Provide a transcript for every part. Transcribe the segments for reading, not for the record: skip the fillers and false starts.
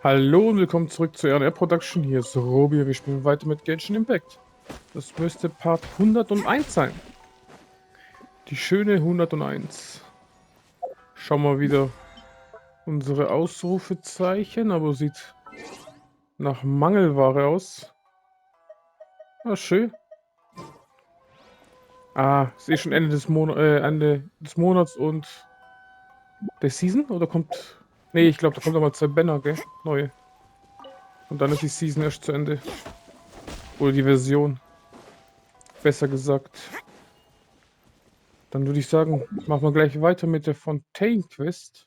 Hallo und willkommen zurück zu einer Production. Hier ist Robi. Wir spielen weiter mit Genshin Impact. Das müsste Part 101 sein. Die schöne 101. Schauen wir wieder unsere Ausrufezeichen, aber sieht nach Mangelware aus. Ah, schön. Ah, ist eh schon Ende des Monats und der Season? Oder kommt... Nee, ich glaube, da kommt nochmal 2 Banner, gell? Neue. Und dann ist die Season erst zu Ende. Oder die Version. Besser gesagt. Dann würde ich sagen, machen wir gleich weiter mit der Fontaine-Quest.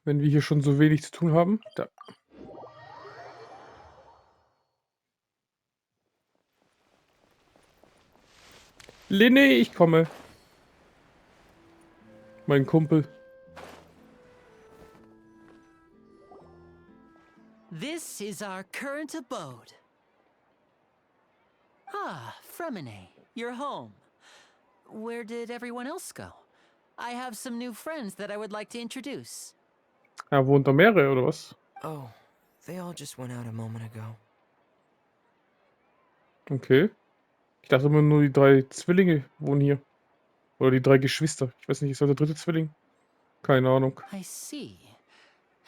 Wenn wir hier schon so wenig zu tun haben. Da. Lyney, ich komme. Mein Kumpel. This is our current abode. Ah, Fremine, you're home. Where did everyone else go? I have some new friends that I wohnt like to introduce. Ja, wohnt da mehrere, oder was? Oh, they all just went out a moment ago. Okay. Ich dachte immer nur, die 3 Zwillinge wohnen hier. Oder die 3 Geschwister. Ich weiß nicht, ist das der 3. Zwilling? Keine Ahnung. I see.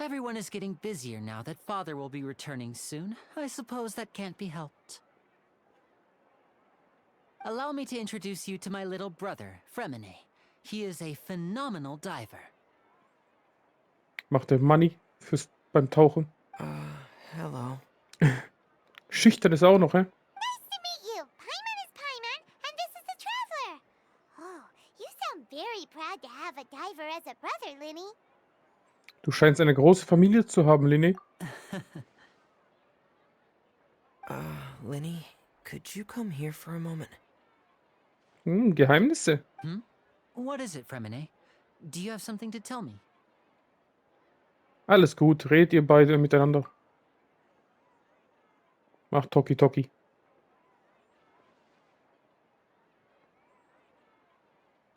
Everyone is getting busier now that Father will be returning soon. I suppose that can't be helped. Allow me to introduce you to my little brother, Fremine. He is a phenomenal diver. Macht der Money beim Tauchen. Hello. Schüchtern ist er auch noch, hä? Nice to meet you. Paimon is Paimon, and this is the Traveler. Oh, you sound very proud to have a diver as a brother, Lyney. Du scheinst eine große Familie zu haben, Lyney. Lyney, could you come here for a moment? Geheimnisse. What is it, Fremine? Do you have something to tell me? Alles gut, redet ihr beide miteinander. Macht Toki Toki.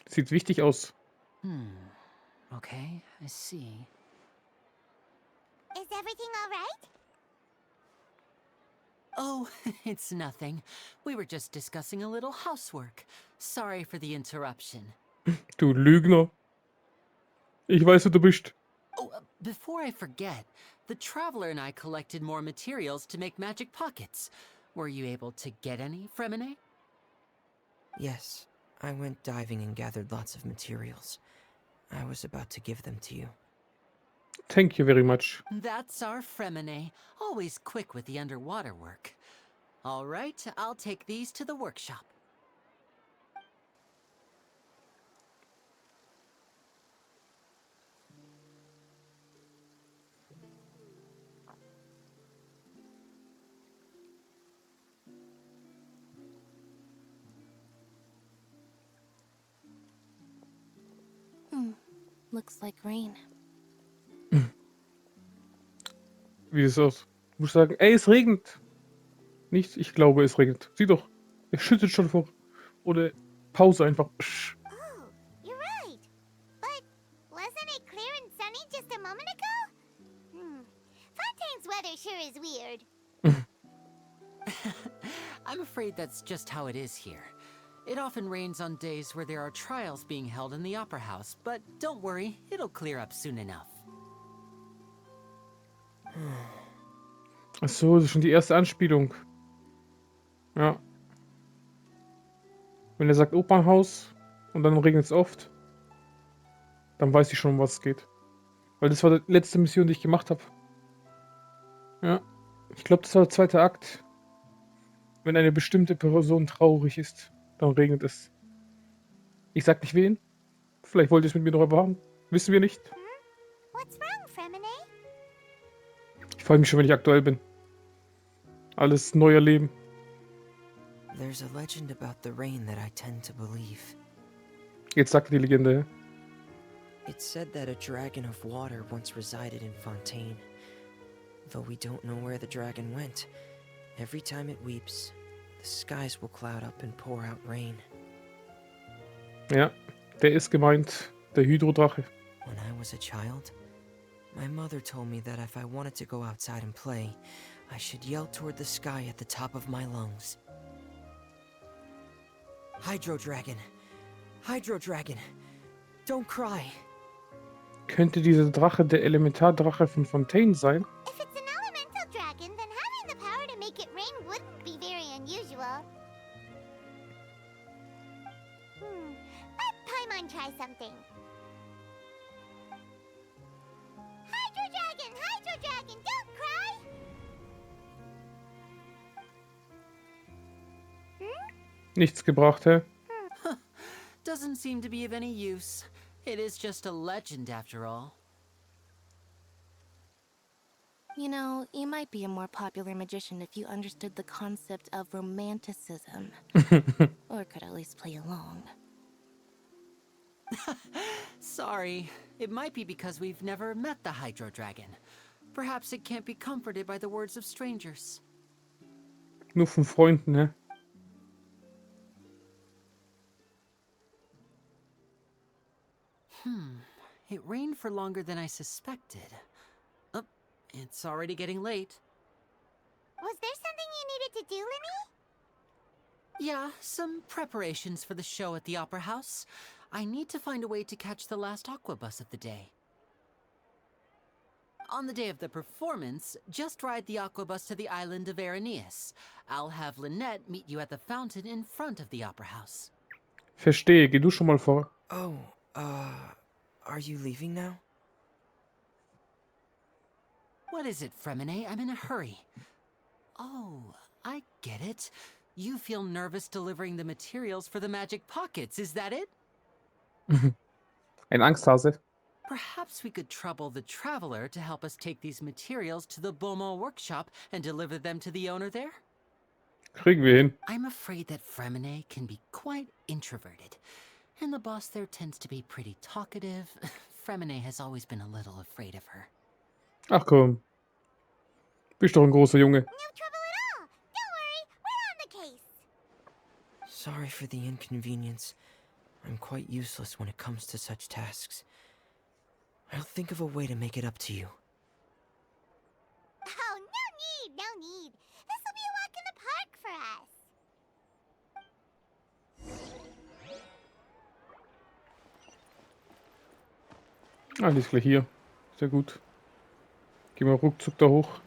Sieht wichtig aus. Okay, I see. Is everything all right? Oh, it's nothing. We were just discussing a little housework. Sorry for the interruption. Du Lügner. Ich weiß, wer du bist. Oh, before I forget, the Traveler and I collected more materials to make magic pockets. Were you able to get any, Fremine? Yes, I went diving and gathered lots of materials. I was about to give them to you. Thank you very much. That's our Fremine, always quick with the underwater work. All right, I'll take these to the workshop. Looks like rain. Wie ist es aus? Ich muss sagen, ey, es regnet. Nicht, ich glaube, es regnet. Sieh doch, er schüttet schon vor. Oder Pause einfach. Psch. Oh, you're right. But wasn't it clear and sunny just a moment ago? Fontaine's weather sure is weird. I'm afraid that's just how it is here. It often rains on days where there are trials being held in the Opera House, but don't worry, it'll clear up soon enough. Achso, das ist schon die erste Anspielung. Ja. Wenn er sagt Opernhaus und dann regnet es oft, dann weiß ich schon, um was es geht. Weil das war die letzte Mission, die ich gemacht habe. Ja. Ich glaube, das war der 2. Akt. Wenn eine bestimmte Person traurig ist, dann regnet es. Ich sag nicht wen. Vielleicht wollt ihr es mit mir noch erfahren. Wissen wir nicht. What's wrong, Fremine? Ich freue mich schon, wenn ich aktuell bin. Alles neu erleben. There's a legend about the rain that I tend to believe. Jetzt sagt die Legende. It's said that a dragon of water once resided in Fontaine. Though we don't know where the dragon went, every time it weeps, the skies will cloud up and pour out rain. Ja, der ist gemeint. Der Hydrodrache. When I was a child, my mother told me that if I wanted to go outside and play, I should yell toward the sky at the top of my lungs. Hydro Dragon! Hydro Dragon! Don't cry! Könnte dieser Drache der Elementardrache von Fontaine sein? If it's an elemental dragon, then having the power to make it rain wouldn't be very unusual. Let Paimon try something. Hydro dragon, don't cry! Nichts gebracht, hä? Doesn't seem to be of any use. It is just a legend after all. You know, you might be a more popular magician if you understood the concept of romanticism. Or could at least play along. Sorry. It might be because we've never met the Hydro Dragon. Perhaps it can't be comforted by the words of strangers. Nur von Freunden, hä? It rained for longer than I suspected. Oh, it's already getting late. Was there something you needed to do, Lyney? Yeah, some preparations for the show at the Opera House. I need to find a way to catch the last aqua bus of the day. On the day of the performance, just ride the aqua bus to the island of Aeneas. I'll have Lynette meet you at the fountain in front of the Opera House. Verstehe, geh du schon mal vor. Oh, are you leaving now? What is it, Fremine? I'm in a hurry. Oh, I get it. You feel nervous delivering the materials for the magic pockets, is that it? Ein Angsthase. Perhaps we could trouble the traveler to help us take these materials to the Beaumont workshop and deliver them to the owner there? Kriegen wir hin. I'm afraid that Fremine can be quite introverted, and the boss there tends to be pretty talkative. Fremine has always been a little afraid of her. Ach komm. Bist doch ein großer Junge. No trouble at all. Don't worry, we're on the case. Sorry for the inconvenience. I'm quite useless when it comes to such tasks. I'll think of a way to make it up to you. Oh, no need. This will be a walk in the park for us. Ah, die ist gleich hier. Sehr gut. Gehen wir ruckzuck da hoch.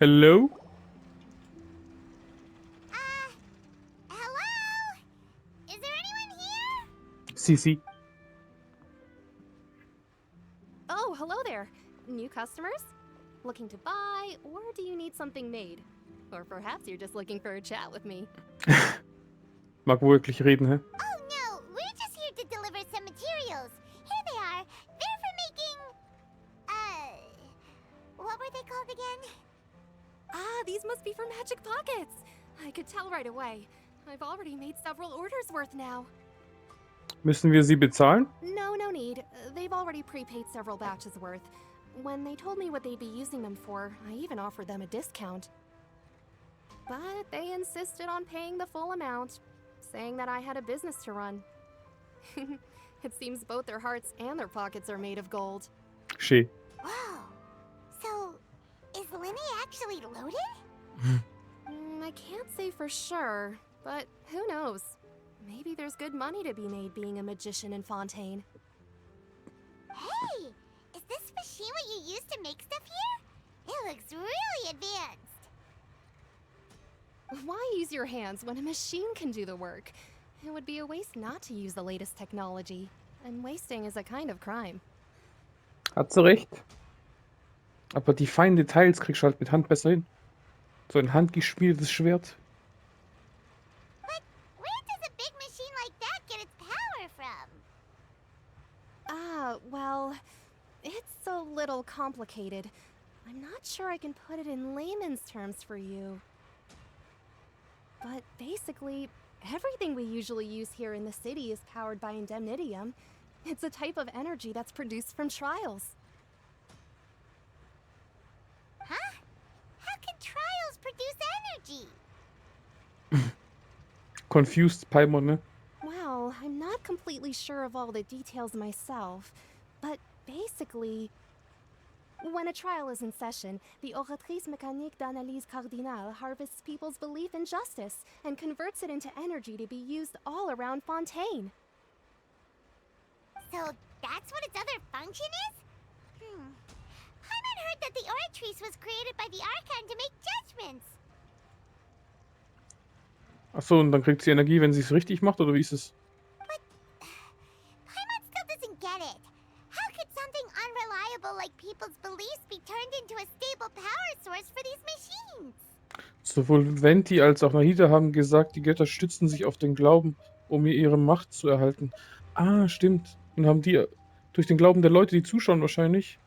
Hello? Hello? Is there anyone here? Sisi. Oh, hello there. New customers? Looking to buy, or do you need something made? Or perhaps you're just looking for a chat with me. Mag wirklich reden, hä? Oh no, we're just here to deliver some materials. Here they are. They're for making... what were they called again? Ah, these must be for magic pockets. I could tell right away. I've already made several orders worth now. Müssen wir sie bezahlen? No need. They've already prepaid several batches worth. When they told me what they'd be using them for, I even offered them a discount. But they insisted on paying the full amount, saying that I had a business to run. It seems both their hearts and their pockets are made of gold. Schön. Whoa. So, is Lyney actually loaded? I can't say for sure, but who knows? Maybe there's good money to be made being a magician in Fontaine. Hey, is this machine what you use to make stuff here? It looks really advanced. Why use your hands when a machine can do the work? It would be a waste not to use the latest technology, and wasting is a kind of crime. Hat sie recht. Aber die feinen Details kriegst du halt mit Hand besser hin. So ein handgeschmiedetes Schwert. But where does a big machine like that get its power from? Well, it's a little complicated. I'm not sure I can put it in layman's terms for you. But basically, everything we usually use here in the city is powered by indemnitium. It's a type of energy that's produced from trials. can trials produce energy? Confused Paimon, ne? Well, I'm not completely sure of all the details myself, but basically, when a trial is in session, the oratrice mécanique d'analyse cardinale harvests people's belief in justice and converts it into energy to be used all around Fontaine. So that's what its other function is? Paimon heard that the oratrice was created by the Archon to make judgments. Achso, und dann kriegt sie Energie, wenn sie es richtig macht, oder wie ist es? Paimon still doesn't get it. How could something unreliable like people's beliefs be turned into a stable power source for these machines? Sowohl Venti als auch Nahida haben gesagt, die Götter stützen sich auf den Glauben, um ihre Macht zu erhalten. Ah, stimmt. Und haben die durch den Glauben der Leute, die zuschauen wahrscheinlich,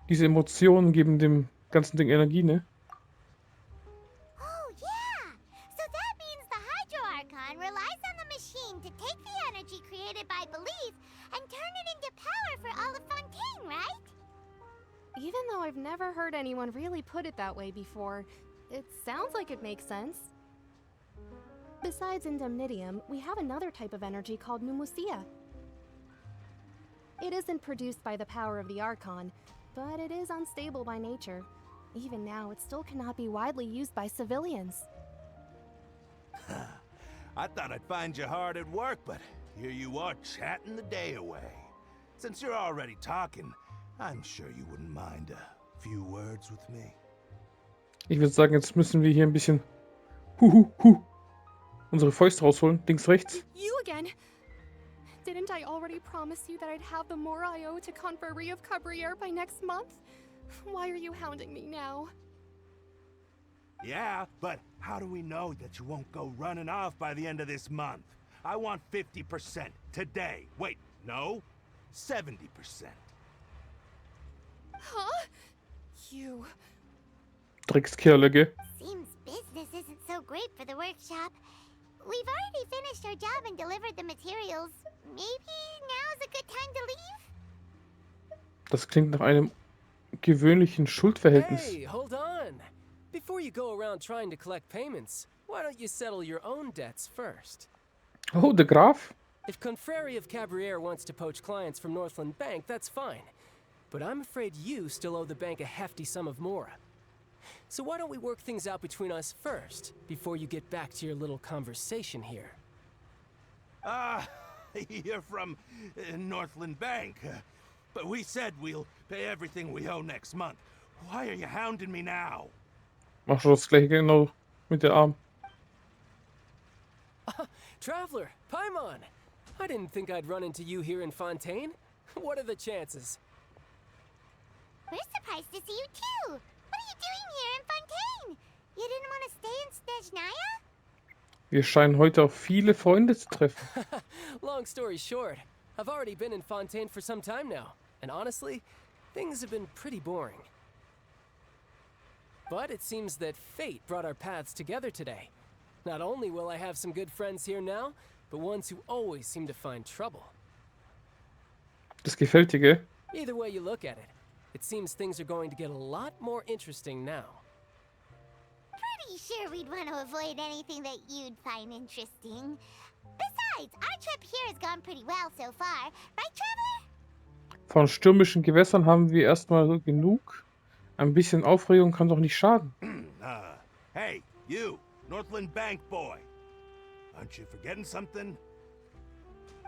diese Emotionen geben dem ganzen Ding Energie, ne? Oh, yeah! So that means the Hydro Archon relies on the machine to take the energy created by belief and turn it into power for all of Fontaine, right? Even though I've never heard anyone really put it that way before, it sounds like it makes sense. Besides indemnitium, we have another type of energy called pneumosia. It isn't produced by the power of the Archon, but it is unstable by nature. Even now, it still cannot be widely used by civilians. I thought I'd find you hard at work, but here you are chatting the day away. Since you're already talking, I'm sure you wouldn't mind a few words with me. Ich würde sagen, jetzt müssen wir hier ein bisschen unsere Fäuste rausholen. Links, rechts. You again! Didn't I already promise you that I'd have the more I owe to Confrérie of Cabriere by next month? Why are you hounding me now? Yeah, but how do we know that you won't go running off by the end of this month? I want 50% today. Wait, no? 70%. Huh? You... Dreckskerle, gell? Seems business isn't so great for the workshop. We've already finished our job and delivered the materials. Maybe now's a good time to leave? Das klingt nach einem gewöhnlichen Schuldverhältnis. Hey, hold on. Before you go around trying to collect payments, why don't you settle your own debts first? Oh, der Graf? If Confrérie of Cabriere wants to poach clients from Northland Bank, that's fine. But I'm afraid you still owe the bank a hefty sum of mora. So why don't we work things out between us first, before you get back to your little conversation here? You're from Northland Bank. But we said we'll pay everything we owe next month. Why are you hounding me now? Mach schon das gleiche genau mit der Arm. Traveler, Paimon! I didn't think I'd run into you here in Fontaine. What are the chances? We're surprised to see you too. What are you doing here in Fontaine? You didn't want to stay in Snezhnaya? Wir scheinen heute auch viele Freunde zu treffen. Long story short, I've already been in Fontaine for some time now, and honestly, things have been pretty boring. But it seems that fate brought our paths together today. Not only will I have some good friends here now, but ones who always seem to find trouble. Das gefällt dir, gell? Either way you look at it, it seems things are going to get a lot more interesting now. Pretty sure we'd want to avoid anything that you'd find interesting. Besides, our trip here has gone pretty well so far, right, Traveler? Von stürmischen Gewässern haben wir erstmal genug. Ein bisschen Aufregung kann doch nicht schaden. Hey, you, Northland Bank boy. Aren't you forgetting something?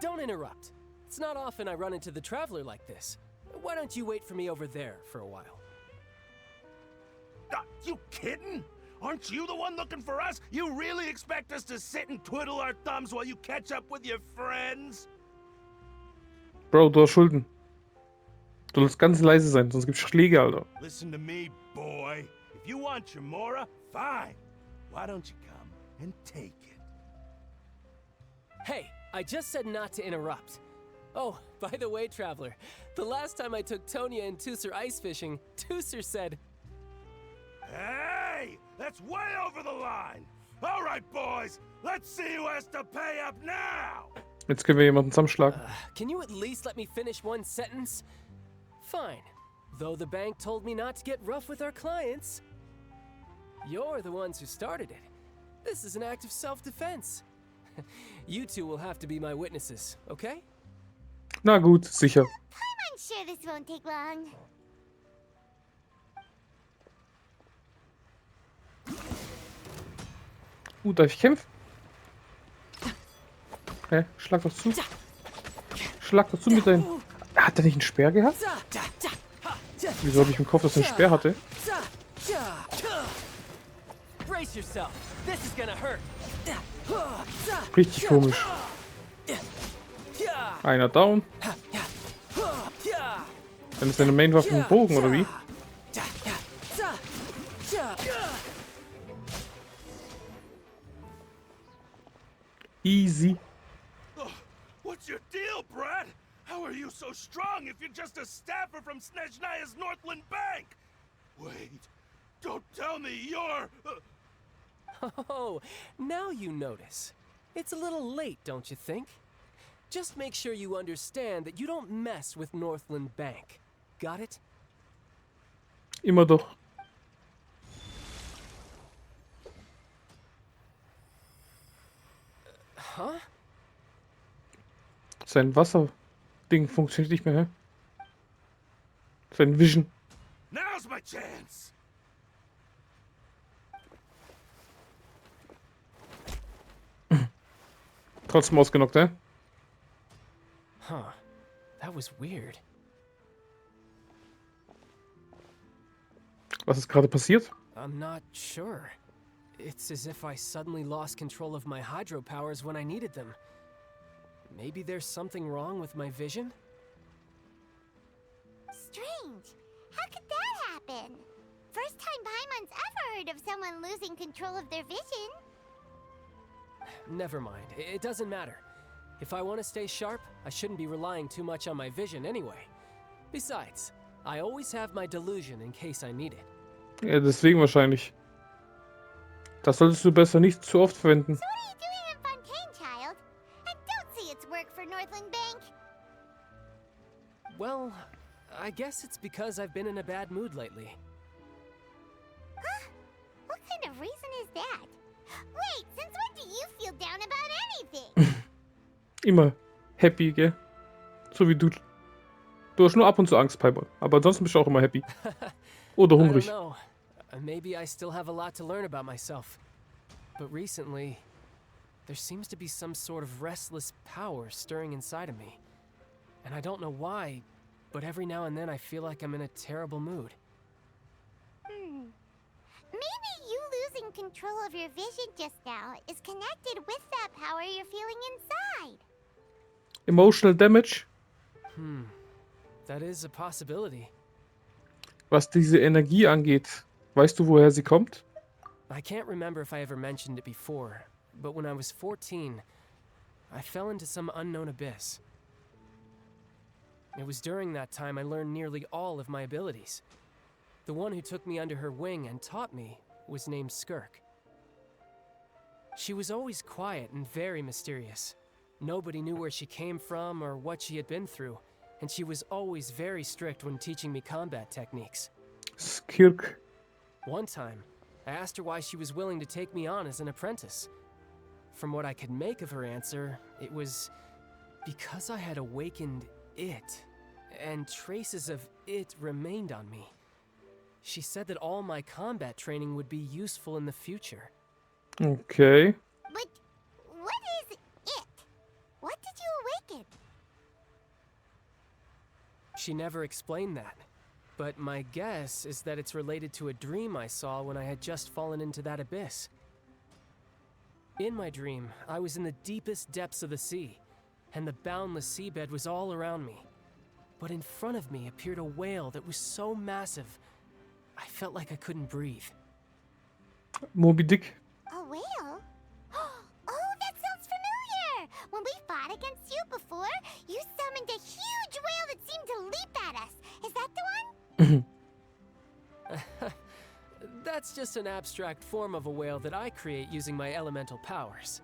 Don't interrupt. It's not often I run into the Traveler like this. Why don't you wait for me over there for a while? You kidding? Aren't you the one looking for us? You really expect us to sit and twiddle our thumbs while you catch up with your friends? Bro, du hast Schulden. Du sollst ganz leise sein, sonst gibt's Schläge, Alter. Listen to me, boy. If you want your mora, fine. Why don't you come and take it? Hey, I just said not to interrupt. Oh, by the way, Traveler, the last time I took Tonya and Tusser ice fishing, Tusser said... Hey! That's way over the line! All right, boys, let's see who has to pay up now! Jetzt können wir jemanden zusammenschlagen. Can you at least let me finish one sentence? Fine. Though the bank told me not to get rough with our clients. You're the ones who started it. This is an act of self-defense. You two will have to be my witnesses, okay? Na gut, sicher. I'm sure this won't take long. Darf ich kämpfen? Hä? Schlag doch zu. Schlag doch zu mit deinem... Hat er nicht einen Speer gehabt? Wieso habe ich im Kopf, dass er einen Speer hatte? Brace yourself. This is gonna hurt. Richtig komisch. Einer down. Dann ist seine Mainwaffe ein Bogen, oder wie? Easy. What's your deal, Brad? How are you so strong if you're just a staffer from Snezhnaya's Northland Bank? Wait, don't tell me you're... Oh, now you notice. It's a little late, don't you think? Just make sure you understand that you don't mess with Northland Bank. Got it? Immer doch. Huh? Sein Wasserding funktioniert nicht mehr, hä? Sein Vision. Now's my chance! Trotzdem ausgenockt, hä? Huh. That was weird. Was ist gerade passiert? I'm not sure. It's as if I suddenly lost control of my hydro powers when I needed them. Maybe there's something wrong with my vision? Strange. How could that happen? First time Paimon's ever heard of someone losing control of their vision. Never mind. It doesn't matter. If I want to stay sharp, I shouldn't be relying too much on my vision anyway. Besides, I always have my delusion in case I need it. Ja, deswegen wahrscheinlich. Das solltest du besser nicht zu oft verwenden. So what are you doing in Fontaine, child? I don't see its work for Northland Bank. Well, I guess it's because I've been in a bad mood lately. Huh? What kind of reason is that? Wait, since when do you feel down about anything? Immer happy, gell? So wie du. Du hast nur ab und zu Angst, Paimon. Aber ansonsten bist du auch immer happy. Oder I don't hungrig. know. Maybe I still have a lot to learn about myself. But recently, there seems to be some sort of restless power stirring inside of me. And I don't know why, but every now and then I feel like I'm in a terrible mood. Maybe you losing control of your vision just now is connected with that power you're feeling inside. Emotional Damage. That is a possibility. Was diese Energie angeht, weißt du, woher sie kommt? I can't remember if I ever mentioned it before, but when I was 14, I fell into some unknown abyss. It was during that time I learned nearly all of my abilities. The one who took me under her wing and taught me was named Skirk. She was always quiet and very mysterious. Nobody knew where she came from or what she had been through, and she was always very strict when teaching me combat techniques. Skirk. One time, I asked her why she was willing to take me on as an apprentice. From what I could make of her answer, it was because I had awakened it, and traces of it remained on me. She said that all my combat training would be useful in the future. Okay. But what is it? What did you awaken? She never explained that, but my guess is that it's related to a dream I saw when I had just fallen into that abyss. In my dream, I was in the deepest depths of the sea, and the boundless seabed was all around me. But in front of me appeared a whale that was so massive, I felt like I couldn't breathe. Moby Dick. A whale? Oh, that sounds familiar! When we fought against you before, you summoned a huge whale that seemed to leap at us. Is that the one? That's just an abstract form of a whale that I create using my elemental powers.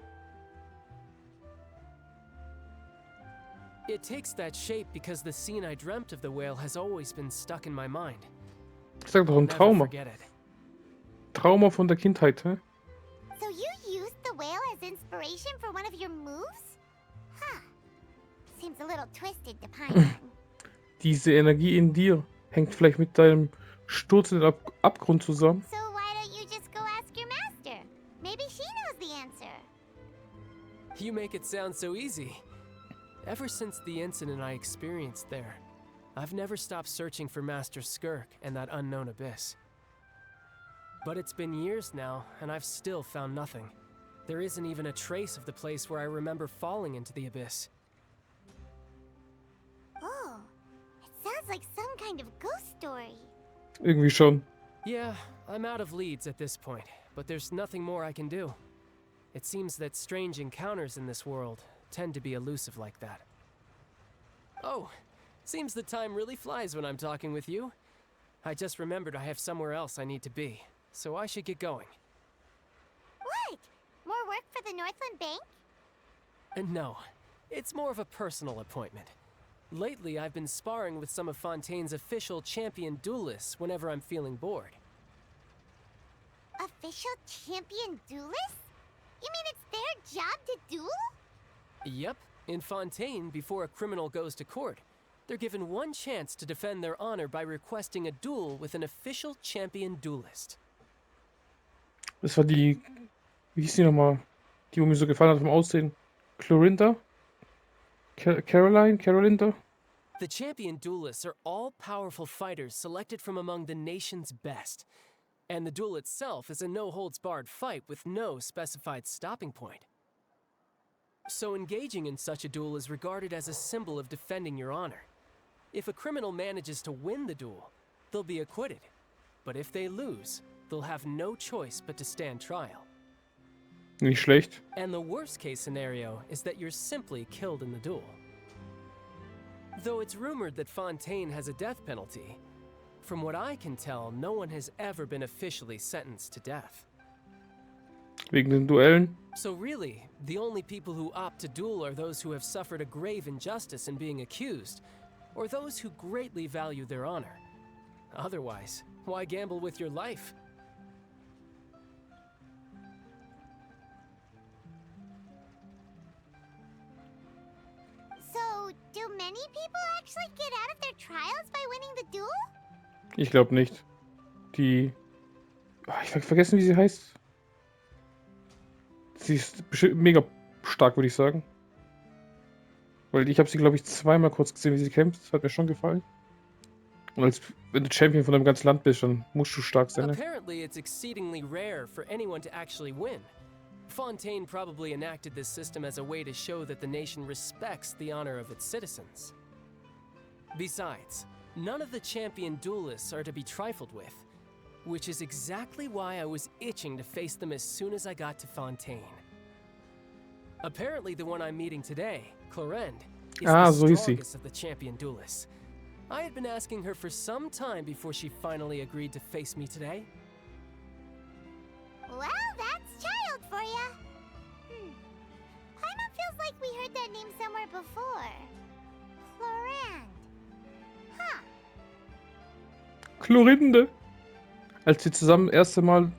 It takes that shape because the scene I dreamt of the whale has always been stuck in my mind. Sag doch I'll ein never Trauma. forget it. Trauma von der Kindheit, hä? So you used the whale as inspiration for one of your moves? Huh. Seems a little twisted to Paimon. Diese Energie in dir hängt vielleicht mit deinem Sturz in den Abgrund zusammen. So why don't you just go ask your master? Maybe she knows the answer. You make it sound so easy. Ever since the incident I experienced there, I've never stopped searching for Master Skirk and that unknown abyss. But it's been years now, and I've still found nothing. There isn't even a trace of the place where I remember falling into the abyss. Oh, it sounds like some kind of ghost story. Irgendwie schon. Yeah, I'm out of leads at this point, but there's nothing more I can do. It seems that strange encounters in this world tend to be elusive like that. Oh, seems the time really flies when I'm talking with you. I just remembered I have somewhere else I need to be, so I should get going. What? More work for the Northland Bank? No, it's more of a personal appointment. Lately, I've been sparring with some of Fontaine's official champion duelists whenever I'm feeling bored. Official champion duelists? You mean it's their job to duel? Yep, in Fontaine, before a criminal goes to court, they're given one chance to defend their honor by requesting a duel with an official champion duelist. Das war die, wie hieß die nochmal? Die, wo mir so gefallen hat vom Aussehen. Clorinda? Carolinda? The champion duelists are all powerful fighters selected from among the nation's best. And the duel itself is a no-holds-barred fight with no specified stopping point. So engaging in such a duel is regarded as a symbol of defending your honor. If a criminal manages to win the duel, they'll be acquitted. But if they lose, they'll have no choice but to stand trial. Nicht schlecht. And the worst-case scenario is that you're simply killed in the duel. Though it's rumored that Fontaine has a death penalty, from what I can tell, no one has ever been officially sentenced to death. Wegen den Duellen. So really, the only people who opt to duel are those who have suffered a grave injustice in being accused, or those who greatly value their honor. Otherwise, why gamble with your life? So, do many people actually get out of their trials by winning the duel? Ich glaube nicht. Die... Ah, ich habe vergessen, wie sie heißt. Sie ist mega stark, würde ich sagen. Weil ich habe sie, glaube ich, zweimal kurz gesehen, wie sie kämpft. Das hat mir schon gefallen. Und wenn du Champion von einem ganzen Land bist, dann musst du stark sein. Ne? Apparently, it's exceedingly rare for anyone to actually win. Fontaine probably enacted this system as a way to show that the nation respects the honor of its citizens. Besides, none of the champion duelists are to be trifled with, which is exactly why I was itching to face them as soon as I got to Fontaine. Apparently, the one I'm meeting today, Clorinde, is the strongest of the champion duelists. I had been asking her for some time before she finally agreed to face me today. Well, that's child for ya. Paimon feels like we heard that name somewhere before. Clorinde. Huh. Chlorinde. Als sie zusammen das erste Mal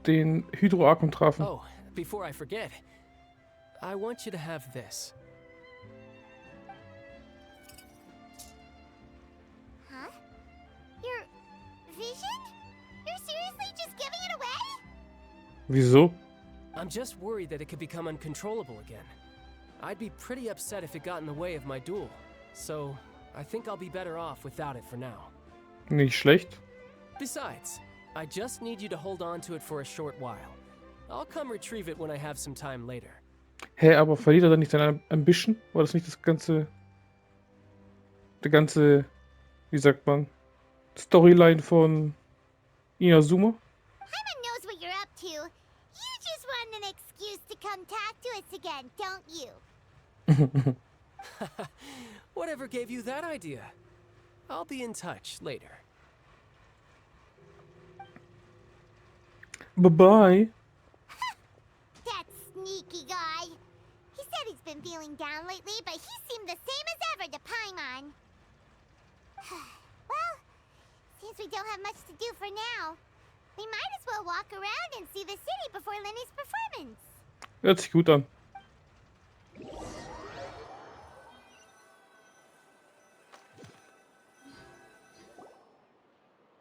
den Hydroarchon trafen. Oh, before I forget, I want you to have this. Huh? Your vision? You're seriously just giving it away? Wieso? I'm just worried that it could become uncontrollable again. I'd be pretty upset if it got in the way of my duel, so I think I'll be better off without it for now. Nicht schlecht. Besides, I just need you to hold on to it for a short while. I'll come retrieve it when I have some time later. Hä, aber verliert er dann nicht seine Ambition? War das nicht das ganze... wie sagt man... Storyline von Inazuma? Paimon knows what you're up to. You just want an excuse to come talk to us again, don't you? Whatever gave you that idea? I'll be in touch later. Bye-bye. That sneaky guy. He said he's been feeling down lately, but he seemed the same as ever to Paimon. Well, seems we don't have much to do for now. We might as well walk around and see the city before Lyney's performance. Hört sich gut an.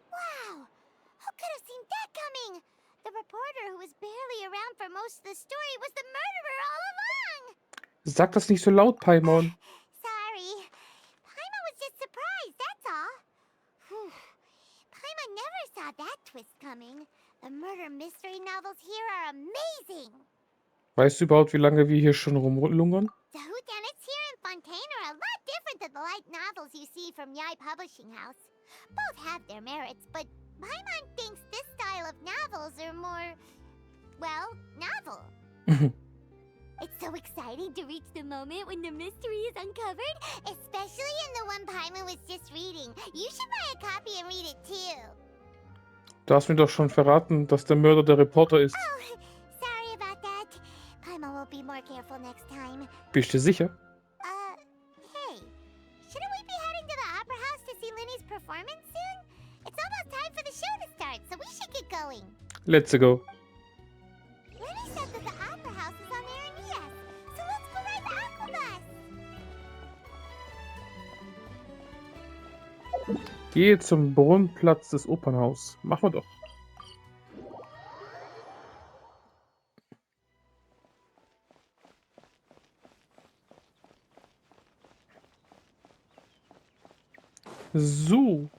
Wow! Who could have seen that coming? The reporter who was barely around for most of the story was the murderer all along! Sag das nicht so laut, Paimon. Sorry. Paimon was just surprised, that's all. Whew. Paimon never saw that twist coming. The murder mystery novels here are amazing. Weißt du überhaupt, wie lange wir hier schon rumlungern? The whodunits here in Fontaine are a lot different than the light novels you see from Yai Publishing House. Both have their merits, but Paimon thinks this style of novels are more, well, novel. It's so exciting to reach the moment when the mystery is uncovered, especially in the one Paimon was just reading. You should buy a copy and read it too. Du hast mir doch schon verraten, dass der Mörder der Reporter ist. Oh, sorry about that. Paimon will be more careful next time. Bist du sicher? Hey, shouldn't we be heading to the opera house to see Lyney's performance soon? It's almost time for the show to start, so we should get going. Let's go. Lyney said that the opera house is on Erinias, so let's go ride the aquabus. Gehe zum Brunnenplatz des Opernhaus. Machen wir doch. So.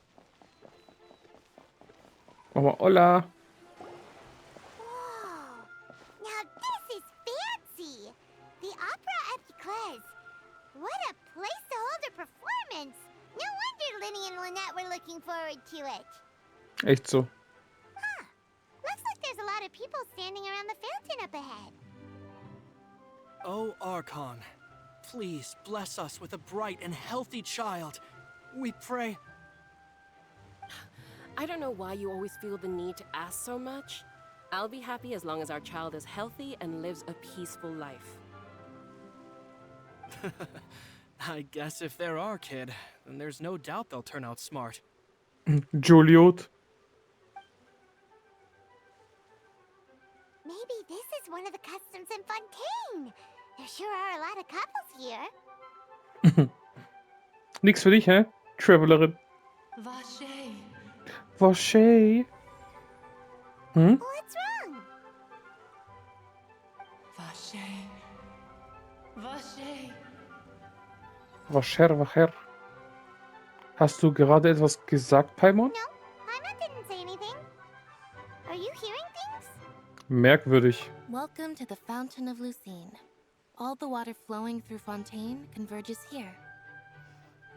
Machen wir Olla. Whoa! Now this is fancy! The opera at Eclairs. What a place to hold a performance! No wonder Lyney and Lynette were looking forward to it. Echt so. Looks like there's a lot of people standing around the fountain up ahead. O Archon, please bless us with a bright and healthy child. We pray. I don't know why you always feel the need to ask so much. I'll be happy as long as our child is healthy and lives a peaceful life. I guess if they're our kid, then there's no doubt they'll turn out smart. Joliot. Maybe this is one of the customs in Fontaine. There sure are a lot of couples here. Nix für dich, hä? Travelerin. Vache. Hm? What's wrong? Vacher. Hast du gerade etwas gesagt, Paimon? No, Paimon didn't say anything. Are you hearing things? Merkwürdig. Welcome to the Fountain of Lucine. All the water flowing through Fontaine converges here.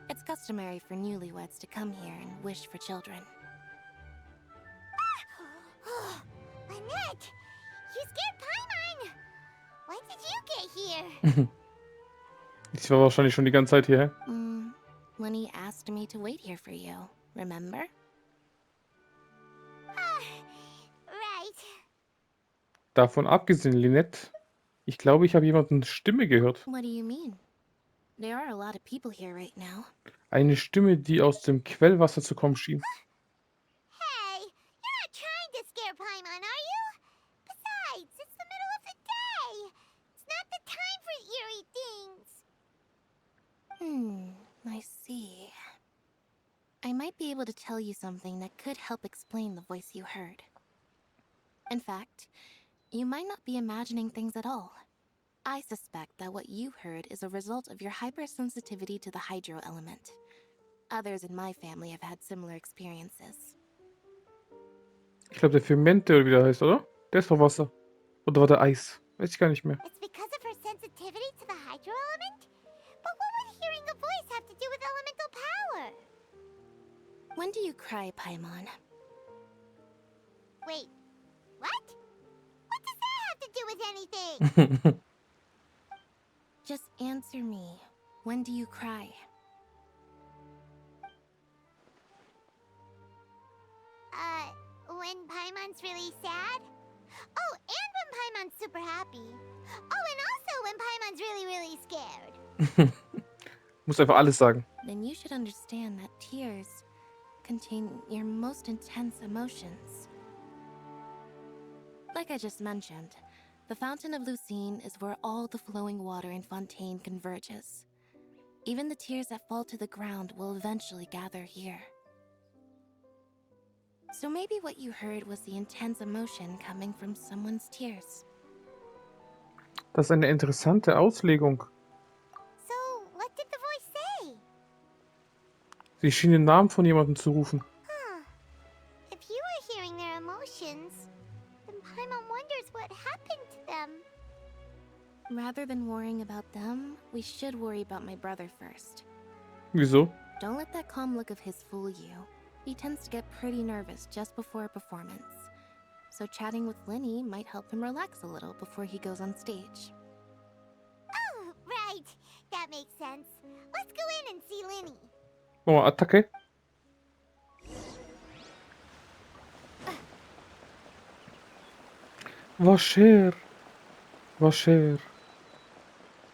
It's customary for newlyweds to come here and wish for children. Lynette! You scared Paimon! When did you get here? Ich war wahrscheinlich schon die ganze Zeit hier, hä? Lyney asked me to wait here for you, remember? Right. Davon abgesehen, Lynette, ich glaube, ich habe jemanden Stimme gehört. What do you mean? There are a lot of people here right now. Eine Stimme, die aus dem Quellwasser zu kommen schien. Hey, you're not trying to scare Paimon, are you? Besides, it's the middle of the day. It's not the time for eerie things. I see. I might be able to tell you something that could help explain the voice you heard. In fact, you might not be imagining things at all. I suspect that what you heard is a result of your hypersensitivity to the hydro element. Others in my family have had similar experiences. Ich glaube, der Fermente oder wie der heißt, oder? Der ist doch Wasser. Oder war der Eis? Weiß ich gar nicht mehr. It's because of her sensitivity to the hydro element? But what would hearing a voice have to do with elemental power? When do you cry, Paimon? Wait, what? What does that have to do with anything? Just answer me. When do you cry? When Paimon's really sad? Oh, and when Paimon's super happy. Oh, and also when Paimon's really, really scared. Muss einfach alles sagen. Then you should understand that tears contain your most intense emotions. Like I just mentioned, the Fountain of Lucine is where all the flowing water in Fontaine converges. Even the tears that fall to the ground will eventually gather here. So maybe what you heard was the intense emotion coming from someone's tears. Das ist eine interessante Auslegung. So, what did the voice say? Sie schien den Namen von jemandem zu rufen. Huh. If you were hearing their emotions, then Paimon wonders what happened to them. Rather than worrying about them, we should worry about my brother first. Wieso? Don't let that calm look of his fool you. He tends to get pretty nervous just before a performance. So chatting with Lyney might help him relax a little before he goes on stage. Oh, right. That makes sense. Let's go in and see Lyney. Oh, Attacke. Wascher. Wascher.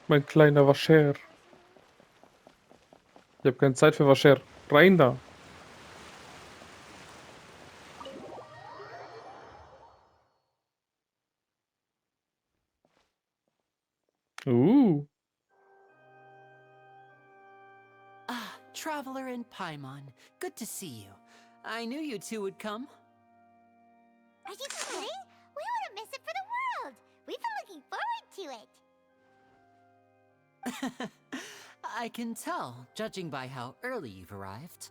Mein kleiner Wascher. Ich habe keine Zeit für Wascher. Rein da. Ah, Traveler and Paimon. Good to see you. I knew you two would come. Are you kidding? We wouldn't miss it for the world. We've been looking forward to it. I can tell, judging by how early you've arrived.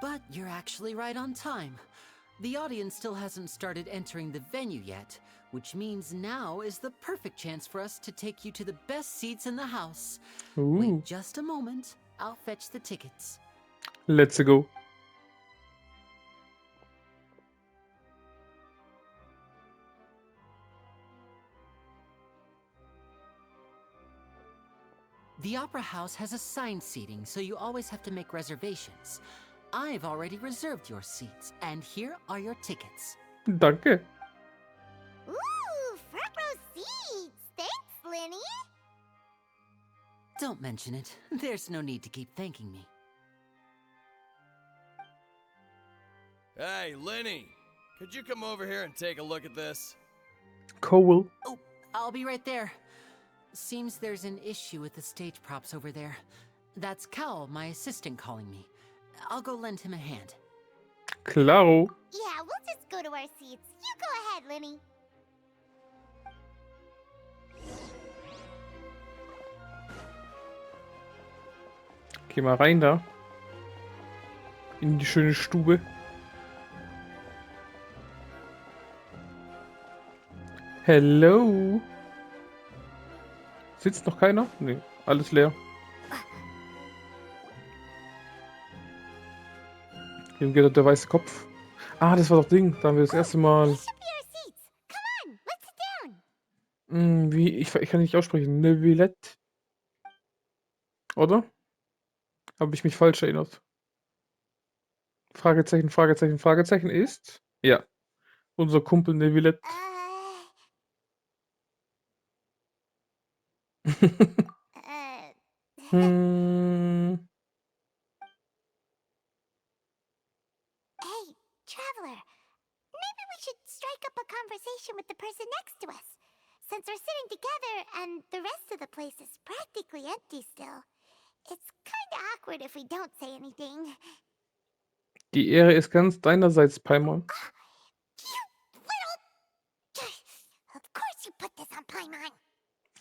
But you're actually right on time. The audience still hasn't started entering the venue yet, which means now is the perfect chance for us to take you to the best seats in the house. Wait just a moment. I'll fetch the tickets. Let's go. The Opera House has assigned seating, so you always have to make reservations. I've already reserved your seats, and here are your tickets. Danke. Ooh, front row seats. Thanks, Lyney. Don't mention it. There's no need to keep thanking me. Hey, Lyney, could you come over here and take a look at this? Cool. Oh, I'll be right there. Seems there's an issue with the stage props over there. That's Cal, my assistant, calling me. I'll go lend him a hand. Claro. Yeah, we'll just go to our seats. You go ahead, Lyney. Geh mal rein da. In die schöne Stube. Hello. Sitzt noch keiner? Nee, alles leer. Wem geht der weiße Kopf? Ah, das war doch Ding. Da haben wir das erste Mal. These should be our seats. Come on, let's sit down. Wie? Ich kann nicht aussprechen. Neuvillette. Oder? Habe ich mich falsch erinnert? Fragezeichen, Fragezeichen, Fragezeichen ist? Ja. Unser Kumpel Neuvillette. Hey, Traveler. Maybe we should strike up a conversation with the person next to us. Since we're sitting together and the rest of the place is practically empty still. It's kinda awkward if we don't say anything. Die Ehre ist ganz deinerseits, Paimon. You little... Of course you put this on Paimon.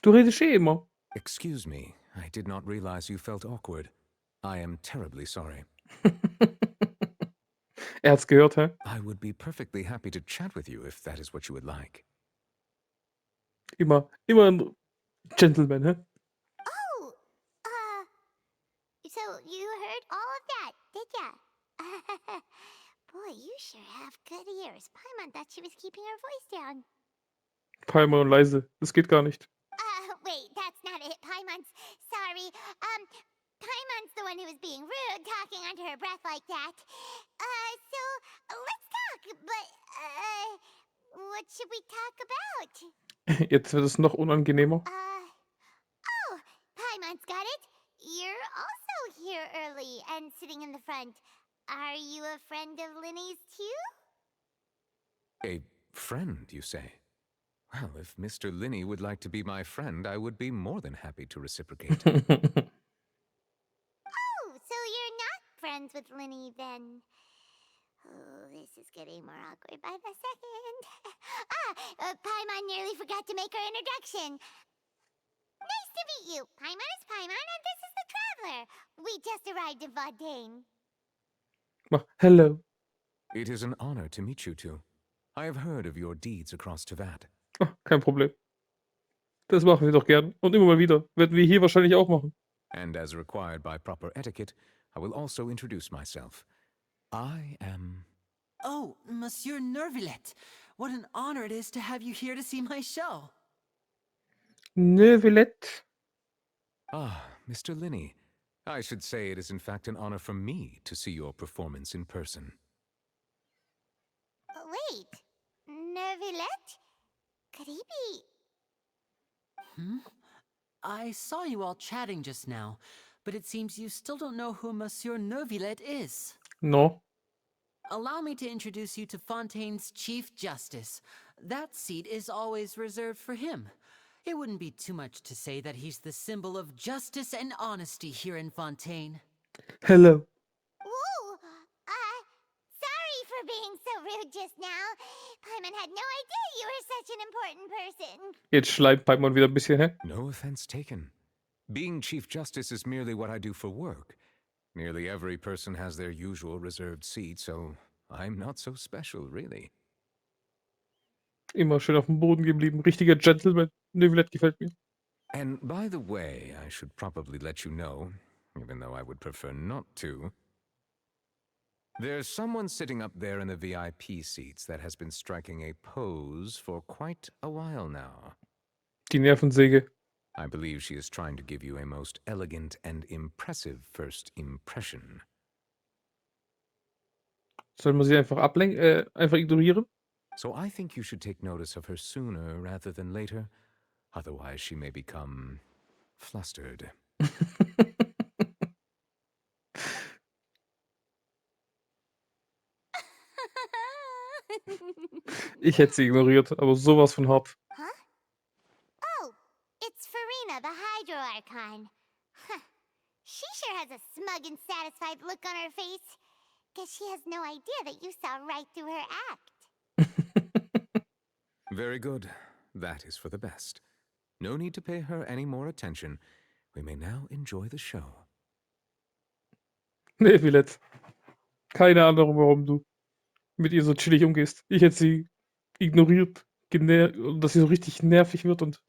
Du redest eh immer. Excuse me, I did not realize you felt awkward. I am terribly sorry. Er hat's gehört, hä? I would be perfectly happy to chat with you if that is what you would like. Immer ein Gentleman, hä? Oh, so you heard all of that, did ya? Boy, you sure have good ears. Paimon thought she was keeping her voice down. Paimon leise. Das geht gar nicht. Wait, that's not it. Paimon's sorry. Paimon's the one who was being rude, talking under her breath like that. So let's talk. But, what should we talk about? Jetzt wird es noch unangenehmer. Oh, Paimon's got it. You're also here early and sitting in the front. Are you a friend of Lyney's too? A Friend, you say? Well, if Mr. Lyney would like to be my friend, I would be more than happy to reciprocate. Oh, so you're not friends with Lyney then? Oh, this is getting more awkward by the second. Paimon nearly forgot to make her introduction. Nice to meet you. Paimon is Paimon, and this is the Traveler. We just arrived in Fontaine. Hello. It is an honor to meet you two. I have heard of your deeds across Teyvat. Kein Problem. Das machen wir doch gern. Und immer mal wieder. Werden wir hier wahrscheinlich auch machen. And as required by proper etiquette, I will also introduce myself. I am... Oh, Monsieur Nervillet. What an honor it is to have you here to see my show. Nervillet. Ah, Mr. Lyney. I should say it is in fact an honor for me to see your performance in person. Wait, Nervillet? Could he be... I saw you all chatting just now, but it seems you still don't know who Monsieur Nervillet is. No. Allow me to introduce you to Fontaine's Chief Justice. That seat is always reserved for him. It wouldn't be too much to say that he's the symbol of justice and honesty here in Fontaine. Hello. Whoa! Sorry for being so rude just now. Paimon had no idea you were such an important person. Jetzt schleimt Paimon wieder ein bisschen, hä? No offense taken. Being Chief Justice is merely what I do for work. Nearly every person has their usual reserved seat, so I'm not so special, really. Immer schön auf dem Boden geblieben. Richtiger Gentleman. Nervillet gefällt mir. And by the way, I should probably let you know, even though I would prefer not to. There's someone sitting up there in the VIP seats that has been striking a pose for quite a while now. Die Nervensäge. I believe she is trying to give you a most elegant and impressive first impression. Soll man sie einfach einfach ignorieren? So I think you should take notice of her sooner rather than later. Otherwise she may become flustered. Ich hätte sie ignoriert, aber sowas von hart. Huh? Oh, it's Farina, the Hydro Archon. Huh. She sure has a smug and satisfied look on her face. Guess she has no idea that you saw right through her act. Very good. That is for the best. No need to pay her any more attention. We may now enjoy the show. Nervillet. Keine Ahnung, warum du mit ihr so chillig umgehst. Ich hätte sie ignoriert, dass sie so richtig nervig wird und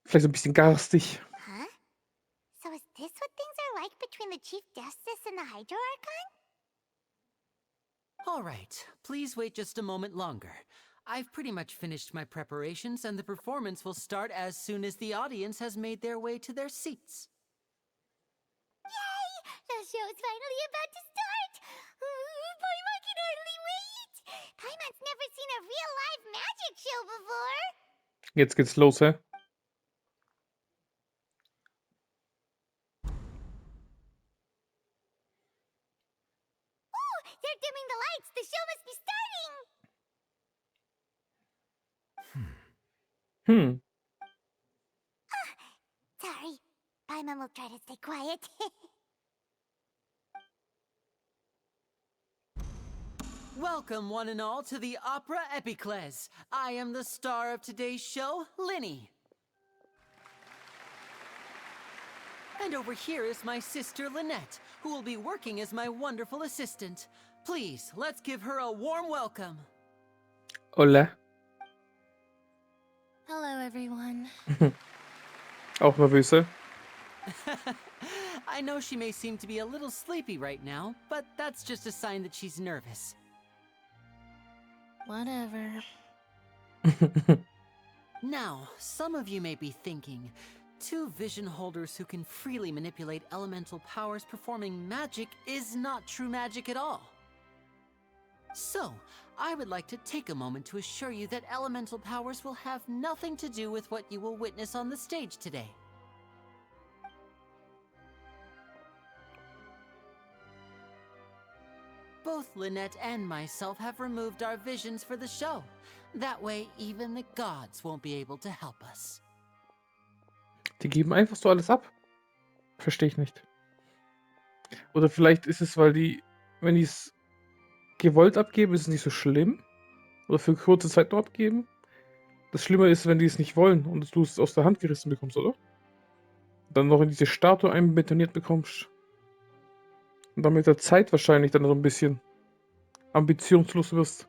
vielleicht so ein bisschen garstig. Huh? So is this what things are like between the Chief Justice and the Hydro Archon? All right, please wait just a moment longer. I've pretty much finished my preparations, and the performance will start as soon as the audience has made their way to their seats. Yay! The show is finally about to start! Paimon can hardly wait! Paimon's never seen a real live magic show before! Jetzt geht's los, hä? Ooh! They're dimming the lights! The show must be starting! Sorry. Paimon will try to stay quiet. Welcome, one and all, to the Opera Epiclese. I am the star of today's show, Lyney. And over here is my sister, Lynette, who will be working as my wonderful assistant. Please, let's give her a warm welcome. Hola. Hello, everyone. Auch nervös, hä? I know she may seem to be a little sleepy right now, but that's just a sign that she's nervous. Whatever. Now, some of you may be thinking, two vision holders who can freely manipulate elemental powers performing magic is not true magic at all. So, I would like to take a moment to assure you that elemental powers will have nothing to do with what you will witness on the stage today. Both Lynette and myself have removed our visions for the show. That way, even the gods won't be able to help us. Die geben einfach so alles ab. Verstehe ich nicht. Oder vielleicht ist es, weil die, wenn die es gewollt abgeben, ist es nicht so schlimm. Oder für kurze Zeit nur abgeben. Das Schlimme ist, wenn die es nicht wollen und du es aus der Hand gerissen bekommst, oder? Dann noch in diese Statue einbetoniert bekommst. Und dann mit der Zeit wahrscheinlich dann so ein bisschen ambitionslos wirst.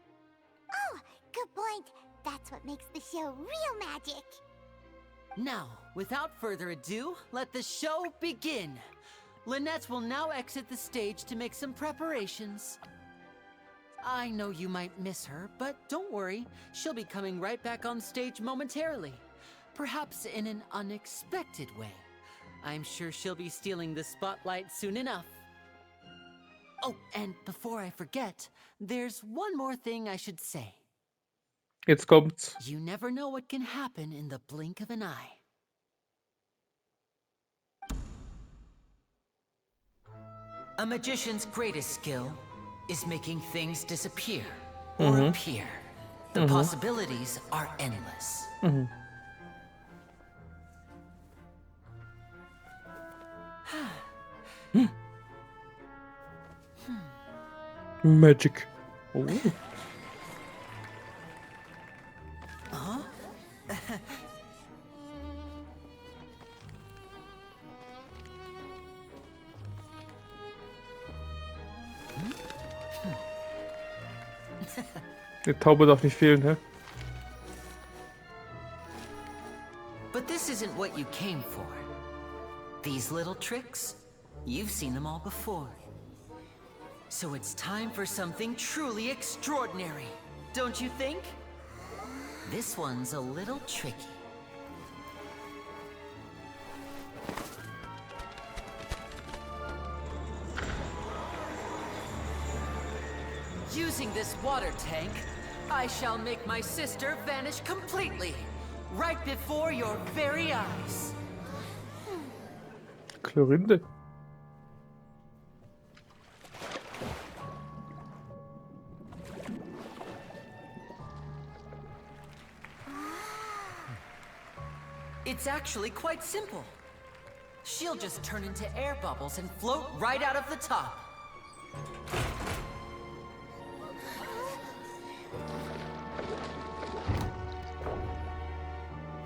Oh, good point. That's what makes the show real magic. Now, without further ado, let the show begin. Lynette will now exit the stage to make some preparations. I know you might miss her, but don't worry. She'll be coming right back on stage momentarily. Perhaps in an unexpected way. I'm sure she'll be stealing the spotlight soon enough. Oh, and before I forget, there's one more thing I should say. Jetzt kommt's. You never know what can happen in the blink of an eye. A magician's greatest skill is making things disappear or appear. The possibilities are endless. Magic. Oh. Die Taube darf nicht fehlen, hä? But this isn't what you came for. These little tricks, you've seen them all before. So it's time for something truly extraordinary, don't you think? This one's a little tricky. Using this water tank, I shall make my sister vanish completely, right before your very eyes. Chlorinde. It's actually quite simple. She'll just turn into air bubbles and float right out of the top.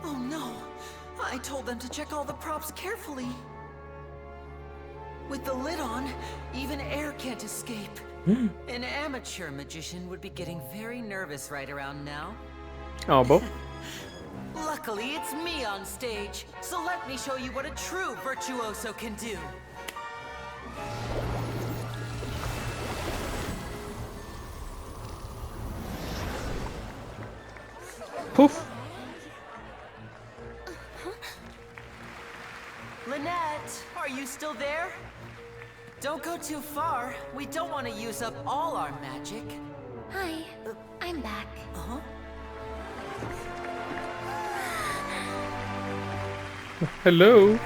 Oh no! I told them to check all the props carefully. With the lid on, even air can't escape. An amateur magician would be getting very nervous right around now. Aber Luckily, it's me on stage, so let me show you what a true virtuoso can do. Puff. Lynette, are you still there? Don't go too far. We don't want to use up all our magic. Hi, I'm back. Uh-huh. Hello.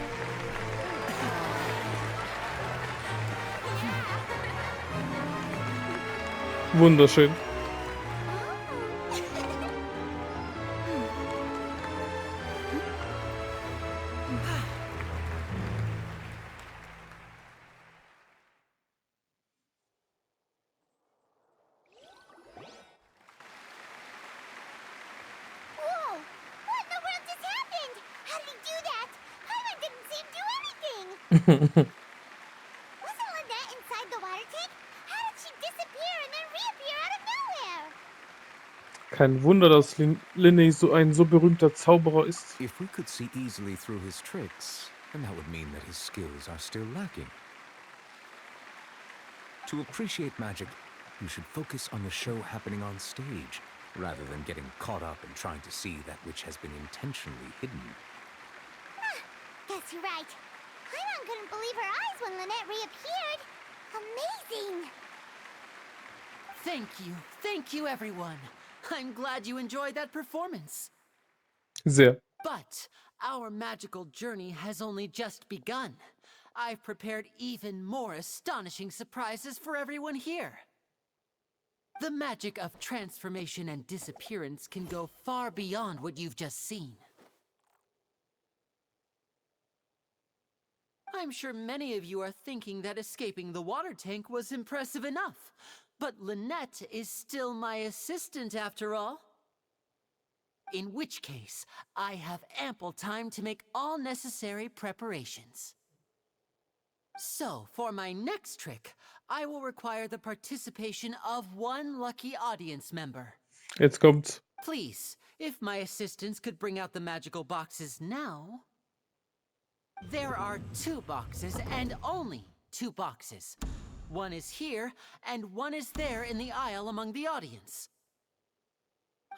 Wunderschön. Whoa! What in the world just happened? How did he do that? Paimon didn't see him do anything. Wasn't Lynette inside the water tank? How did she disappear and then reappear out of nowhere? Kein Wunder, dass Lyney so ein so berühmter Zauberer ist. If we could see easily through his tricks, then that would mean that his skills are still lacking. To appreciate magic, you should focus on the show happening on stage, rather than getting caught up in trying to see that which has been intentionally hidden. Guess you're right. Paimon couldn't believe her eyes when Lynette reappeared. Amazing! Thank you everyone. I'm glad you enjoyed that performance. Sehr. But our magical journey has only just begun. I've prepared even more astonishing surprises for everyone here. The magic of transformation and disappearance can go far beyond what you've just seen. I'm sure many of you are thinking that escaping the water tank was impressive enough, but Lynette is still my assistant after all. In which case, I have ample time to make all necessary preparations. So, for my next trick, I will require the participation of one lucky audience member. Jetzt kommt's. Please, if my assistants could bring out the magical boxes now. There are 2 boxes and only 2 boxes. One is here and one is there in the aisle among the audience.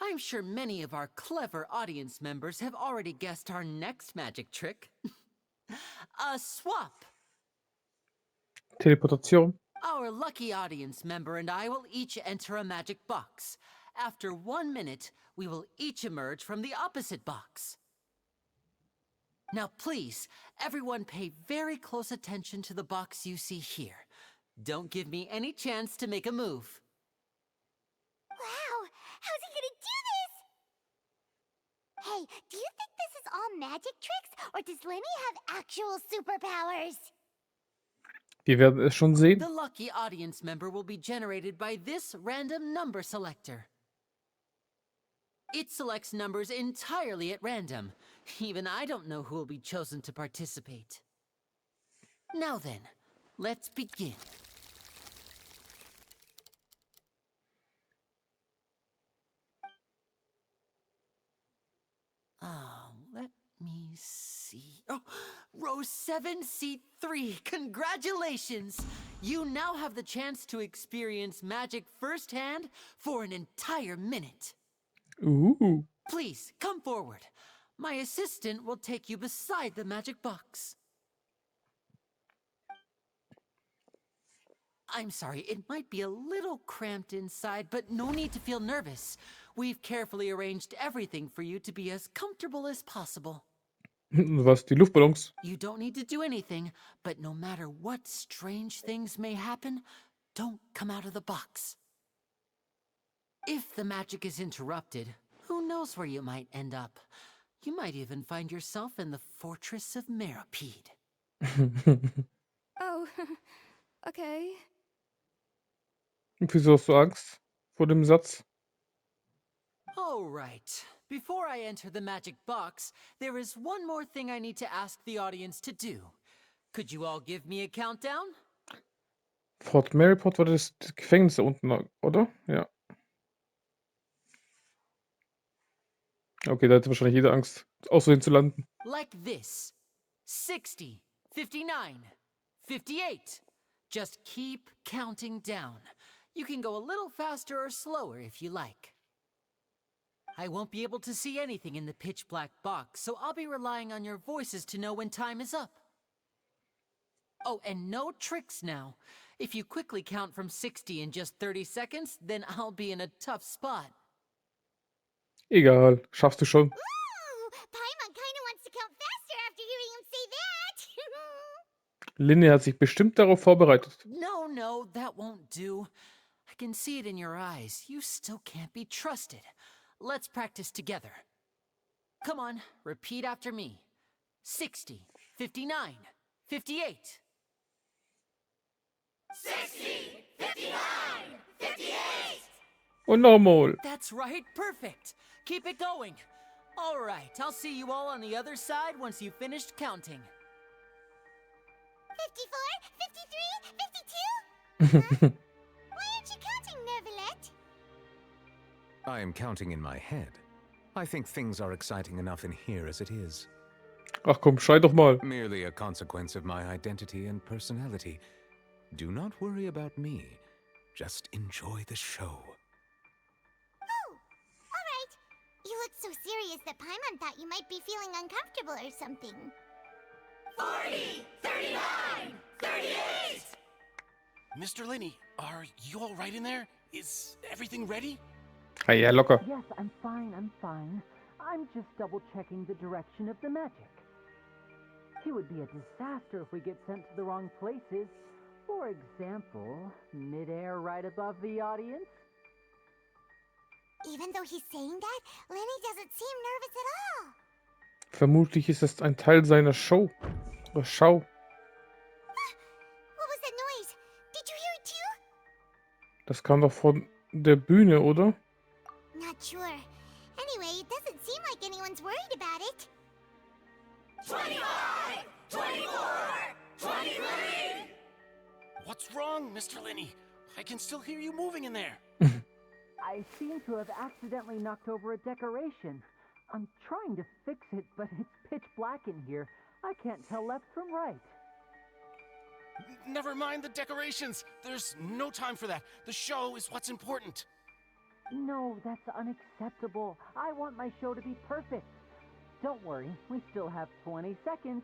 I'm sure many of our clever audience members have already guessed our next magic trick. A swap. Teleportation. Our lucky audience member and I will each enter a magic box. After 1 minute, we will each emerge from the opposite box. Now please, everyone pay very close attention to the box you see here. Don't give me any chance to make a move. Wow, how's he gonna do this? Hey, do you think this is all magic tricks, or does Lyney have actual superpowers? Wir werden es schon sehen. The lucky audience member will be generated by this random number selector. It selects numbers entirely at random. Even I don't know who will be chosen to participate. Now then, let's begin. Let me see. Oh, row 7, seat 3. Congratulations! You now have the chance to experience magic firsthand for an entire minute. Ooh. Please, come forward. My assistant will take you beside the magic box. I'm sorry, it might be a little cramped inside, but no need to feel nervous. We've carefully arranged everything for you to be as comfortable as possible. Was, die Luftballons? You don't need to do anything, but no matter what strange things may happen, don't come out of the box. If the magic is interrupted, who knows where you might end up? You might even find yourself in the Fortress of Meripede. Oh, okay. Wieso hast du Angst vor dem Satz? All right. Before I enter the magic box, there is one more thing I need to ask the audience to do. Could you all give me a countdown? Fort Meripod war das Gefängnis da unten, oder? Ja. Okay, da hatte wahrscheinlich jeder Angst, außerdem zu landen. Like this. 60, 59, 58. Just keep counting down. You can go a little faster or slower if you like. I won't be able to see anything in the pitch black box, so I'll be relying on your voices to know when time is up. Oh, and no tricks now. If you quickly count from 60 in just 30 seconds, then I'll be in a tough spot. Egal, schaffst du schon. Ooh, Paimon kinda wants to count faster after hearing him say that. Lyney hat sich bestimmt darauf vorbereitet. No, that won't do. I can see it in your eyes. You still can't be trusted. Let's practice together. Come on, repeat after me. 60, 59, 58. 60, 59, 58. Und nochmal. That's right, perfect. Keep it going. All right, I'll see you all on the other side once you've finished counting. 54, 53, 52? Huh? Why aren't you counting, Nervalette? I am counting in my head. I think things are exciting enough in here as it is. Ach komm, schrei doch mal. Merely a consequence of my identity and personality. Do not worry about me. Just enjoy the show. Oh, all right. You look so serious that Paimon thought you might be feeling uncomfortable or something. 40, 39, 38. Mr. Lyney, are you all right in there? Is everything ready? Ah ja, locker. Yes, I'm fine. I'm just double-checking the direction of the magic. It would be a disaster if we get sent to the wrong places. For example, midair right above the audience. Even though he's saying that, Lyney doesn't seem nervous at all. Vermutlich ist es ein Teil seiner Show. Oder Schau. What was that noise? Did you hear it too? Das kam doch von der Bühne, oder? Not sure. Anyway, it doesn't seem like anyone's worried about it. 25! 24! 23! What's wrong, Mr. Lyney? I can still hear you moving in there. I seem to have accidentally knocked over a decoration. I'm trying to fix it, but it's pitch black in here. I can't tell left from right. Never mind the decorations. There's no time for that. The show is what's important. No, that's unacceptable. I want my show to be perfect. Don't worry, we still have 20 seconds.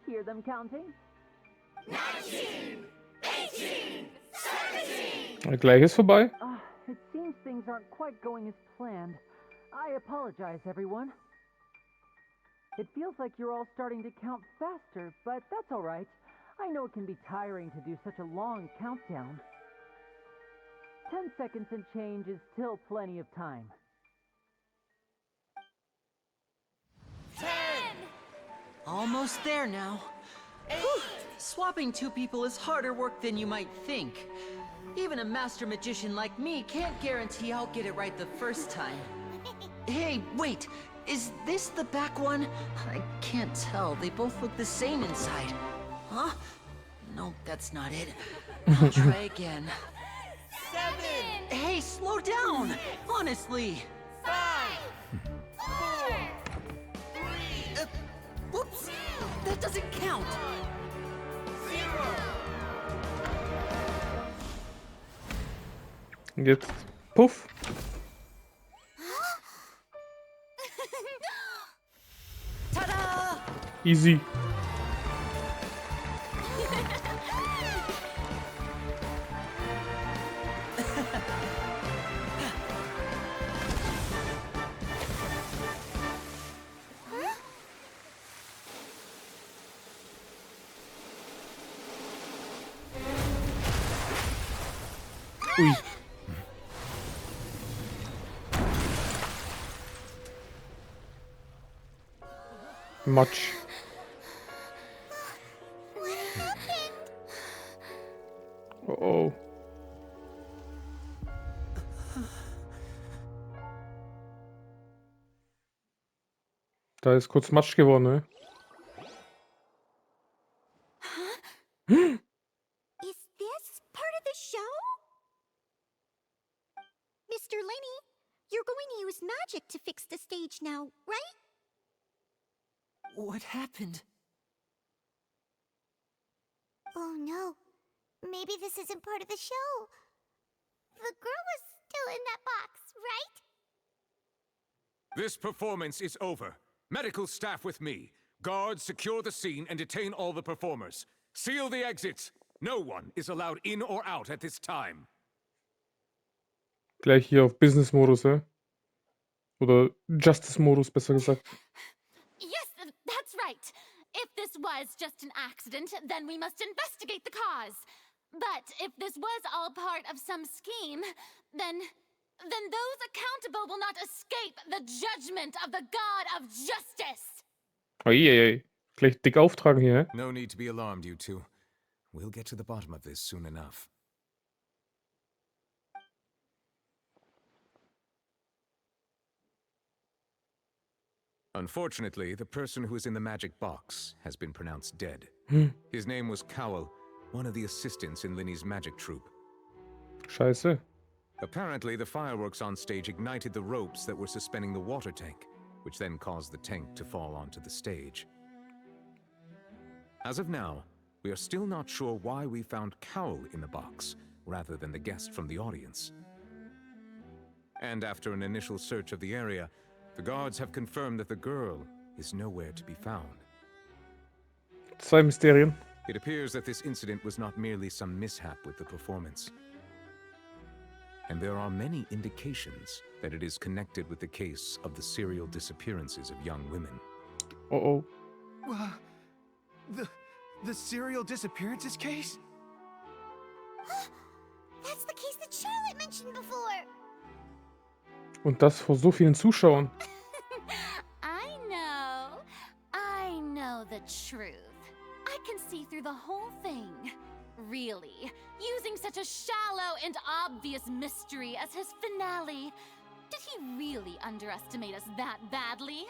Hear them counting? 19! 18! 17! Gleich ist vorbei. It seems things aren't quite going as planned. I apologize, everyone. It feels like you're all starting to count faster, but that's all right. I know it can be tiring to do such a long countdown. 10 seconds and change is still plenty of time. 10! Almost there now. Whew. Swapping two people is harder work than you might think. Even a master magician like me can't guarantee I'll get it right the first time. Hey, wait! Is this the back one? I can't tell. They both look the same inside. Huh? No, that's not it. I'll try again. 7! Hey, slow down! Honestly! 5! 4! 3! Whoops! That doesn't count! 0! Und jetzt. Puff. Ta-da! Easy. Ui. Matsch. What happened? Oh oh. Da ist kurz Matsch geworden, ne? Is this part of the show? Mr. Lyney, you're going to use magic to fix the stage now, right? What happened? Oh no. Maybe this isn't part of the show. The girl was still in that box, right? This performance is over. Medical staff with me. Guards, secure the scene and detain all the performers. Seal the exits. No one is allowed in or out at this time. Gleich hier auf Business-Modus, ja? Oder Justice-Modus, besser gesagt. Yes, that's right. If this was just an accident, then we must investigate the cause. But if this was all part of some scheme, then those accountable will not escape the judgment of the God of Justice. Eieiei. Gleich dick auftragen hier, hä? No need to be alarmed, you two. We'll get to the bottom of this soon enough. Unfortunately, the person who is in the magic box has been pronounced dead. His name was Cowell, one of the assistants in Lyney's magic troupe. Scheiße. Apparently, the fireworks on stage ignited the ropes that were suspending the water tank, which then caused the tank to fall onto the stage. As of now, we are still not sure why we found Cowell in the box, rather than the guest from the audience. And after an initial search of the area, the guards have confirmed that the girl is nowhere to be found. Zwei Mysterien. It appears that this incident was not merely some mishap with the performance. And there are many indications that it is connected with the case of the serial disappearances of young women. Oh The serial disappearances case? That's the case that Charlotte mentioned before. Und das vor so vielen Zuschauern. I know the truth. I can see through the whole thing. Really, using such a shallow and obvious mystery as his finale. Did he really underestimate us that badly?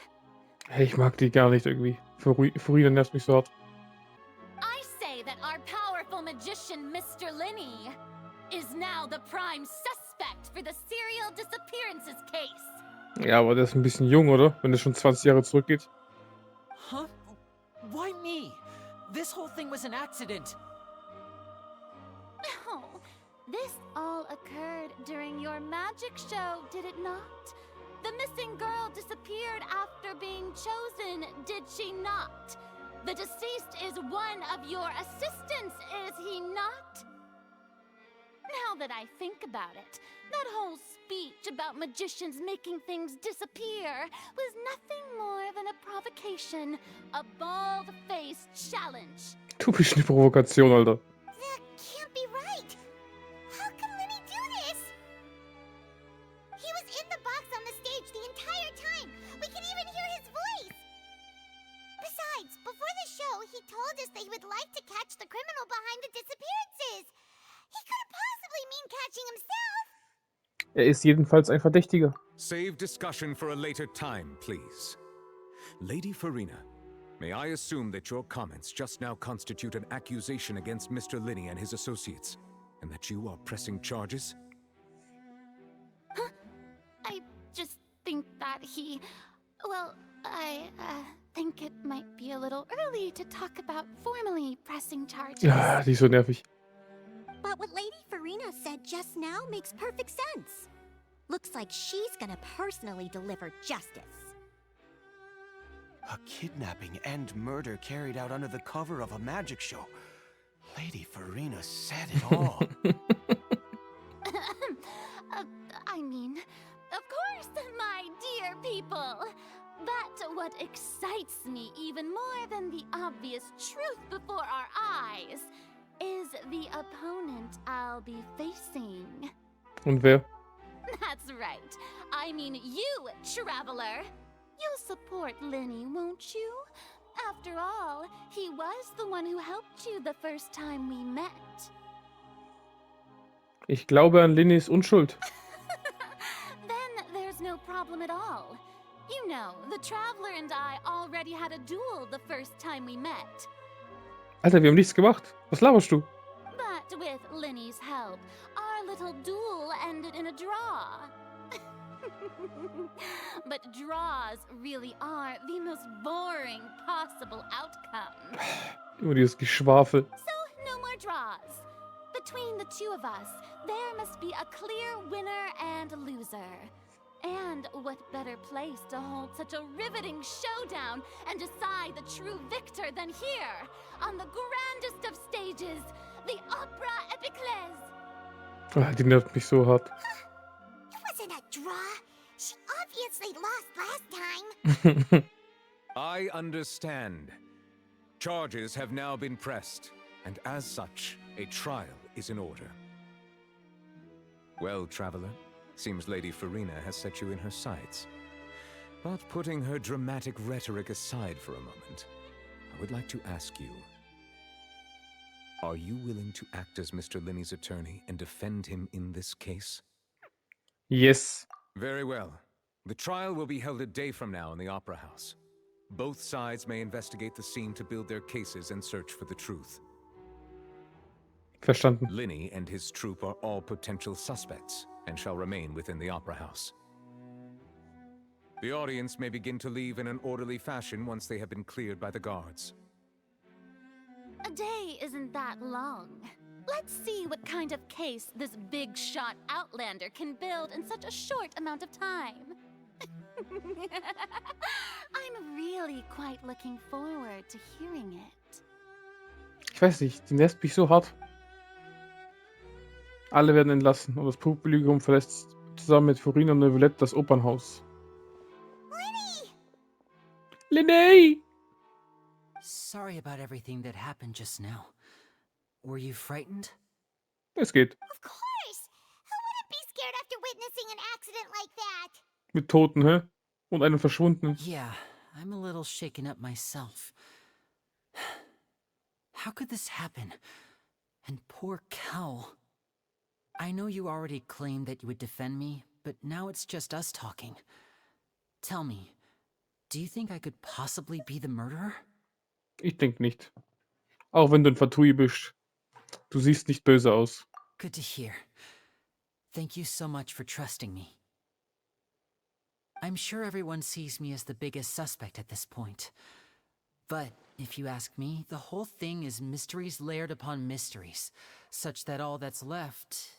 Hey, ich mag die gar nicht irgendwie. Furina nervt mich so hart. I say that our powerful magician, Mr. Lyney, is now the prime suspect for the serial disappearances case. Ja, aber der ist ein bisschen jung, oder? Wenn es schon 20 Jahre zurückgeht. Huh? Why me? This whole thing was an accident. Oh, this all occurred during your magic show, did it not? The missing girl disappeared after being chosen, did she not? The deceased is one of your assistants, is he not? Now that I think about it, that whole speech about magicians making things disappear was nothing more than a provocation, a bald-faced challenge. Du bist eine Provokation, Alter. That can't be right. How can Lyney do this? He was in the box on the stage the entire time. We can even hear his voice. Besides, before the show, he told us that he would like to catch the criminal behind the disappearances. He couldn't possibly mean catching himself. Er ist jedenfalls ein Verdächtiger. Save discussion for a later time, please. Lady Furina, may I assume that your comments just now constitute an accusation against Mr. Lyney and his associates, and that you are pressing charges? Huh? I just think that he... Well, I think it might be a little early to talk about formally pressing charges. Ja, die ist so nervig. But what Lady Furina said just now makes perfect sense. Looks like she's gonna personally deliver justice. A kidnapping and murder carried out under the cover of a magic show. Lady Furina said it all. I mean, of course, my dear people. But what excites me even more than the obvious truth before our eyes is the opponent I'll be facing. Und wer? That's right. I mean you, traveler. You'll support Lyney, won't you? After all, he was the one who helped you the first time we met. Ich glaube an Lynneys Unschuld. Then there's no problem at all. You know, the traveler and I already had a duel the first time we met. Alter, wir haben nichts gemacht. Was laberst du? But with Lyney's help, our little duel ended in a draw. But draws really are the most boring possible outcome. Immer dieses Geschwafel. So, no more draws. Between the two of us, there must be a clear winner and loser. And what better place to hold such a riveting showdown and decide the true victor than here, on the grandest of stages, the Opera Epiclese. Ah, die nervt mich so hart. It wasn't a draw. She obviously lost last time. I understand. Charges have now been pressed, and as such, a trial is in order. Well, traveler, seems Lady Furina has set you in her sights. But putting her dramatic rhetoric aside for a moment, I would like to ask you, are you willing to act as Mr. Lyney's attorney and defend him in this case? Yes. Very well. The trial will be held a day from now in the Opera House. Both sides may investigate the scene to build their cases and search for the truth. Verstanden. Lyney and his troop are all potential suspects and shall remain within the Opera House. The audience may begin to leave in an orderly fashion once they have been cleared by the guards. A day isn't that long. Let's see what kind of case this big-shot outlander can build in such a short amount of time. I'm really quite looking forward to hearing it. Ich weiß nicht, die nervt mich so hart. Alle werden entlassen und das Publikum verlässt zusammen mit Furina und Neuvillette das Opernhaus. Lyney! Sorry about everything that happened just now. Were you frightened? Es geht. Of course! Who wouldn't be scared after witnessing an accident like that? Mit Toten, hä? Und einem Verschwundenen. Yeah, I'm a little shaken up myself. How could this happen? And poor Cal. I know you already claimed that you would defend me, but now it's just us talking. Tell me, do you think I could possibly be the murderer? Ich denke nicht. Auch wenn du ein Fatui bist. Du siehst nicht böse aus. Good to hear. Thank you so much for trusting me. I'm sure everyone sees me as the biggest suspect at this point. But if you ask me, the whole thing is mysteries layered upon mysteries, such that all that's left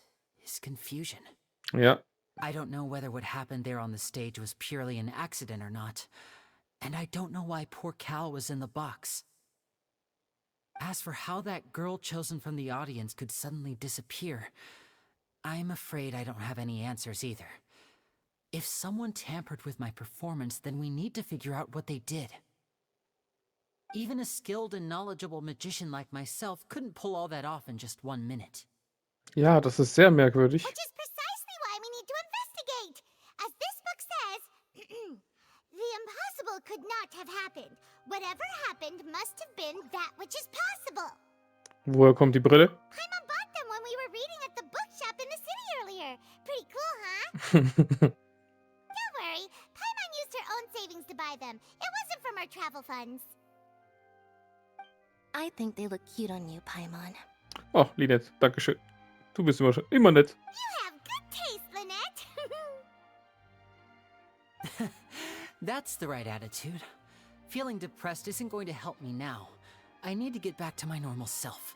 is confusion. Ja. I don't know whether what happened there on the stage was purely an accident or not, and I don't know why poor Cal was in the box. As for how that girl chosen from the audience could suddenly disappear, I'm afraid I don't have any answers either. If someone tampered with my performance, then we need to figure out what they did. Even a skilled and knowledgeable magician like myself couldn't pull all that off in just 1 minute. Ja, das ist sehr merkwürdig. Which is precisely why we need to investigate. As this book says, the impossible could not have happened. Whatever happened must have been that which is possible. Woher kommt die Brille? Paimon bought them when we were reading at the bookshop in the city earlier. Pretty cool, huh? Don't worry, Paimon used her own savings to buy them. It wasn't from our travel funds. I think they look cute on you, Paimon. Oh, Lynette, dankeschön. Du bist immer nett. You have good taste, Lynette. That's the right attitude. Feeling depressed isn't going to help me now. I need to get back to my normal self.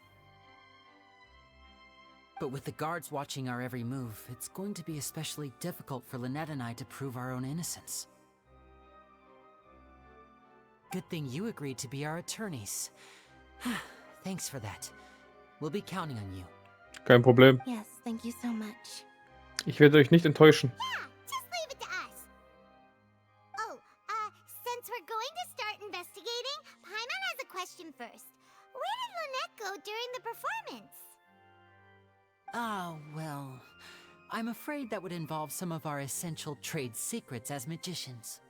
But with the guards watching our every move, it's going to be especially difficult for Lynette and I to prove our own innocence. Good thing you agreed to be our attorneys. Thanks for that. We'll be counting on you. Kein Problem. Yes, thank you so much. Ich werde euch nicht enttäuschen. Yeah, just leave it to us. Oh, since we're going to start investigating, Paimon has a question first. Where did Lynette go during the performance? Ah, well, I'm afraid that would involve some of our essential trade secrets as magicians.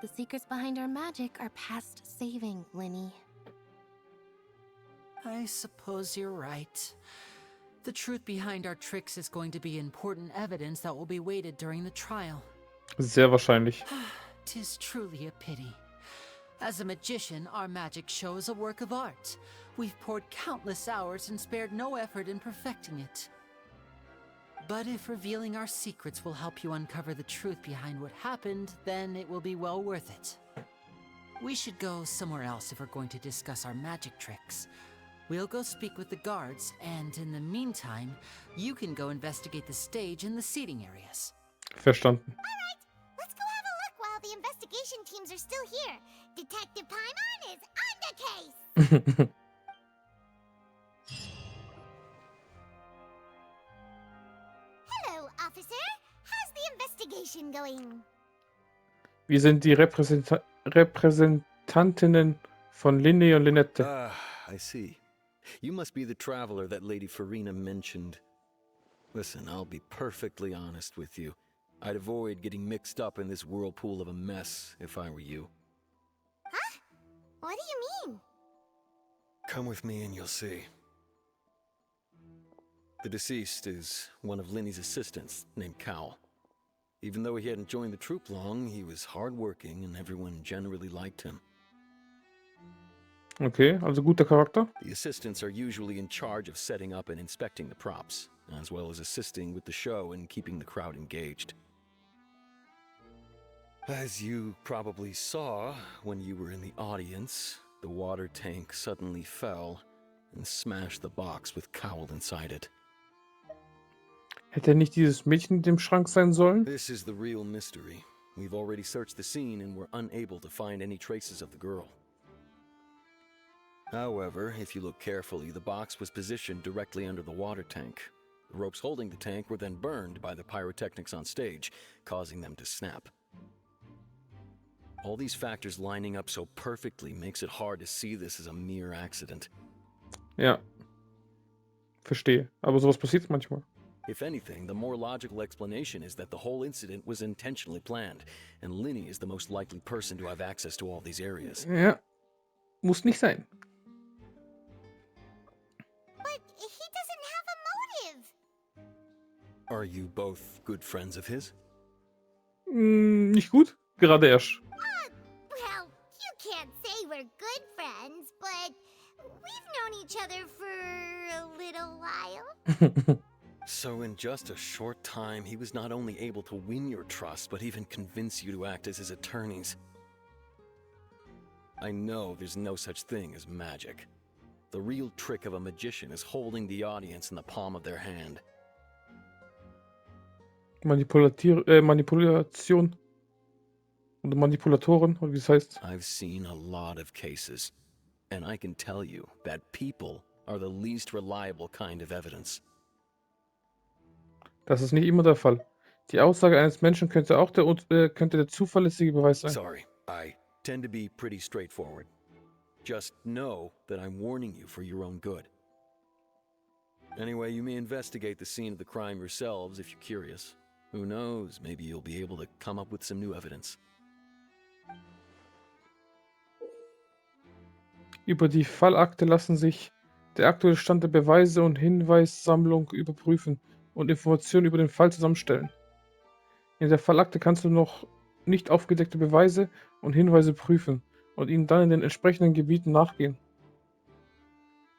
The secrets behind our magic are past saving, Lyney. I suppose you're right. The truth behind our tricks is going to be important evidence that will be weighted during the trial. Sehr wahrscheinlich. 'Tis truly a pity. As a magician, our magic show is a work of art. We've poured countless hours and spared no effort in perfecting it. But if revealing our secrets will help you uncover the truth behind what happened, then it will be well worth it. We should go somewhere else if we're going to discuss our magic tricks. We'll go speak with the guards, and in the meantime, you can go investigate the stage and the seating areas. Verstanden. Alright, let's go have a look while the investigation teams are still here. Detective Paimon is on the case! Hello, officer. How's the investigation going? Wir sind die Repräsentantinnen von Lyney und Lynette. Ah, I see. You must be the traveler that Lady Farina mentioned. Listen, I'll be perfectly honest with you. I'd avoid getting mixed up in this whirlpool of a mess if I were you. Huh? What do you mean? Come with me and you'll see. The deceased is one of Lyney's assistants, named Cal. Even though he hadn't joined the troupe long, he was hardworking and everyone generally liked him. Okay, also guter Charakter. The assistants are usually in charge of setting up and inspecting the props, as well as assisting with the show and keeping the crowd engaged. As you probably saw when you were in the audience, the water tank suddenly fell and smashed the box with Cowl inside it. Hätte nicht dieses Mädchen in dem Schrank sein sollen? This is the real mystery. We've already searched the scene and were unable to find any traces of the girl. However, if you look carefully, the box was positioned directly under the water tank. The ropes holding the tank were then burned by the pyrotechnics on stage, causing them to snap. All these factors lining up so perfectly makes it hard to see this as a mere accident. Ja. Verstehe. Aber sowas passiert manchmal. If anything, the more logical explanation is that the whole incident was intentionally planned, and Lyney is the most likely person to have access to all these areas. Ja, muss nicht sein. But he doesn't have a motive. Are you both good friends of his? Nicht gut? Gerade erst. Well, you can't say we're good friends, but we've known each other for a little while. So in just a short time, he was not only able to win your trust, but even convince you to act as his attorneys. I know there's no such thing as magic. The real trick of a magician is holding the audience in the palm of their hand. Manipulation. Oder Manipulatoren, oder wie es heißt. I've seen a lot of cases, and I can tell you that people are the least reliable kind of evidence. Das ist nicht immer der Fall. Die Aussage eines Menschen könnte auch der zuverlässige Beweis sein. Sorry, I tend to be pretty straightforward. Just know that I'm warning you for your own good. Anyway, you may investigate the scene of the crime yourselves if you're curious. Who knows, maybe you'll be able to come up with some new evidence. Über die Fallakte lassen sich der aktuelle Stand der Beweise und Hinweissammlung überprüfen und Informationen über den Fall zusammenstellen. In der Fallakte kannst du noch nicht aufgedeckte Beweise und Hinweise prüfen und ihnen dann in den entsprechenden Gebieten nachgehen.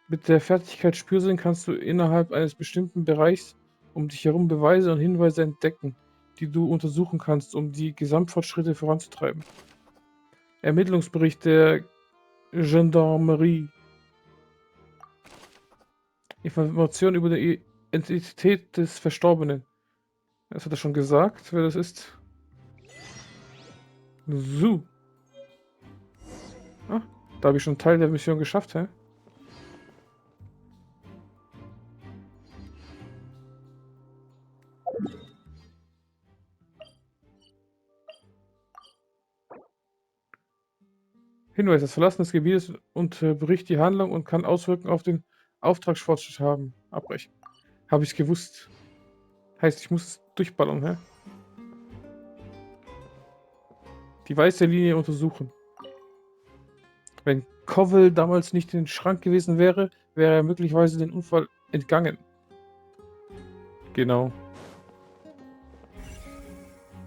Mit der Fertigkeit Spürsinn kannst du innerhalb eines bestimmten Bereichs um dich herum Beweise und Hinweise entdecken, die du untersuchen kannst, um die Gesamtfortschritte voranzutreiben. Ermittlungsbericht der Gendarmerie. Informationen über die Identität des Verstorbenen. Das hat er schon gesagt, wer das ist. So. Ah, da habe ich schon einen Teil der Mission geschafft, hä? Hinweis, das Verlassen des Gebietes unterbricht die Handlung und kann Auswirkungen auf den Auftragsfortschritt haben. Abbrechen. Habe ich gewusst. Heißt, ich muss es durchballern, hä? Die weiße Linie untersuchen. Wenn Covell damals nicht in den Schrank gewesen wäre, wäre er möglicherweise den Unfall entgangen. Genau.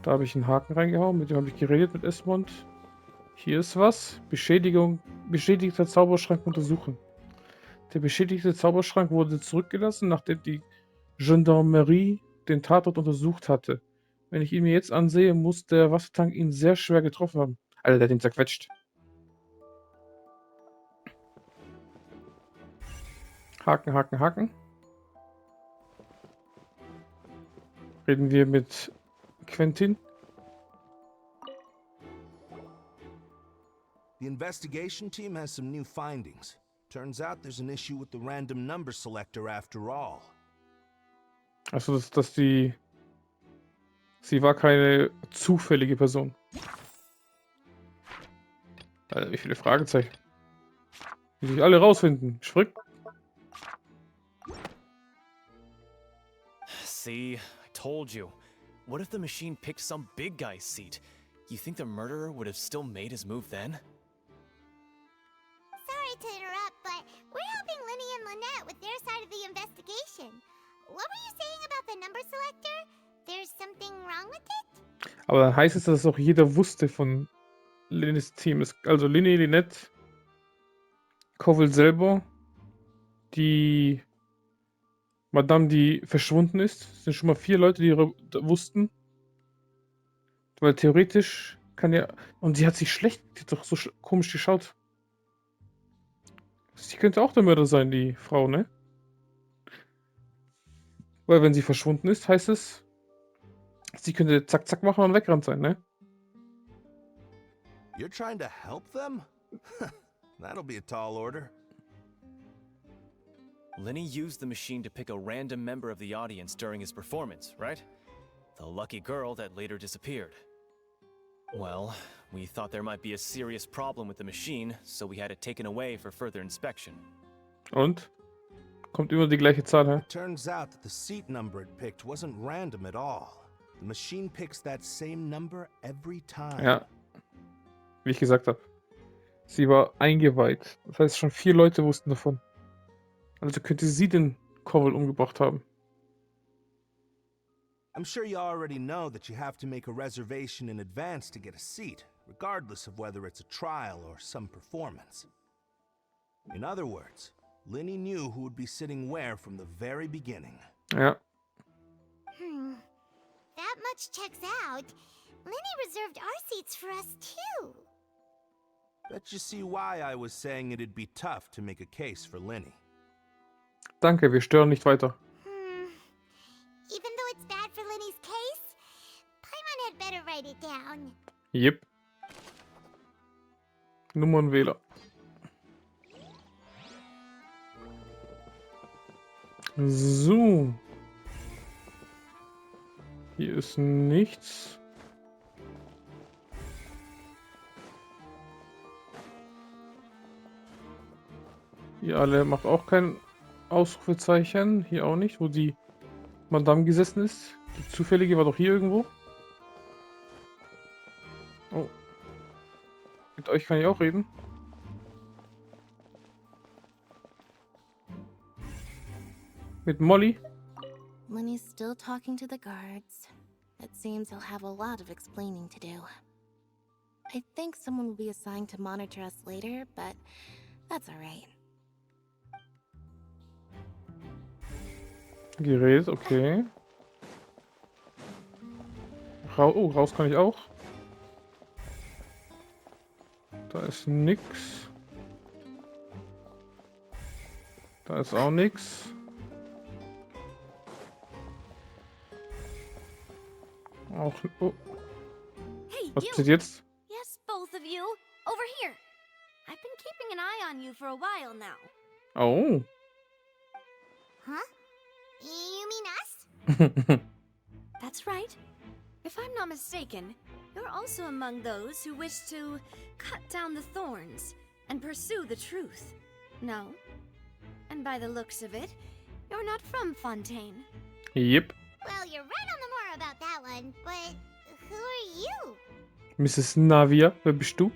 Da habe ich einen Haken reingehauen, mit dem habe ich geredet mit Esmond. Hier ist was. Beschädigter Zauberschrank untersuchen. Der beschädigte Zauberschrank wurde zurückgelassen, nachdem die Gendarmerie den Tatort untersucht hatte. Wenn ich ihn mir jetzt ansehe, muss der Wassertank ihn sehr schwer getroffen haben. Alter, der hat ihn zerquetscht. Haken, Haken, Haken. Reden wir mit Quentin. The investigation team has some new findings. Turns out there's an issue with the random number selector after all. Also, sie war keine zufällige Person. Alter, wie viele Fragezeichen. Die sich alle rausfinden. Schrick. See, I told you. What if the machine picked some big guy's seat? You think the murderer would have still made his move then? Sorry to interrupt, but we're helping Lyney and Lynette with their side of the investigation. What were you saying about the number selector? There's something wrong with it? Aber dann heißt es, dass auch jeder wusste von Lynneys Team. Also Lyney, Lynette, Covell selber, die Madame, die verschwunden ist. Das sind schon mal 4 Leute, die wussten. Weil theoretisch kann ja... Und sie hat sich schlecht... Die hat doch so komisch geschaut. Sie könnte auch der Mörder sein, die Frau, ne? Weil wenn sie verschwunden ist, heißt es... Sie könnte zack, zack machen und weggerannt sein, ne? You're trying to help them? That'll be a tall order. Lyney used the machine to pick a random member of the audience during his performance, right? The lucky girl that later disappeared. Well, we thought there might be a serious problem with the machine, so we had it taken away for further inspection. Und? Kommt immer die gleiche Zahl, hä? It turns out that the seat number it picked wasn't random at all. The machine picks that same number every time. Ja. Wie ich gesagt habe. Sie war eingeweiht. Das heißt, schon 4 Leute wussten davon. Also könnte sie den Cowell umgebracht haben. I'm sure you already know that you have to make a reservation in advance to get a seat, regardless of whether it's a trial or some performance. In other words, Lyney knew who would be sitting where from the very beginning. Ja. That much checks out. Lyney reserved our seats for us too. Bet you see why I was saying it'd be tough to make a case for Lyney. Danke, wir stören nicht weiter. Even though it's bad for Lyney's case, Paimon had better write it down. Yep. Nummernwähler. So. Hier ist nichts. Hier alle macht auch kein Ausrufezeichen. Hier auch nicht, wo die Madame gesessen ist. Die zufällige war doch hier irgendwo. Oh. Mit euch kann ich auch reden. Mit Molly. Lyney's still talking to the guards. It seems he'll have a lot of explaining to do. I think someone will be assigned to monitor us later, but that's alright. Gerät, okay. Raus kann ich auch. Da ist nix. Da ist auch nix. Auch. Oh. Hey, Was passiert jetzt? Yes, both of you. Over here. I've been keeping an eye on you for a while now. Oh. Huh? You mean us? That's right. If I'm not mistaken, you're also among those who wish to cut down the thorns and pursue the truth. No? And by the looks of it, you're not from Fontaine. Yep. Well, you're right on the more about that one, but who are you? Mrs. Navia, wer bist du?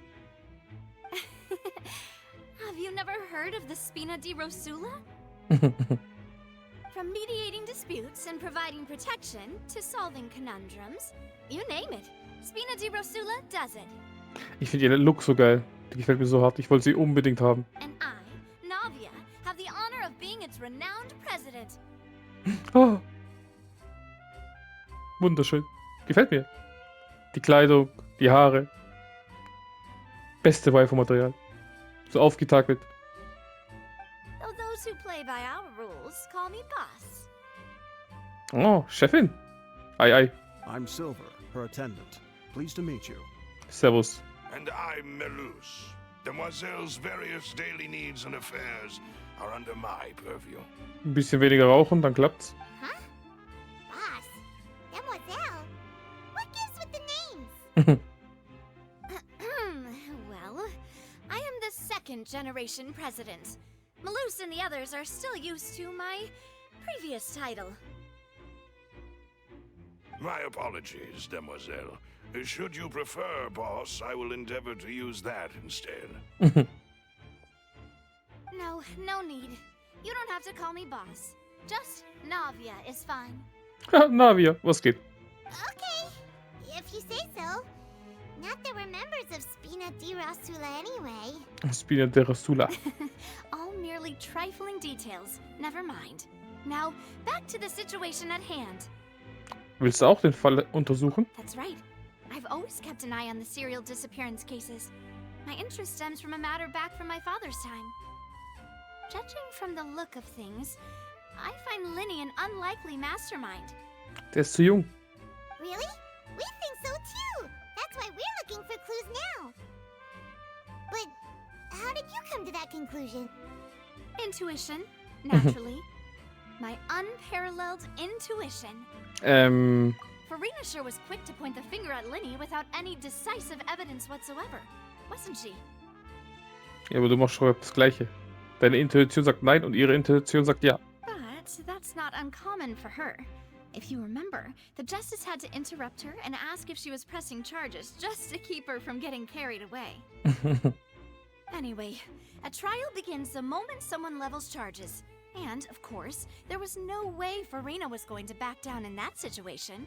Have you never heard of the Spina di Rosula? From mediating disputes and providing protection to solving conundrums, you name it, Spina di Rosula does it. Ich finde ihren Look so geil. Die gefällt mir so hart. Ich wollte sie unbedingt haben. And I, Navia, have the honor of being its renowned president. Oh. Wunderschön. Gefällt mir. Die Kleidung, die Haare. Beste Waifu-Material. So aufgetakelt. Though those who play by our rules call me boss. Oh, Chefin. Ei. I'm Silver, her attendant. Pleased to meet you. Servus. And I'm Melus. Demoiselle's various daily needs and affairs are under my purview. Ein bisschen weniger rauchen, dann klappt's. Huh? Boss? Demoiselle? What gives with the names? Well, I am the second generation president. Malus and the others are still used to my previous title. My apologies, Demoiselle. Should you prefer, boss, I will endeavor to use that instead. No need. You don't have to call me boss. Just Navia is fine. Navia, was geht? Okay, if you say so. Not that we're members of Spina di Rosula anyway. Spina di Rosula. All merely trifling details. Never mind. Now, back to the situation at hand. Willst du auch den Fall untersuchen? That's right. I've always kept an eye on the serial disappearance cases. My interest stems from a matter back from my father's time. Judging from the look of things, I find Lyney an unlikely mastermind. Der ist zu jung. Really? We think so too. That's why we're looking for clues now. But how did you come to that conclusion? Intuition, naturally. My unparalleled intuition. Farina sure was quick to point the finger at Lyney without any decisive evidence whatsoever, wasn't she? Ja, aber du machst schon das Gleiche. Deine Intuition sagt nein und ihre Intuition sagt ja. But that's not uncommon for her. If you remember, the justice had to interrupt her and ask if she was pressing charges just to keep her from getting carried away. Anyway, a trial begins the moment someone levels charges. And, of course, there was no way Farina was going to back down in that situation.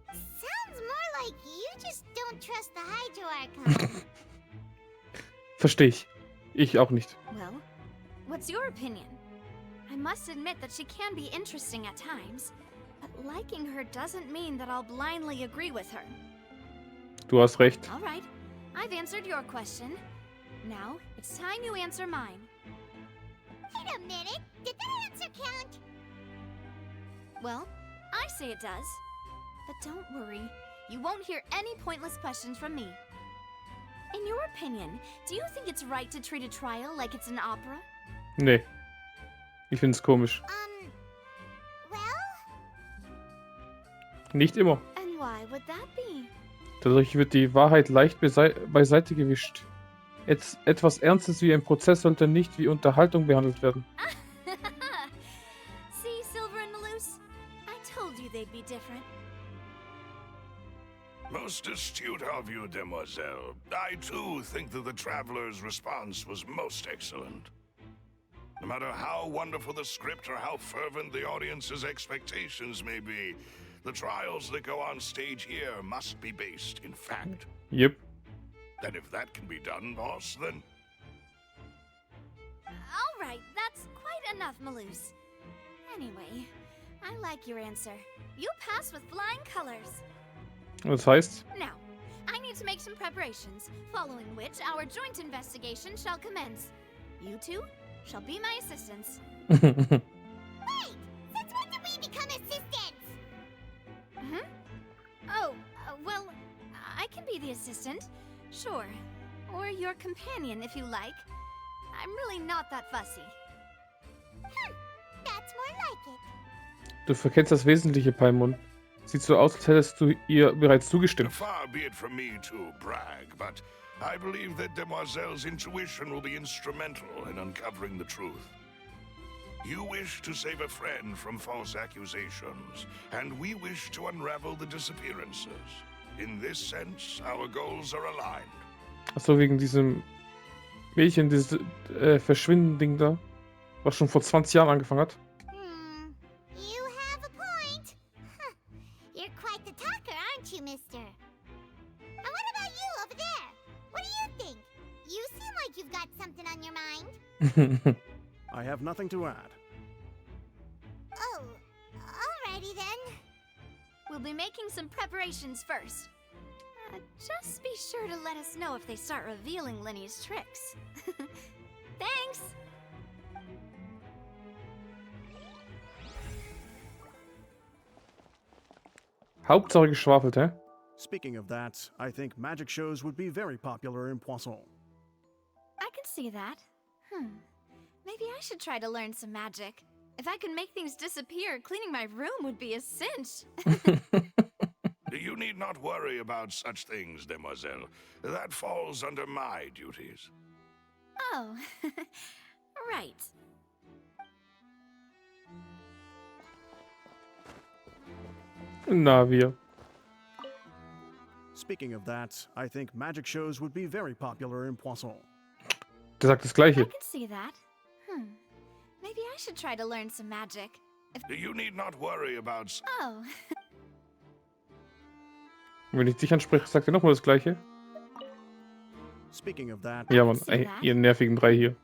Sounds more like you just don't trust the Hydro-Archon. Verstehe ich. Ich auch nicht. Well, what's your opinion? I must admit that she can be interesting at times, but liking her doesn't mean that I'll blindly agree with her. Du hast recht. All right, I've answered your question. Now, it's time you answer mine. Wait a minute, did that answer count? Well, I say it does. But don't worry, you won't hear any pointless questions from me. In your opinion, do you think it's right to treat a trial like it's an opera? Nee. Ich find's komisch. Well? Nicht immer. And why would that be? Dadurch wird die Wahrheit leicht beiseite gewischt. Etwas Ernstes wie ein Prozess sollte nicht wie Unterhaltung behandelt werden. See, Silver and Malus? I told you they'd be different. Most astute of you, demoiselle. I too think that the traveler's response was most excellent. No matter how wonderful the script or how fervent the audience's expectations may be, the trials that go on stage here must be based in fact. Yep. And if that can be done, boss, then... All right, that's quite enough, Malus. Anyway, I like your answer. You pass with flying colors. Das heißt? Now, I need to make some preparations, following which our joint investigation shall commence. You two shall be my assistants. Wait! Since when did we become assistants? Oh, well, I can be the assistant. Sure. Or your companion, if you like. I'm really not that fussy. That's more like it. Du verkennst das Wesentliche, Paimon. Sieht so aus, als hättest du ihr bereits zugestimmt. Far be it from me to brag, but I believe that Demoiselle's intuition will be instrumental in uncovering the truth. You wish to save a friend from false accusations, and we wish to unravel the disappearances. In this sense, our goals are aligned. Achso, wegen diesem Mädchen, dieses Verschwinden-Ding da, was schon vor 20 Jahren angefangen hat. You have a point. You're quite the talker, aren't you, mister? And what about you over there? What do you think? You seem like you've got something on your mind. I have nothing to add. Oh, alrighty then. We'll be making some preparations first. Just be sure to let us know if they start revealing Lyney's tricks. Thanks! Hauptsache geschwafelt, hä? Speaking of that, I think magic shows would be very popular in Poisson. I can see that. Maybe I should try to learn some magic. If I could make things disappear, cleaning my room would be a cinch. You need not worry about such things, demoiselle. That falls under my duties. Oh, right. Na, wir. Speaking of that, I think magic shows would be very popular in Poisson. Der sagt das Gleiche. I can see that. Maybe I should try to learn some magic. You need not worry about... Oh. Wenn ich dich anspreche, sagt er nochmal das Gleiche. Speaking of that, ja, Mann, ey, ihr nervigen drei hier.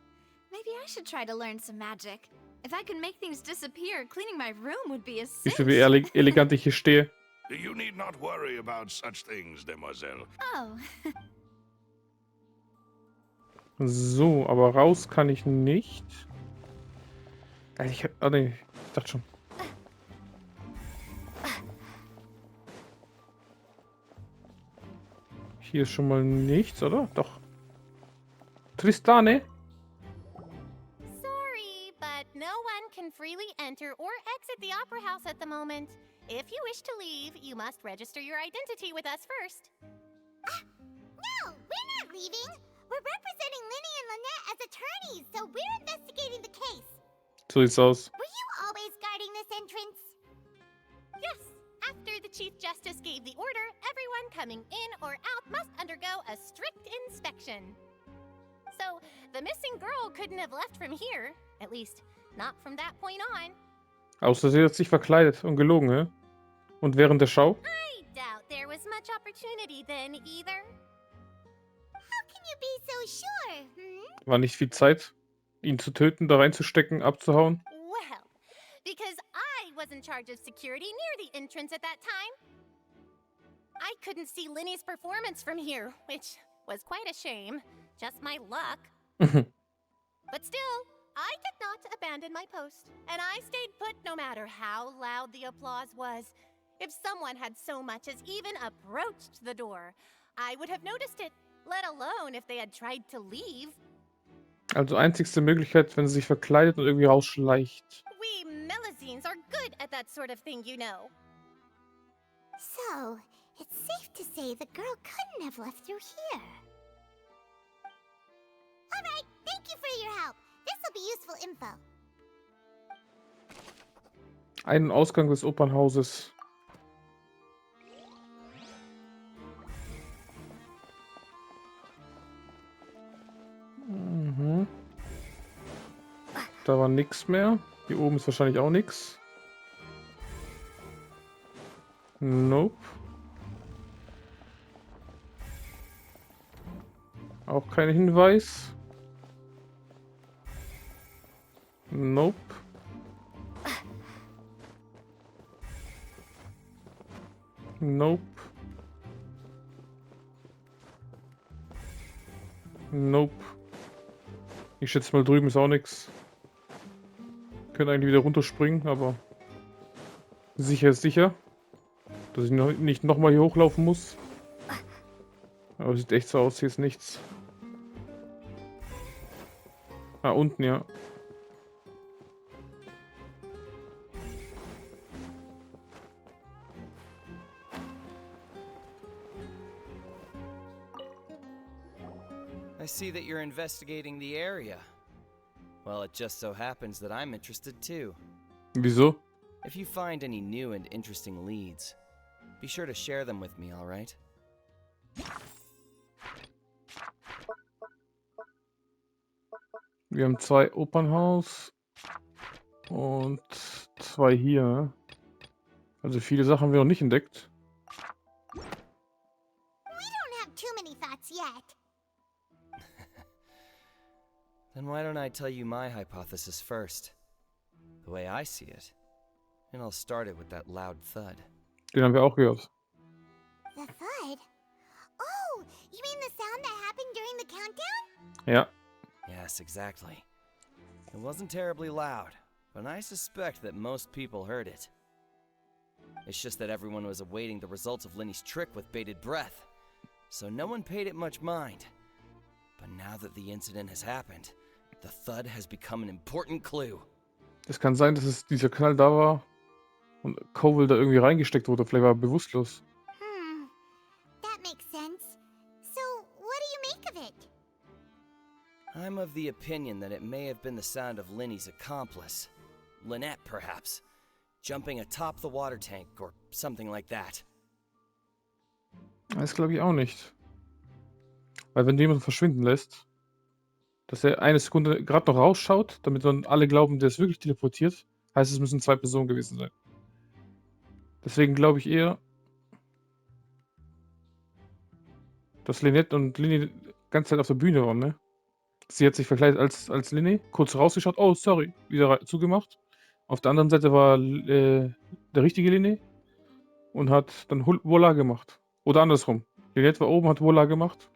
Maybe I should try to learn some magic. If I could make things disappear, cleaning my room would be a cinch. Siehst du, wie elegant ich hier stehe? You need not worry about such things, demoiselle. Oh. So, aber raus kann ich nicht. Ich dachte schon. Hier ist schon mal nichts, oder? Doch. Tristane? Sorry, but no one can freely enter or exit the Opera House at the moment. If you wish to leave, you must register your identity with us first. No, we're not leaving. We're representing Lyney and Lynette as attorneys, so we're investigating the case. So sieht's aus. Were you always guarding this entrance? Yes. After the Chief Justice gave the order, everyone coming in or out must undergo a strict inspection. So, the missing girl couldn't have left from here. At least, not from that point on. Außer sie hat sich verkleidet und gelogen, hä? Und während der Show? I doubt there was much opportunity then either. How can you be so sure, War nicht viel Zeit, ihn zu töten, da reinzustecken, abzuhauen? Well, because I was in charge of security near the entrance at that time. I couldn't see Lyney's performance from here, which was quite a shame. Just my luck. But still, I did not abandon my post, and I stayed put no matter how loud the applause was. If someone had so much as even approached the door, I would have noticed it, let alone if they had tried to leave. Also einzigste Möglichkeit, wenn sie sich verkleidet und irgendwie rausschleicht. We Melusines are good at that sort of thing, you know. So, it's safe to say the girl couldn't have left through here. Alright, thank you for your help. This'll be useful info. Ein- und Ausgang des Opernhauses. Mhm. Da war nichts mehr. Hier oben ist wahrscheinlich auch nichts. Nope. Auch kein Hinweis. Nope. Nope. Nope. Ich schätze mal, drüben ist auch nichts. Können eigentlich wieder runterspringen, aber sicher ist sicher. Dass ich nicht nochmal hier hochlaufen muss. Aber sieht echt so aus, hier ist nichts. Ah, unten, ja. I see that you're investigating the area. Well, it just so happens that I'm interested too. Wieso? If you find any new and interesting leads, be sure to share them with me, alright? Wir haben 2 Opernhaus und 2 hier. Also viele Sachen haben wir noch nicht entdeckt. We don't have too many thoughts yet. Then why don't I tell you my hypothesis first? The way I see it. And I'll start it with that loud thud. Den haben wir auch gehört. The thud? Oh, you mean the sound that happened during the countdown? Ja. Yes, exactly. It wasn't terribly loud, but I suspect that most people heard it. It's just that everyone was awaiting the results of Lyney's trick with bated breath, so no one paid it much mind. But now that the incident has happened, the thud has become an important clue. Es kann sein, dass es dieser Knall da war und Cowell da irgendwie reingesteckt wurde. Vielleicht war er bewusstlos. That makes sense. So, what do you make of it? I'm of the opinion that it may have been the sound of Lyney's accomplice. Lynette, perhaps. Jumping atop the water tank or something like that. Das glaube ich auch nicht. Weil wenn du jemanden verschwinden lässt, dass er eine Sekunde gerade noch rausschaut, damit dann alle glauben, der ist wirklich teleportiert, heißt es müssen 2 Personen gewesen sein. Deswegen glaube ich eher, dass Lynette und Lyney die ganze Zeit auf der Bühne waren, ne? Sie hat sich verkleidet als Lyney, kurz rausgeschaut, oh sorry, wieder zugemacht. Auf der anderen Seite war der richtige Lyney und hat dann Voila gemacht. Oder andersrum. Lynette war oben, hat Voila gemacht.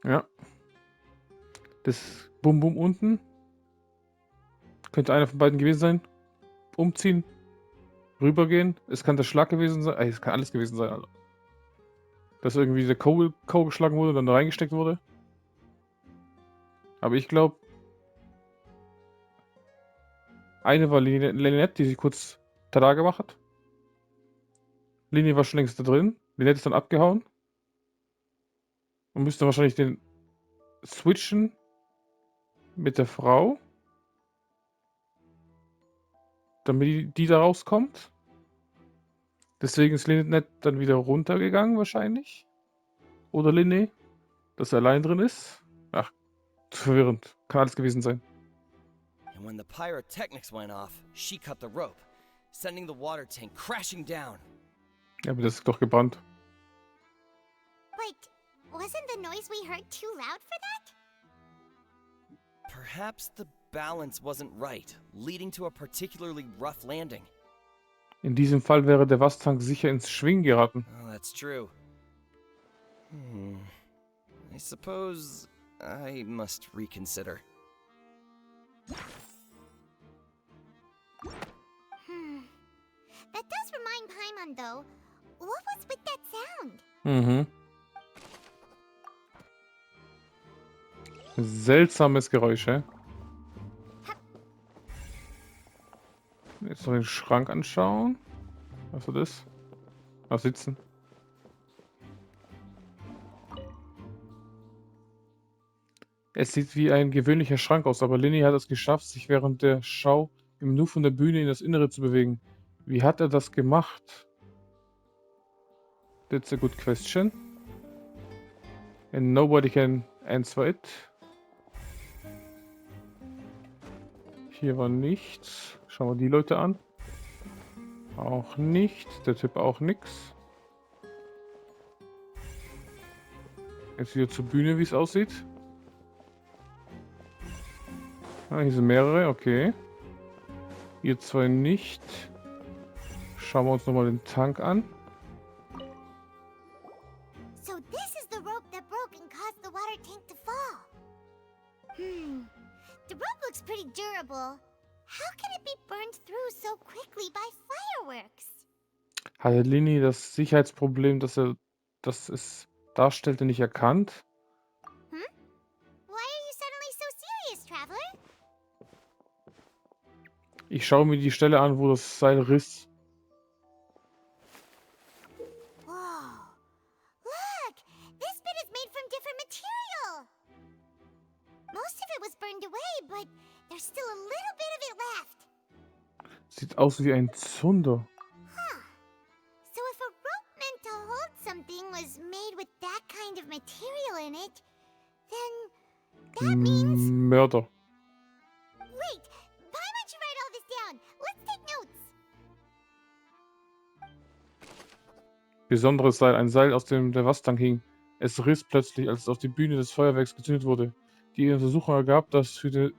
Ja. Das Bum Bum unten. Könnte einer von beiden gewesen sein. Umziehen. Rübergehen. Es kann der Schlag gewesen sein. Es kann alles gewesen sein, Alter. Dass irgendwie der Cowell geschlagen wurde und dann da reingesteckt wurde. Aber ich glaube, eine war Lynette, die sich kurz tada gemacht hat. Lyney war schon längst da drin. Lynette ist dann abgehauen. Und müsste wahrscheinlich den switchen. mit der Frau, damit die da rauskommt. Deswegen ist Lynette dann wieder runtergegangen wahrscheinlich. Oder Lyney, dass er allein drin ist. Ach, zu verwirrend. Kann alles gewesen sein. And when the pyrotechnics went off, she cut the rope, sending the water tank crashing down. Ja, aber das ist doch gebrannt. But wasn't the noise we heard too loud for that? Perhaps the balance wasn't right, leading to a particularly rough landing. In diesem Fall wäre der Wassertank sicher ins Schwingen geraten. Oh, that's true. I suppose I must reconsider. That does remind Paimon, though. What was with that sound? Mhm. Seltsames Geräusch, hä? Jetzt noch den Schrank anschauen. Was ist das? Ach, sitzen. Es sieht wie ein gewöhnlicher Schrank aus, aber Lyney hat es geschafft, sich während der Schau im Nu von der Bühne in das Innere zu bewegen. Wie hat er das gemacht? That's a good question. And nobody can answer it. Hier war nichts. Schauen wir die Leute an. Auch nicht. Der Typ auch nix. Jetzt wieder zur Bühne, wie es aussieht. Ah, hier sind mehrere, okay. Hier zwei nicht. Schauen wir uns nochmal den Tank an. So this is the rope that broke and caused the water tank to fall. The rope looks pretty durable. How can it be burned through so quickly by fireworks? Hatte Lyney das Sicherheitsproblem, dass es darstellte, nicht erkannt? Why are you suddenly so serious, Traveler? Ich schaue mir die Stelle an, wo das Seil riss. Whoa. Look! This bit is made from different material! Most of it was burned away, but there's still a little bit of it left. Sieht aus wie ein Zunder. So if a rope meant to hold something was made with that kind of material in it, then that means... Mörder. Wait! Paimon should write all this down. Let's take notes. Besonderes Seil. Ein Seil, aus dem der Wassertank hing. Es riss plötzlich, als es auf die Bühne des Feuerwerks gezündet wurde. Die Untersuchung ergab, dass für den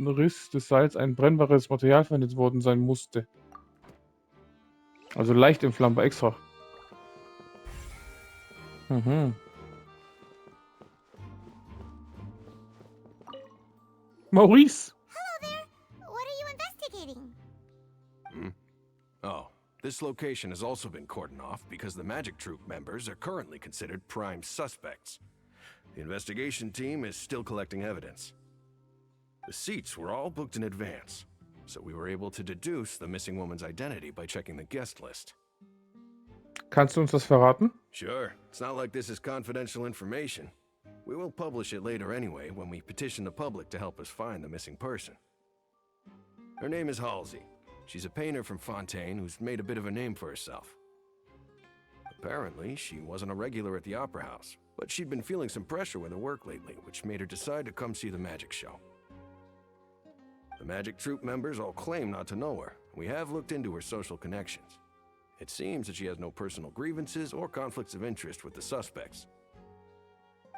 Riss des Seils ein brennbares Material verwendet worden sein musste. Also leicht entflammbar extra. Maurice! Hello there. What are you investigating? Oh, this location has also been cordoned off because the Magic Troupe members are currently considered prime suspects. The investigation team is still collecting evidence. The seats were all booked in advance, so we were able to deduce the missing woman's identity by checking the guest list. Kannst du uns das verraten? Sure, it's not like this is confidential information. We will publish it later anyway when we petition the public to help us find the missing person. Her name is Halsey. She's a painter from Fontaine who's made a bit of a name for herself. Apparently, she wasn't a regular at the Opera House, but she'd been feeling some pressure with her work lately, which made her decide to come see the magic show. The Magic Troupe members all claim not to know her. We have looked into her social connections. It seems that she has no personal grievances or conflicts of interest with the suspects.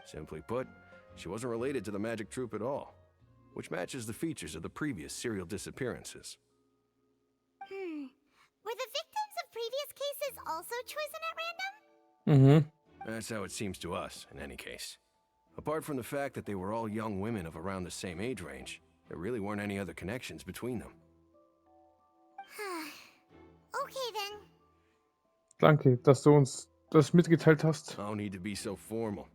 Simply put, she wasn't related to the Magic Troupe at all, which matches the features of the previous serial disappearances. Were the victims of previous cases also chosen at random? That's how it seems to us, in any case. Apart from the fact that they were all young women of around the same age range, there really weren't any other connections between them. Okay then. Danke, dass du uns das mitgeteilt hast. No need to be so formal.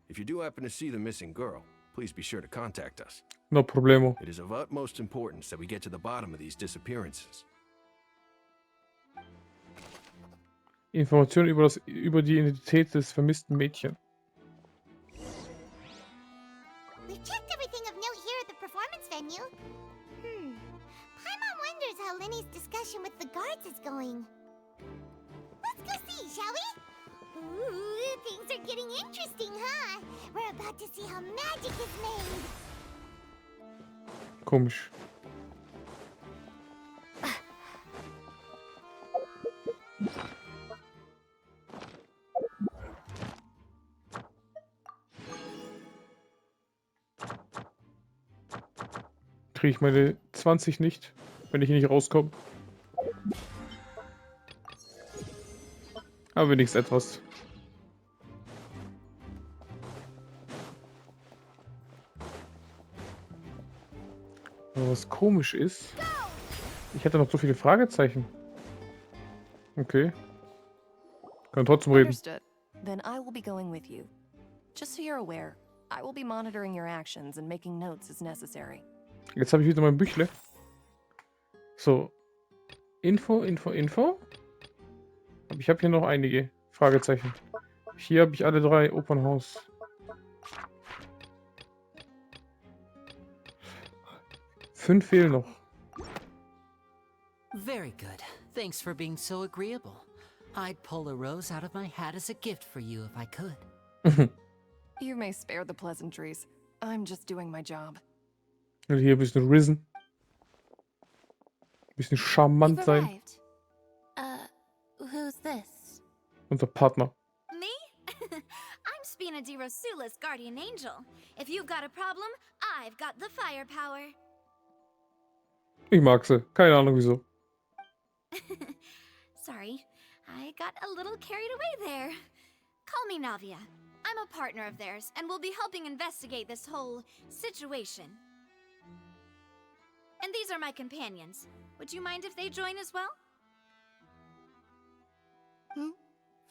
If you do happen to see the missing girl, please be sure to contact us. No problemo. It is of utmost importance that we get to the bottom of these disappearances. Informationen über die Identität des vermissten Mädchens. We've checked everything of note here at the going. Let's go see, shall we? Ooh, things are getting interesting, huh? We're about to see how magic is made. Komisch. Kriege ich meine 20 nicht, wenn ich hier nicht rauskomme. Aber wenigstens etwas. Aber was komisch ist, ich hätte noch so viele Fragezeichen. Okay. Kann trotzdem reden. Understood. Then I will be going with you. Just so you're aware, I will be monitoring your actions and making notes as necessary. Jetzt habe ich wieder mein Büchle. So. Info. Aber ich habe hier noch einige Fragezeichen. Hier habe ich alle 3. Opernhaus. Fünf fehlen noch. Very good. Thanks for being so agreeable. I'd pull a rose out of my hat as a gift for you if I could. You may spare the pleasantries. I'm just doing my job. Und hier ein bisschen risen. Ein bisschen charmant sein. Who's this? Unser Partner. Me? I'm Spina di Rosula's guardian angel. If you've got a problem, I've got the firepower. Ich mag sie. Keine Ahnung wieso. Sorry, I got a little carried away there. Call me Navia. I'm a partner of theirs, and will be helping investigate this whole situation. And these are my companions. Would you mind if they join as well?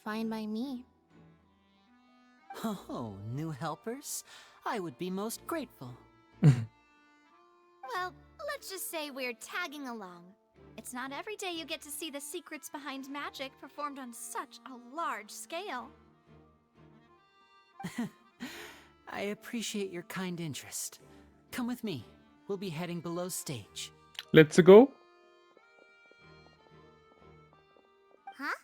Fine by me. Oh, new helpers? I would be most grateful. Well, let's just say we're tagging along. It's not every day you get to see the secrets behind magic performed on such a large scale. I appreciate your kind interest. Come with me. We'll be heading below stage. Let's go. Huh?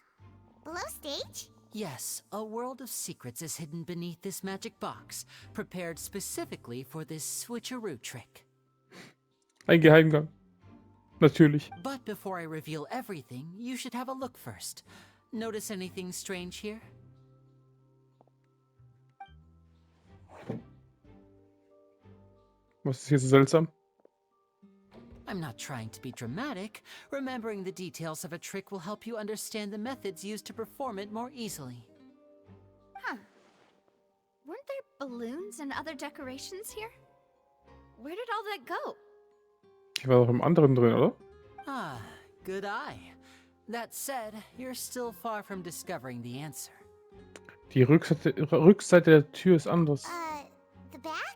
Below stage? Yes, a world of secrets is hidden beneath this magic box, prepared specifically for this switcheroo trick. Ein Geheimgang. Natürlich. But before I reveal everything, you should have a look first. Notice anything strange here? Was ist hier so seltsam? I'm not trying to be dramatic. Remembering the details of a trick will help you understand the methods used to perform it more easily. Huh. Weren't there balloons and other decorations here? Where did all that go? Ich war doch im anderen drin, oder? Ah, good eye. That said, you're still far from discovering the answer. Die Rückseite der Tür ist anders. The back?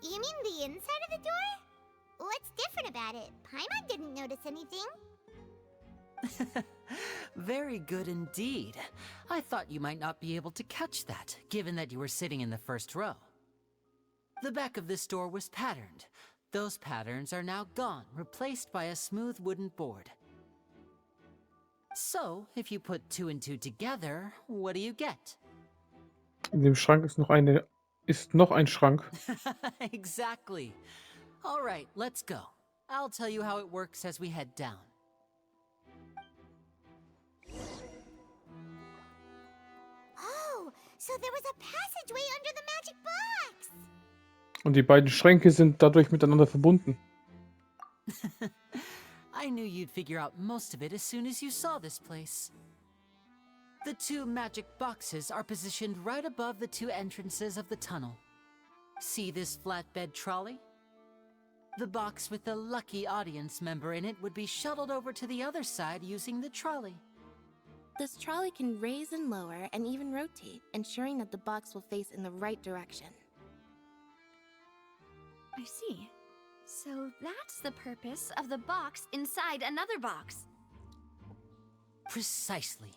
You mean the inside of the door? What's different about it? Paimon didn't notice anything. Very good indeed. I thought you might not be able to catch that, given that you were sitting in the first row. The back of this door was patterned. Those patterns are now gone, replaced by a smooth wooden board. So, if you put 2 and 2 together, what do you get? In dem Schrank ist noch ein Schrank. Exactly. All right, let's go. I'll tell you how it works as we head down. Oh, so there was a passageway under the magic box. Und die beiden Schränke sind dadurch miteinander verbunden. I knew you'd figure out most of it as soon as you saw this place. The 2 magic boxes are positioned right above the 2 entrances of the tunnel. See this flatbed trolley? The box with the lucky audience member in it would be shuttled over to the other side using the trolley. This trolley can raise and lower and even rotate, ensuring that the box will face in the right direction. I see. So that's the purpose of the box inside another box. Precisely.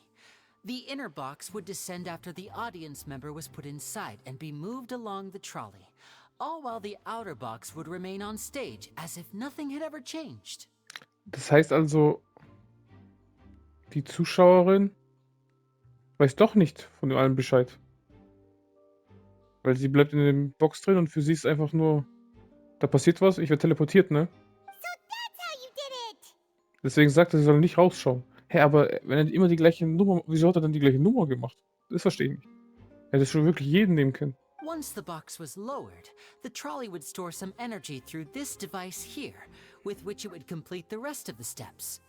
The inner box would descend after the audience member was put inside and be moved along the trolley, all while the outer box would remain on stage as if nothing had ever changed. Das heißt also, die Zuschauerin weiß doch nicht von dem allem Bescheid. Weil sie bleibt in dem Box drin und für sie ist einfach nur, da passiert was, ich werde teleportiert, ne? Deswegen sagt er, sie soll nicht rausschauen. Hä, aber wenn er immer die gleiche Nummer, wieso hat er dann die gleiche Nummer gemacht? Das verstehe ich nicht. Er hätte schon wirklich jeden nehmen können. Once the box was lowered, the trolley would store some energy through this device here, with which it would complete the rest of the steps.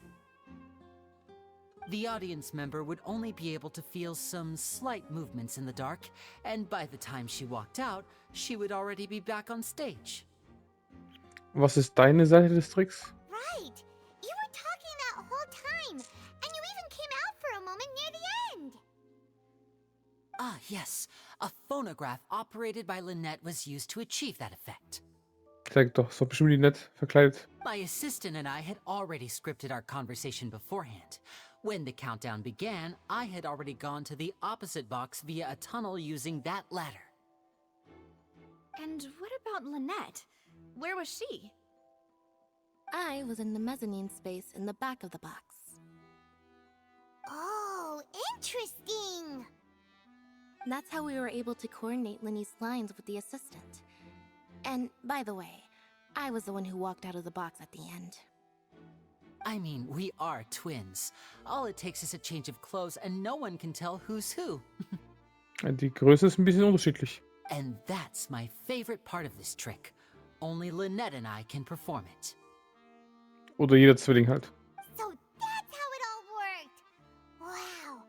The audience member would only be able to feel some slight movements in the dark, and by the time she walked out, she would already be back on stage. Was ist deine Seite des Tricks? Right. You were talking that whole time, and you even came out for a moment near the end. Ah, yes. A phonograph operated by Lynette was used to achieve that effect. Sag doch, ist doch bestimmt die nett verkleidet. My assistant and I had already scripted our conversation beforehand. When the countdown began, I had already gone to the opposite box via a tunnel using that ladder. And what about Lynette? Where was she? I was in the mezzanine space in the back of the box. Oh, interesting. That's how we were able to coordinate Lyney's lines with the assistant. And, by the way, I was the one who walked out of the box at the end. I mean, we are twins. All it takes is a change of clothes and no one can tell who's who. Die Größe ist ein bisschen unterschiedlich. And that's my favorite part of this trick. Only Lynette and I can perform it. Oder jeder Zwilling halt. So that's how it all worked. Wow.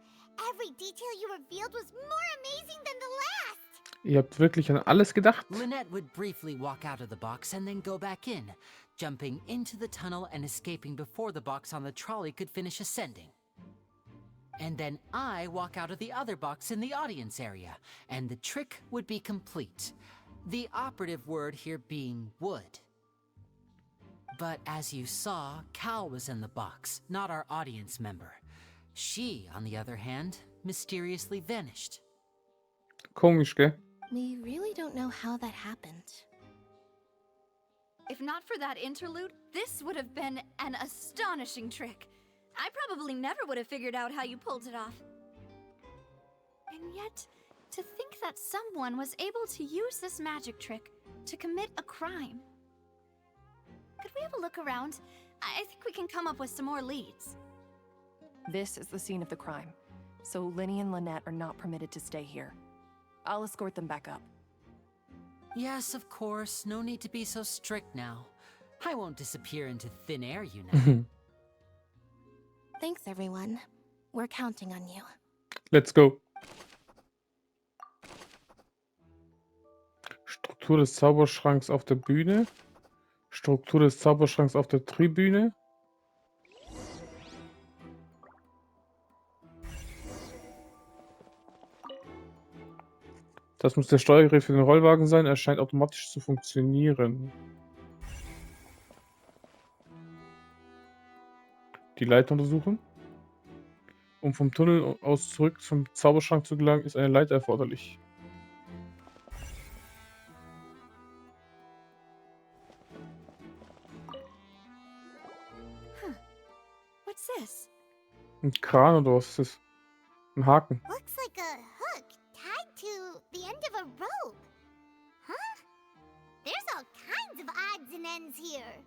Every detail you revealed was more amazing than the last. Ihr habt wirklich an alles gedacht? Lynette would briefly walk out of the box and then go back in, jumping into the tunnel and escaping before the box on the trolley could finish ascending. And then I walk out of the other box in the audience area, and the trick would be complete. The operative word here being would. But as you saw, Cal was in the box, not our audience member. She, on the other hand, mysteriously vanished. Komisch, gell? We really don't know how that happened. If not for that interlude, this would have been an astonishing trick. I probably never would have figured out how you pulled it off. And yet, to think that someone was able to use this magic trick to commit a crime. Could we have a look around? I think we can come up with some more leads. This is the scene of the crime, so Lyney and Lynette are not permitted to stay here. I'll escort them back up. Yes, of course. No need to be so strict now. I won't disappear into thin air, you know. Thanks, everyone. We're counting on you. Let's go. Struktur des Zauberschranks auf der Bühne. Struktur des Zauberschranks auf der Tribüne. Das muss der Steuergerät für den Rollwagen sein. Er scheint automatisch zu funktionieren. Die Leiter untersuchen. Um vom Tunnel aus zurück zum Zauberschrank zu gelangen, ist eine Leiter erforderlich. What's this? Ein Kran oder was ist das? Ein Haken. Looks like a hook tied to the end of a rope. Huh? There's all kinds of odds and ends here.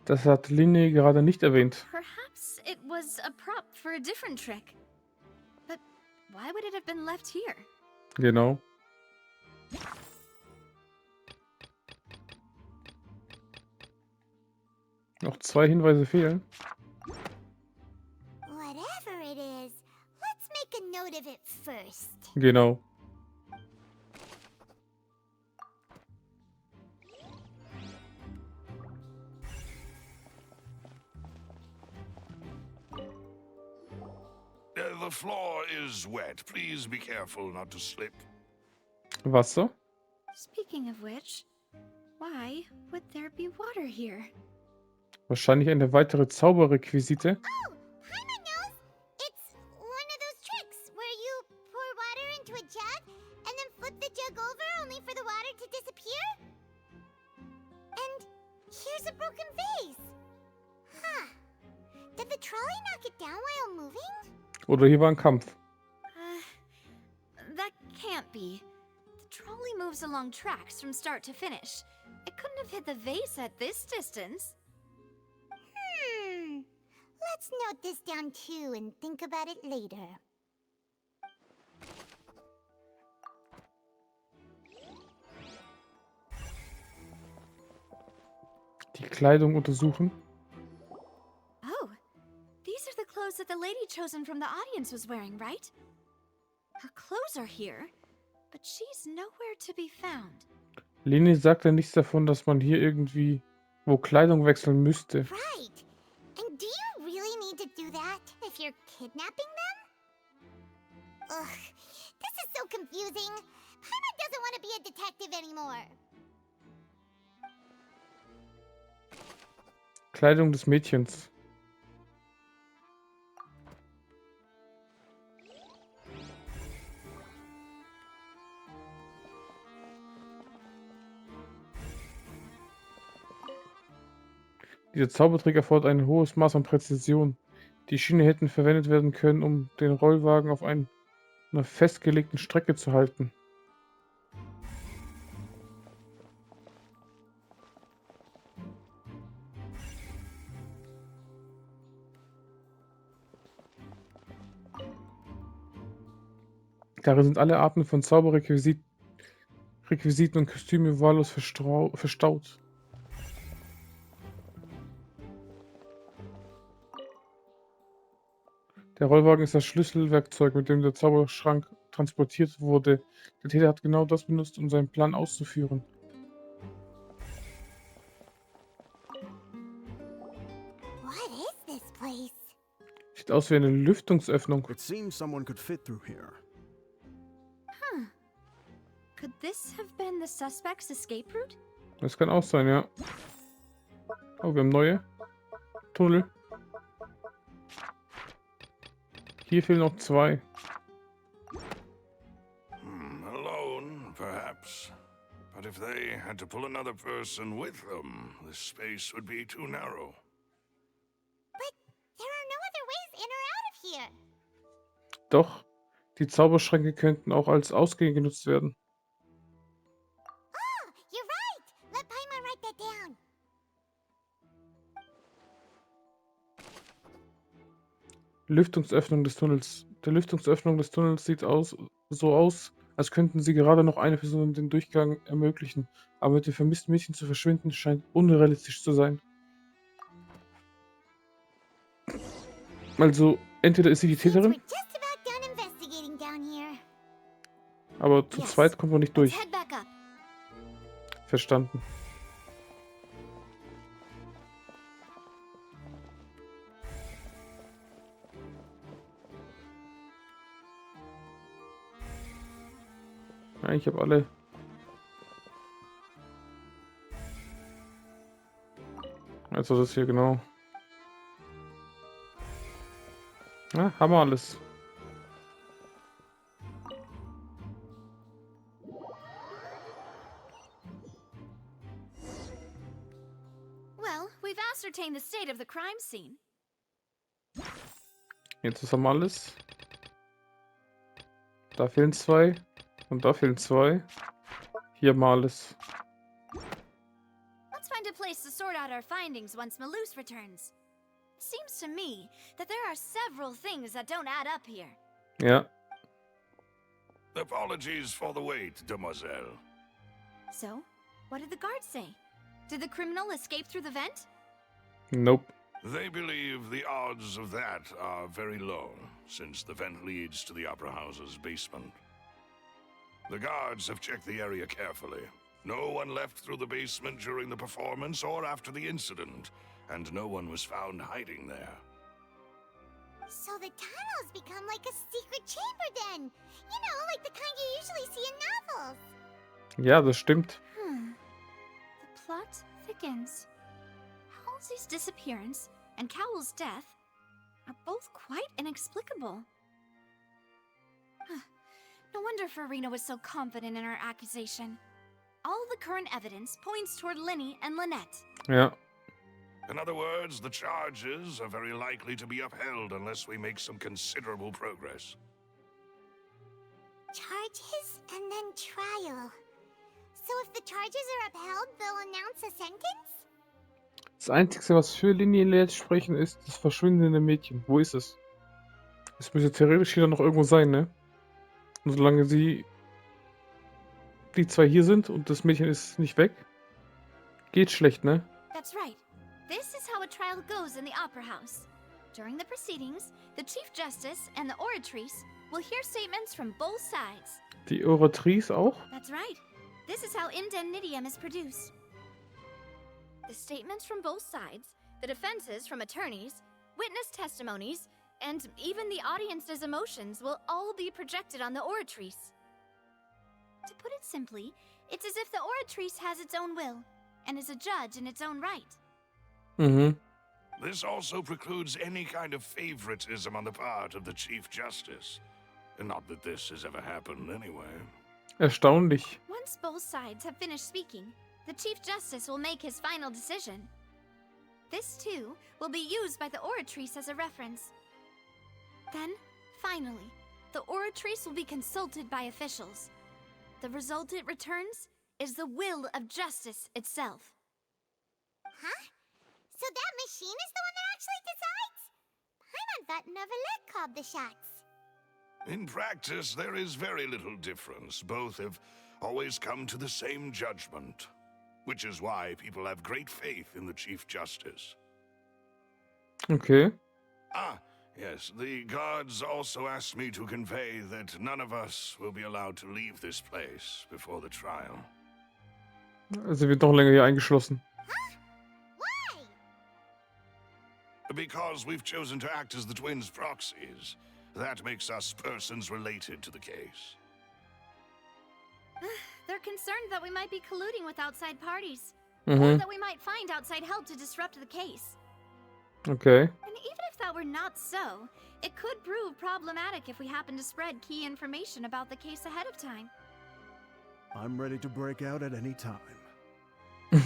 Das hat Lyney gerade nicht erwähnt. Perhaps it was a prop for a different trick. But why would it have been left here? Genau. Noch 2 Hinweise fehlen. Whatever it is, let's make a note of it first. Genau. The floor is wet. Please be careful not to slip. Wasser? Speaking of which, why would there be water here? Wahrscheinlich eine weitere Zauberrequisite. Oh, Paimon knows. It's one of those tricks where you pour water into a jug and then flip the jug over only for the water to disappear. And here's a broken vase. Huh. Did the trolley knock it down while moving? Oder hier war ein Kampf. That can't be. The trolley moves along tracks from start to finish. It couldn't have hit the vase at this distance. Let's note this down too and think about it later. Die Kleidung untersuchen. Oh, these are the clothes that the lady chosen from the audience was wearing, right? Her clothes are here, but she's nowhere to be found. Lyney sagt ja nichts davon, dass man hier irgendwie wo Kleidung wechseln müsste. Right. And do you really need to do that if you're kidnapping them? Ugh, this is so confusing. Paimon doesn't want to be a detective anymore. Kleidung des Mädchens. Dieser Zaubertrick erfordert ein hohes Maß an Präzision. Die Schiene hätten verwendet werden können, um den Rollwagen auf einer festgelegten Strecke zu halten. Darin sind alle Arten von Zauberrequisiten und Kostüme wahllos verstaut. Der Rollwagen ist das Schlüsselwerkzeug, mit dem der Zauberschrank transportiert wurde. Der Täter hat genau das benutzt, um seinen Plan auszuführen. What is this place? Sieht aus wie eine Lüftungsöffnung. It seems someone could fit through here. Huh. Could this have been the suspect's escape route? Das kann auch sein, ja. Oh, wir haben neue Tunnel. Hier fehlen noch 2. Alone, perhaps. But if they had to pull another person with them, the space would be too narrow. But there are no other ways in or out of here. Doch, die Zauberschränke könnten auch als Ausgänge genutzt werden. Oh, you're right. Let Paimon write that down. Lüftungsöffnung des Tunnels. Der Lüftungsöffnung des Tunnels sieht so aus, als könnten sie gerade noch eine Person den Durchgang ermöglichen. Aber mit dem vermissten Mädchen zu verschwinden, scheint unrealistisch zu sein. Also, entweder ist sie die Täterin, Just about done investigating down here. aber zu zweit kommt man nicht durch. Head back up. Verstanden. Ja, ich habe alle. Also das hier genau. Ja, haben wir alles. Well, we've ascertained the state of the crime scene. Jetzt haben wir alles. Da fehlen 2. Und da fehlen 2. Hier mal alles. Let's find a place to sort out our findings once Malus returns. It seems to me that there are several things that don't add up here. Ja. Apologies for the wait, demoiselle. So, what did the guards say? Did the criminal escape through the vent? Nope. They believe the odds of that are very low, since the vent leads to the Opera House's basement. The guards have checked the area carefully. No one left through the basement during the performance or after the incident, and no one was found hiding there. So the tunnels become like a secret chamber then. You know, like the kind you usually see in novels. Ja, das stimmt. The plot thickens. Halsey's disappearance and Cowell's death are both quite inexplicable. No wonder Farina was so confident in her accusation. All the current evidence points toward Lyney and Lynette. Ja. In other words, the charges are very likely to be upheld unless we make some considerable progress. Charges and then trial. So if the charges are upheld, they'll announce a sentence? Das Einzige, was für Lyney sprechen, ist das verschwindende Mädchen. Wo ist es? Es müsste theoretisch hier noch irgendwo sein, ne? Und solange die zwei hier sind und das Mädchen ist nicht weg, geht's schlecht, ne? That's right. This is how a trial goes in the Opera House. During the proceedings, the Chief Justice and the oratrice will hear statements from both sides. Die Oratrice auch? That's right. This is how indemnitium is produced. The statements from both sides, the defenses from attorneys, witness testimonies, and even the audience's emotions will all be projected on the oratrice. To put it simply, it's as if the oratrice has its own will, and is a judge in its own right. Mhm. This also precludes any kind of favoritism on the part of the Chief Justice. Not that this has ever happened anyway. Erstaunlich. Once both sides have finished speaking, the Chief Justice will make his final decision. This, too, will be used by the oratrice as a reference. Then, finally, the oratrice will be consulted by officials. The result it returns is the will of justice itself. Huh? So that machine is the one that actually decides? Paimon thought Neverlet called the shots. In practice, there is very little difference. Both have always come to the same judgment, which is why people have great faith in the Chief Justice. Okay. Ah, yes, the guards also asked me to convey that none of us will be allowed to leave this place before the trial. Also wird noch länger hier eingeschlossen. Because we've chosen to act as the twins' proxies. That makes us persons related to the case. They're concerned that we might be colluding with outside parties. Mhm. Or that we might find outside help to disrupt the case. Okay. And even if that were not so, it could prove problematic if we happen to spread key information about the case ahead of time. I'm ready to break out at any time. Whoa!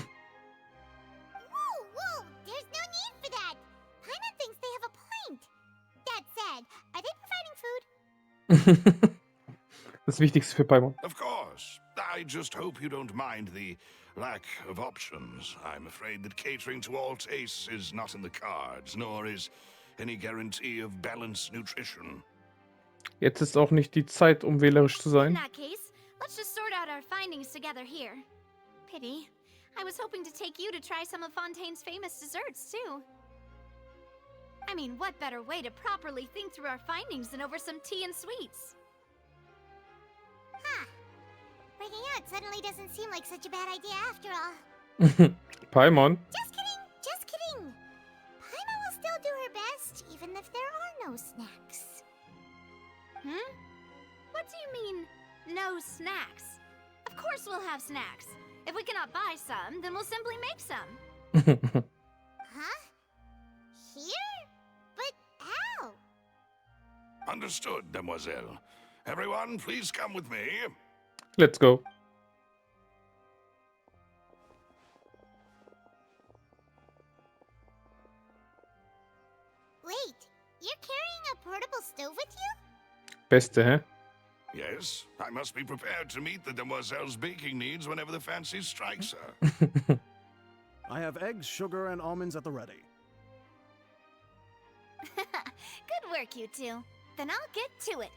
There's no need for that! Paimon thinks they have a point. That said, are they providing food? Das Wichtigste für Paimon. Of course. I just hope you don't mind the lack of options. I'm afraid that catering to all tastes is not in the cards, nor is any guarantee of balanced nutrition. Jetzt ist auch nicht die Zeit, um wählerisch zu In sein. that case, let's just sort out our findings together here. Pity. I was hoping to take you to try some of Fontaine's famous desserts, too. I mean, what better way to properly think through our findings than over some tea and sweets? Huh. Breaking out suddenly doesn't seem like such a bad idea after all. Paimon. Just kidding! Paimon will still do her best, even if there are no snacks. What do you mean, no snacks? Of course we'll have snacks. If we cannot buy some, then we'll simply make some. Huh? Here? But how? Understood, demoiselle. Everyone, please come with me. Let's go. Wait, you're carrying a portable stove with you? Beste, hä? Yes, I must be prepared to meet the demoiselle's baking needs whenever the fancy strikes her. I have eggs, sugar, and almonds at the ready. Good work, you two. Then I'll get to it.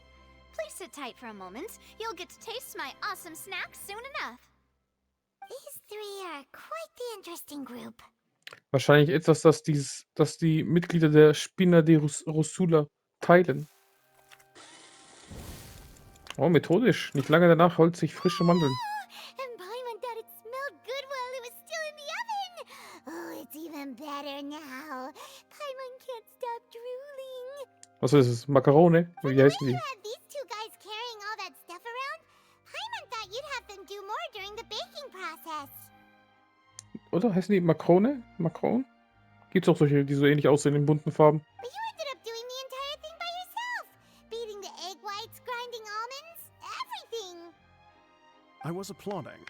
Please sit tight for a moment. You'll get to taste my awesome snacks soon enough. These three are quite the interesting group. Wahrscheinlich etwas, das die Mitglieder der Spina de Rosula teilen. Oh, methodisch. Nicht lange danach holt sich frische Mandeln. And Paimon thought it smelled good while it was still in the oven. Oh, it's even better now. Paimon can't stop drooling. Was ist es? Makarone? Wie heißen die? You had these two guys carrying all that stuff around. Paimon thought you'd have them do more during the baking process. Oder heißen die Makrone? Makron? Gibt's auch solche, die so ähnlich aussehen in bunten Farben. But you ended up doing the entire thing by yourself. Beating the egg whites, grinding almonds, everything. I was applauding.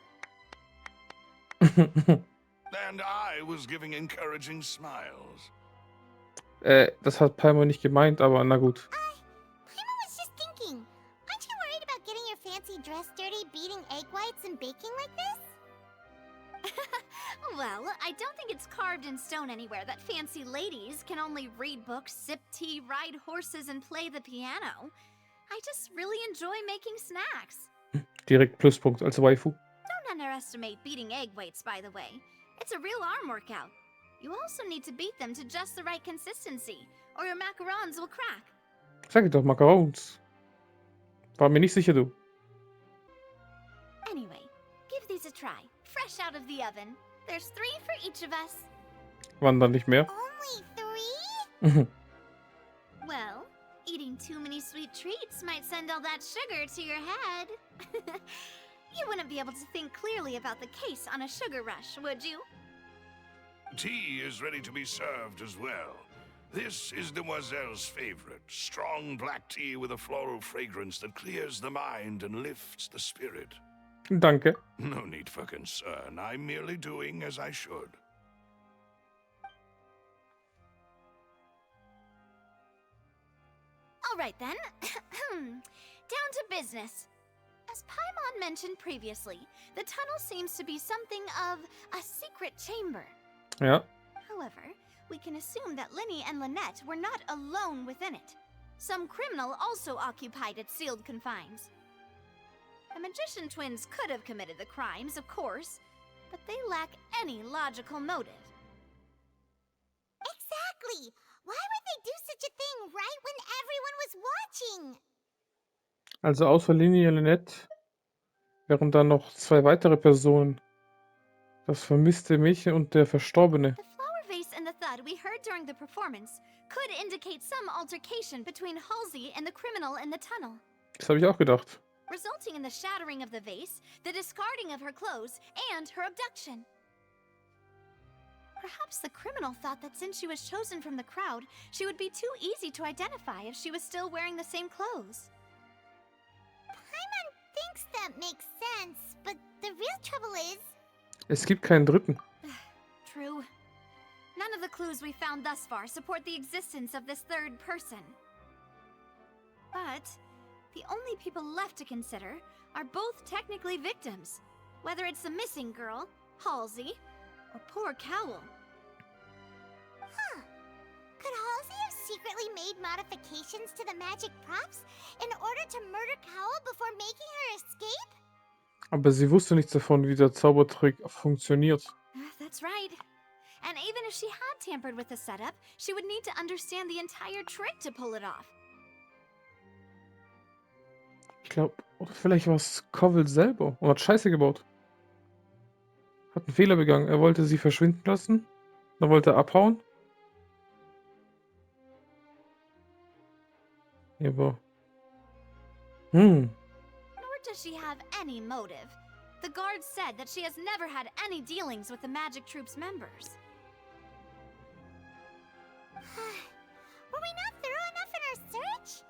And I was giving encouraging smiles. Das hat Paimon nicht gemeint, aber na gut. Paimon was just thinking. Aren't you worried about getting your fancy dress dirty beating egg whites and baking like this? Well, I don't think it's carved in stone anywhere that fancy ladies can only read books, sip tea, ride horses, and play the piano. I just really enjoy making snacks. Direkt Pluspunkt als Waifu. Don't underestimate beating egg whites, by the way. It's a real arm workout. You also need to beat them to just the right consistency, or your macarons will crack. Sag ich doch, Macarons. War mir nicht sicher, du. Anyway, give these a try. Fresh out of the oven. There's 3 for each of us. Waren dann nicht mehr? Only 3? Well, eating too many sweet treats might send all that sugar to your head. You wouldn't be able to think clearly about the case on a sugar rush, would you? Tea is ready to be served as well. This is Demoiselle's favorite. Strong black tea with a floral fragrance that clears the mind and lifts the spirit. Danke. No need for concern. I'm merely doing as I should. All right then. Down to business. As Paimon mentioned previously, the tunnel seems to be something of a secret chamber. Ja. However, we can assume that Lyney and Lynette were not alone within it. Some criminal also occupied its sealed confines. The magician twins could have committed the crimes, of course, but they lack any logical motive. Exactly! Why would they do such a thing right when everyone was watching? Also außer Lyney und Lynette wären da noch 2 weitere Personen. Das vermisste Mädchen und der Verstorbene. The flower vase and the thud we heard during the performance could indicate some altercation between Halsey and the criminal in the tunnel, Das habe ich auch gedacht. resulting in the shattering of the vase, the discarding of her clothes, and her abduction. Perhaps the criminal thought that since she was chosen from the crowd, she would be too easy to identify if she was still wearing the same clothes. Paimon thinks that makes sense, but the real trouble is... Es gibt keinen dritten. True. None of the clues we found thus far support the existence of this third person. But the only people left to consider are both technically victims, whether it's the missing girl, Halsey, or poor Cowell. Huh. Could Halsey have secretly made modifications to the magic props in order to murder Cowell before making her escape? Aber sie wusste nichts davon, wie der Zaubertrick funktioniert. That's right. And even if she had tampered with the setup, she would need to understand the entire trick to pull it off. Ich glaube, oder vielleicht war es Cowell selber und hat Scheiße gebaut. Hat einen Fehler begangen. Er wollte sie verschwinden lassen. Dann wollte er abhauen. Aber... Nor does she have any motive. The guard said that she has never had any dealings with the Magic Troop's members. Were we not thorough enough in our search?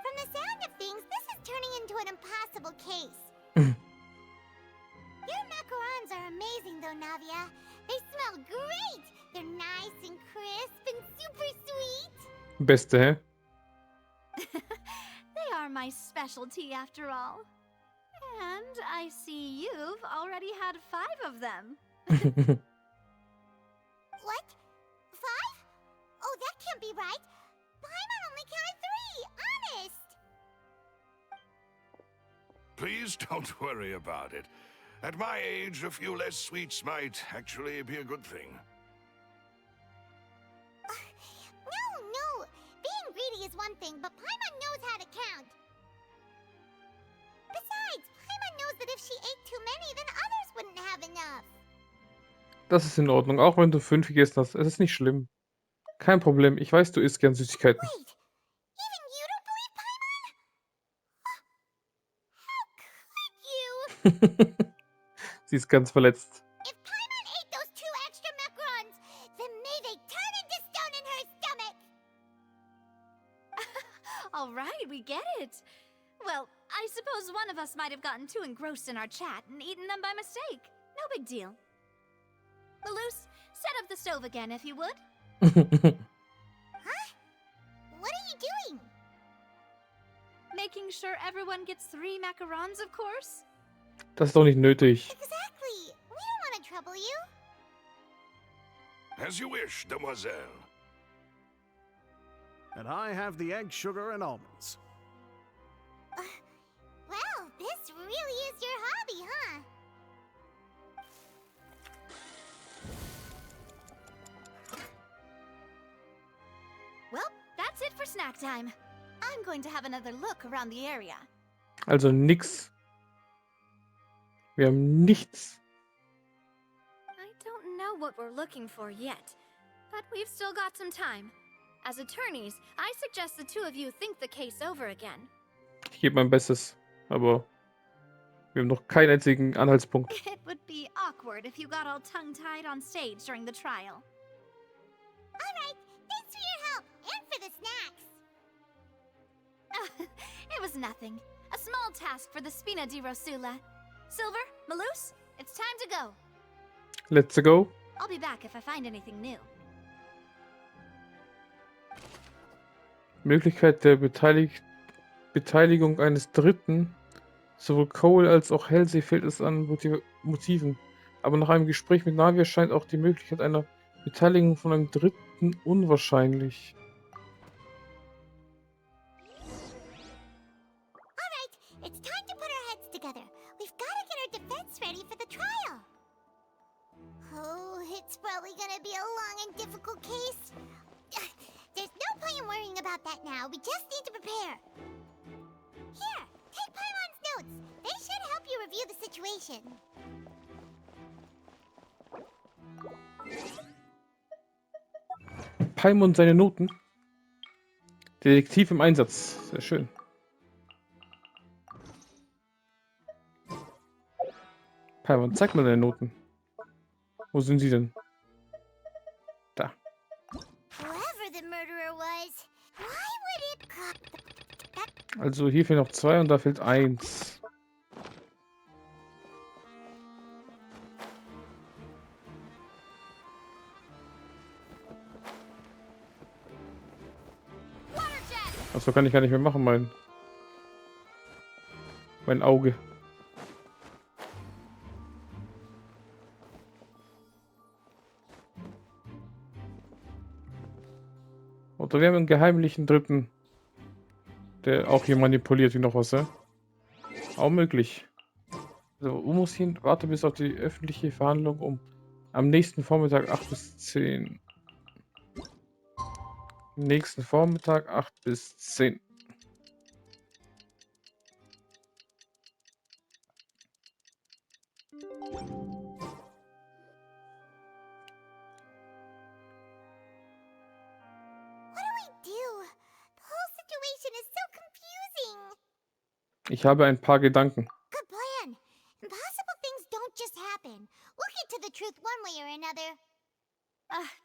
From the sound of things, this is turning into an impossible case. Your macarons are amazing though, Navia. They smell great! They're nice and crisp and super sweet. Beste, hä? They are my specialty after all. And I see you've already had 5 of them. What? 5? Oh, that can't be right. Paimon only counted 3, honest. Please don't worry about it. At my age, a few less sweets might actually be a good thing. No. Being greedy is one thing, but Paimon knows how to count. Besides, Paimon knows that if she ate too many, then others wouldn't have enough. Das ist in Ordnung, auch wenn du 5 gegessen hast. Es ist nicht schlimm. Kein Problem, ich weiß, du isst gern Süßigkeiten. Wait, even you don't believe Paimon? How could you? Sie ist ganz verletzt. If Paimon ate those 2 extra macarons, then may they turn into stone in her stomach. All right, we get it. Well, I suppose one of us might have gotten too engrossed in our chat and eaten them by mistake. No big deal. Malus, set up the stove again if you would. Huh? What are you doing? Making sure everyone gets 3 macarons, of course. Das ist doch nicht nötig. Exactly. We don't want to trouble you. As you wish, demoiselle. And I have the egg, sugar, and almonds. Well, this really is your hobby, huh? Well, that's it for snack time. I'm going to have another look around the area. Also nix. Wir haben nichts. I don't know what we're looking for yet, but we've still got some time. As attorneys, I suggest the two of you think the case over again. Ich gebe mein Bestes, aber wir haben noch keinen einzigen Anhaltspunkt. It would be awkward if you got all tongue-tied on stage during the trial. Alright, thanks for your help, and for the snacks. It was nothing. A small task for the Spina di Rosula. Silver, Malus, it's time to go. Let's go. I'll be back if I find anything new. Möglichkeit der Beteiligung eines Dritten. Sowohl Cole als auch Halsey fehlt es an Motiven. Aber nach einem Gespräch mit Navi erscheint auch die Möglichkeit einer Beteiligung von einem Dritten unwahrscheinlich. Alright, it's time to put our heads together. We've got to get our defense ready for the trial. Oh, it's probably gonna be a long and difficult case. There's no point in worrying about that now. We just need to prepare. Here, take Paimon's notes. They should help you review the situation. Paimon seine Noten. Detektiv im Einsatz. Sehr schön. Paimon, zeig mal deine Noten. Wo sind sie denn? Da. Whoever the murderer was, why would it Also hier fehlen noch 2 und da fehlt 1. Achso, kann ich gar nicht mehr machen, mein Auge. Oder wir haben einen geheimlichen Dritten, der auch hier manipuliert wie noch was, ja? Auch möglich. Also, wo muss ich hin? Warte bis auf die öffentliche Verhandlung am nächsten Vormittag 8 bis 10. Nächsten Vormittag 8 bis 10. Ich habe ein paar Gedanken. Good plan. Impossible things don't just happen. We'll get to the truth one way or another.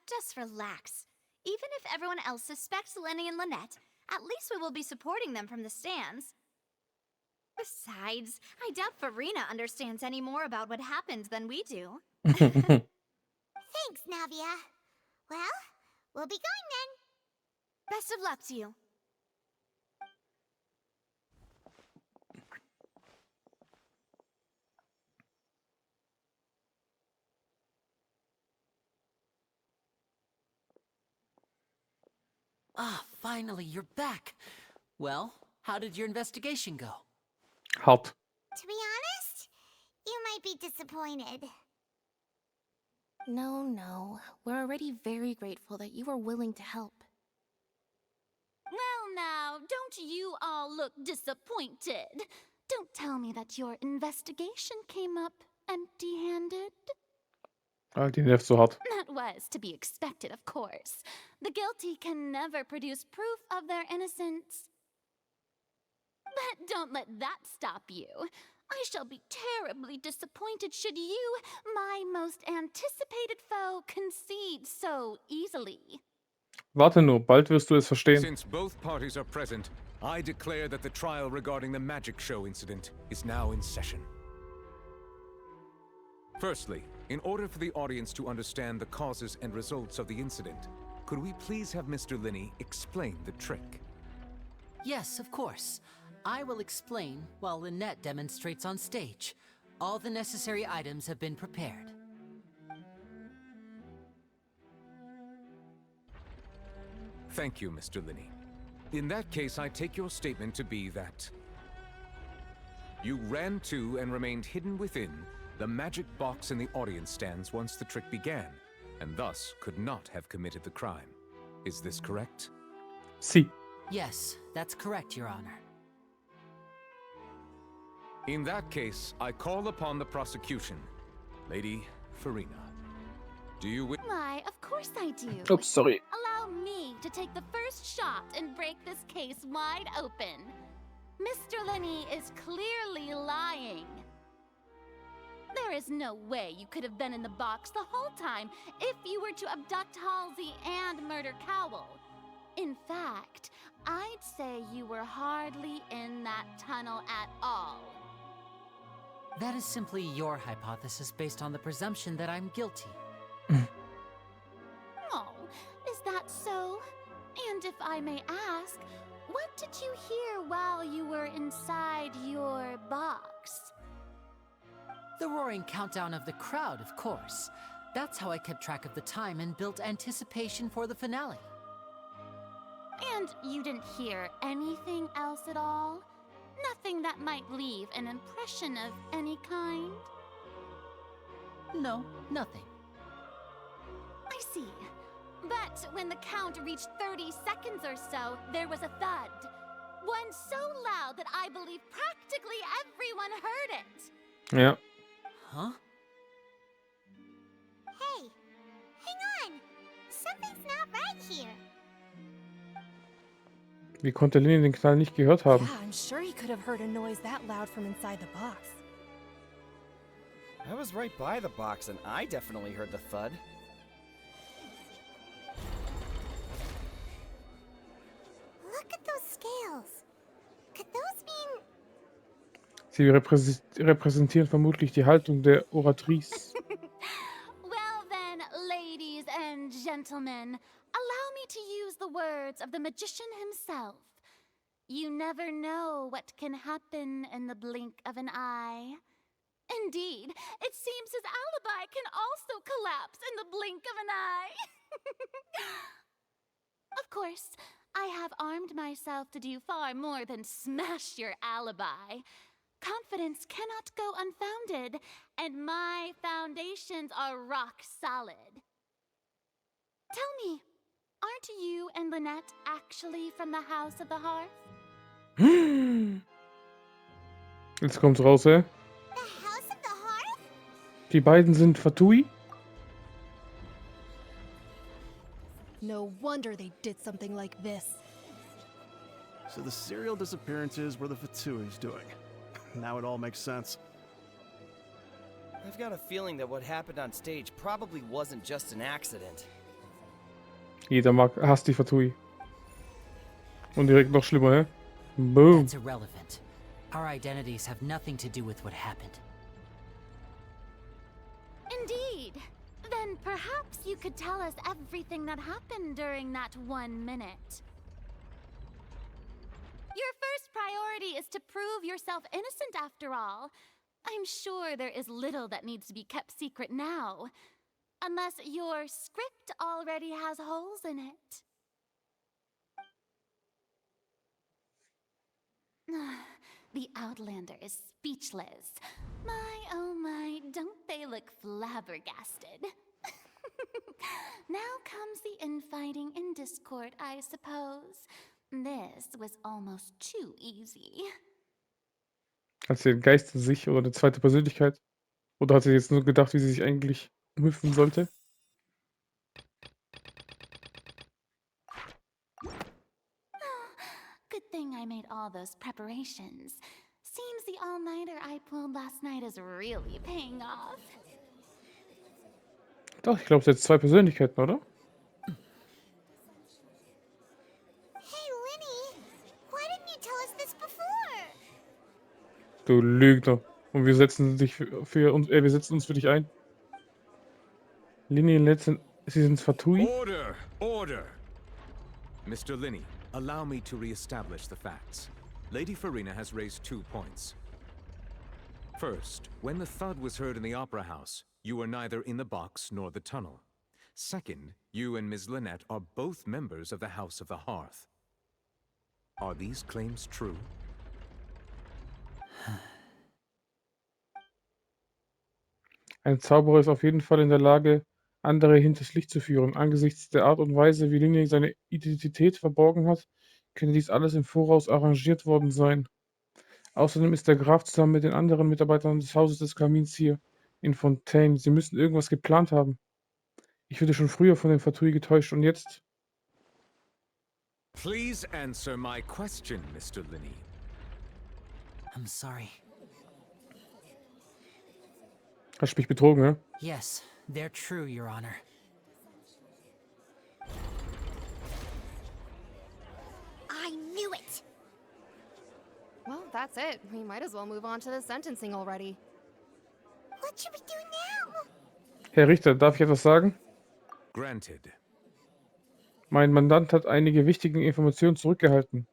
Just relax. Even if everyone else suspects Lyney and Lynette, at least we will be supporting them from the stands. Besides, I doubt Farina understands any more about what happened than we do. Thanks, Navia. Well, we'll be going then. Best of luck to you. Ah, finally, you're back. Well, how did your investigation go? Hart. To be honest, you might be disappointed. No. We're already very grateful that you were willing to help. Well now, don't you all look disappointed? Don't tell me that your investigation came up empty-handed. Die nervt so hart. That was to be expected, of course. The guilty can never produce proof of their innocence. But don't let that stop you. I shall be terribly disappointed should you, my most anticipated foe, concede so easily. Warte nur, bald wirst du es verstehen. Since both parties are present, I declare that the trial regarding the magic show incident is now in session. Firstly, in order for the audience to understand the causes and results of the incident, could we please have Mr. Lyney explain the trick? Yes, of course. I will explain while Lynette demonstrates on stage. All the necessary items have been prepared. Thank you, Mr. Lyney. In that case, I take your statement to be that you ran to and remained hidden within the magic box in the audience stands once the trick began, and thus could not have committed the crime. Is this correct? Si. Yes, that's correct, Your Honor. In that case, I call upon the prosecution. Lady Farina, do you wish... Why, of course I do. Oops, sorry. Allow me to take the first shot and break this case wide open. Mr. Lyney is clearly lying. There is no way you could have been in the box the whole time if you were to abduct Halsey and murder Cowell. In fact, I'd say you were hardly in that tunnel at all. That is simply your hypothesis based on the presumption that I'm guilty. Oh, is that so? And if I may ask, what did you hear while you were inside your box? The roaring countdown of the crowd, of course. That's how I kept track of the time and built anticipation for the finale. And you didn't hear anything else at all? Nothing that might leave an impression of any kind? No, nothing. I see. But when the count reached 30 seconds or so, there was a thud. One so loud that I believe practically everyone heard it. Ja. Huh? Hey, hang on. Something's not right here. Wie konnte Lyney den Knall nicht gehört haben? Yeah, I'm sure he could have heard a noise that loud from inside the box. I was right by the box, and I definitely heard the thud. Look at those scales. Could those mean... Sie repräsentieren vermutlich die Haltung der Oratrice. Well then, ladies and gentlemen, allow me to use the words of the magician himself. You never know what can happen in the blink of an eye. Indeed, it seems his alibi can also collapse in the blink of an eye. Of course, I have armed myself to do far more than smash your alibi. Confidence cannot go unfounded, and my foundations are rock solid. Tell me, aren't you and Lynette actually from the House of the Hearth? Jetzt kommt's raus, ey. Die beiden sind Fatui. No wonder they did something like this. So the serial disappearances were the Fatui's doing. Now it all makes sense. I've got a feeling that what happened on stage probably wasn't just an accident. Jeder hasst die Fatui. Und direkt noch schlimmer, hä? Boom. That's irrelevant. Our identities have nothing to do with what happened. Indeed. Then perhaps you could tell us everything that happened during that 1 minute. Your first priority is to prove yourself innocent after all. I'm sure there is little that needs to be kept secret now. Unless your script already has holes in it. The Outlander is speechless. My, oh my, don't they look flabbergasted? Now comes the infighting and discord, I suppose. This was almost too easy. Hat sie den Geist in sich oder eine zweite Persönlichkeit? Oder hat sie jetzt nur gedacht, wie sie sich eigentlich müffen sollte? Good thing I made all those preparations. Seems the all-nighter I pulled last night is really paying off. Doch, ich glaube, sie hat zwei Persönlichkeiten, oder? Hey, Lyney, why didn't you tell us this before? Du Lügner. Und wir setzen wir setzen uns für dich ein. Lyney letzten, sie sind Fatui. Order! Order! Mr. Lyney, allow me to re-establish the facts. Lady Farina has raised 2 points. First, when the thud was heard in the Opera House, you were neither in the box nor the tunnel. Second, you and Ms. Lynette are both members of the House of the Hearth. Are these claims true? Ein Zauberer ist auf jeden Fall in der Lage, andere hinters Licht zu führen. Angesichts der Art und Weise, wie Lyney seine Identität verborgen hat, könnte dies alles im Voraus arrangiert worden sein. Außerdem ist der Graf zusammen mit den anderen Mitarbeitern des Hauses des Kamins hier in Fontaine. Sie müssen irgendwas geplant haben. Ich wurde schon früher von den Fatui getäuscht und jetzt? Please answer my question, Mr. Lyney. I'm sorry. Hast du mich betrogen, ne? Yes, they're true, Your Honor. I knew it! Well, that's it. We might as well move on to the sentencing already. What should we do now? Herr Richter, darf ich etwas sagen? Granted. Mein Mandant hat einige wichtige Informationen zurückgehalten.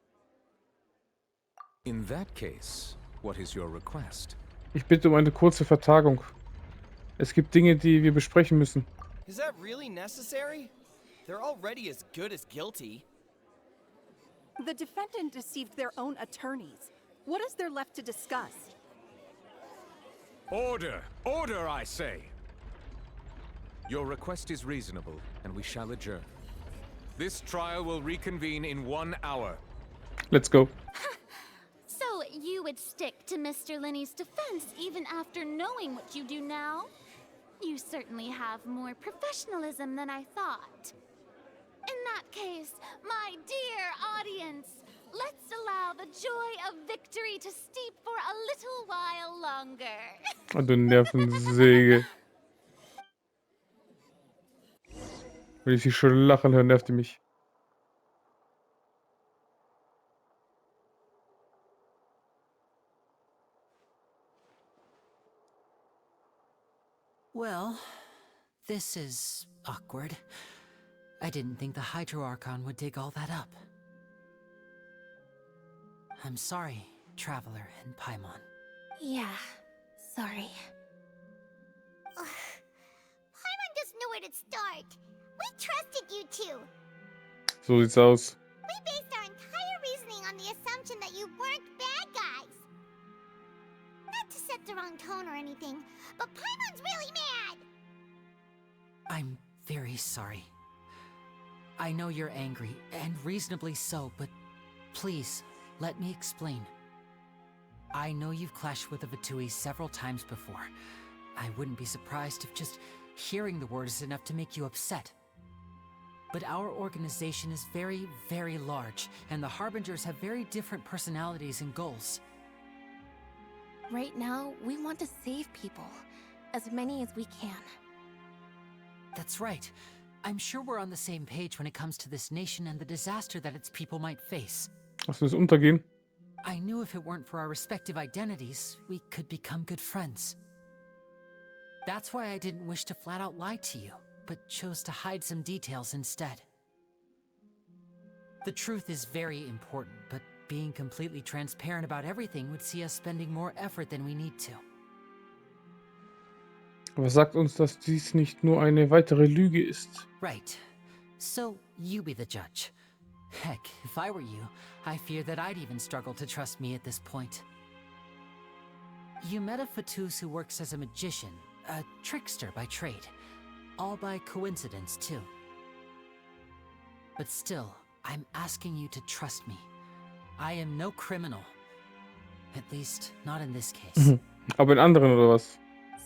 In that case, what is your request? Ich bitte um eine kurze Vertagung. Es gibt Dinge, die wir besprechen müssen. Is that really necessary? They're already as good as guilty. The defendant deceived their own attorneys. What is there left to discuss? Order! Order, I say! Your request is reasonable, and we shall adjourn. This trial will reconvene in 1 hour. Let's go. So you would stick to Mr. Lyney's defense even after knowing what you do now? You certainly have more professionalism than I thought. In that case, my dear audience, let's allow the joy of victory to steep for a little while longer. Oh, du Nervensäge. Wenn ich sie schon lachen höre, nervt die mich. Well, this is awkward. I didn't think the Hydro Archon would dig all that up. I'm sorry, Traveler and Paimon. Yeah, sorry. Paimon doesn't know where to start. We trusted you two. So sieht's aus. We based our entire reasoning on the assumption that you weren't bad guys. Not to set the wrong tone or anything, but Paimon's really mad. I'm very sorry. I know you're angry, and reasonably so, but please, let me explain. I know you've clashed with the Fatui several times before. I wouldn't be surprised if just hearing the word is enough to make you upset. But our organization is very, very large, and the Harbingers have very different personalities and goals. Right now, we want to save people. As many as we can. That's right. I'm sure we're on the same page when it comes to this nation and the disaster that its people might face. Lass uns untergehen. I knew if it weren't for our respective identities, we could become good friends. That's why I didn't wish to flat out lie to you, but chose to hide some details instead. The truth is very important, but being completely transparent about everything would see us spending more effort than we need to. Was sagt uns, dass dies nicht nur eine weitere Lüge ist? Right. So, you be the judge. Heck, if I were you, I fear that I'd even struggle to trust me at this point. You met a Fatus who works as a magician, a trickster by trade. All by coincidence, too. But still, I'm asking you to trust me. I am no criminal. At least, not in this case. Aber in anderen, oder was?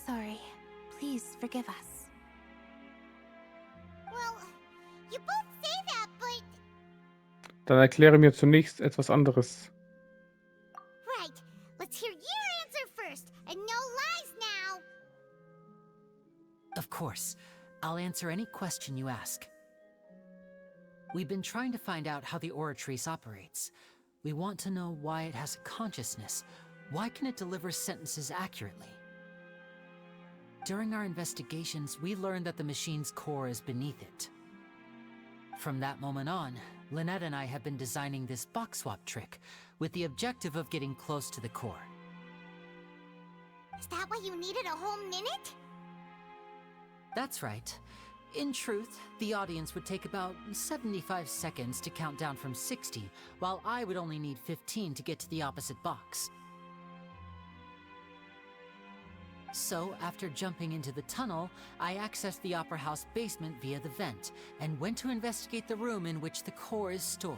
Sorry. Please forgive us. Well, you both say that, but... Dann erkläre mir zunächst etwas anderes. Right. Let's hear your answer first, and no lies now. Of course. I'll answer any question you ask. We've been trying to find out how the Oratrice operates. We want to know why it has a consciousness, why can it deliver sentences accurately? During our investigations, we learned that the machine's core is beneath it. From that moment on, Lynette and I have been designing this box swap trick with the objective of getting close to the core. Is that why you needed a whole minute? That's right. In truth, the audience would take about 75 seconds to count down from 60, while I would only need 15 to get to the opposite box. So, after jumping into the tunnel, I accessed the Opera House basement via the vent, and went to investigate the room in which the core is stored.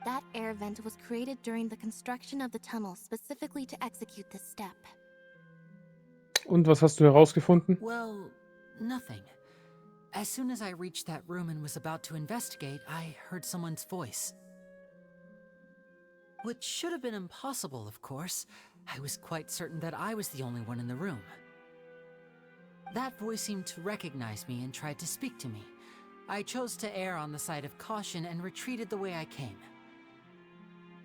That air vent was created during the construction of the tunnel specifically to execute this step. Und was hast du herausgefunden? Well, nothing. As soon as I reached that room and was about to investigate, I heard someone's voice. Which should have been impossible, of course. I was quite certain that I was the only one in the room. That voice seemed to recognize me and tried to speak to me. I chose to err on the side of caution and retreated the way I came.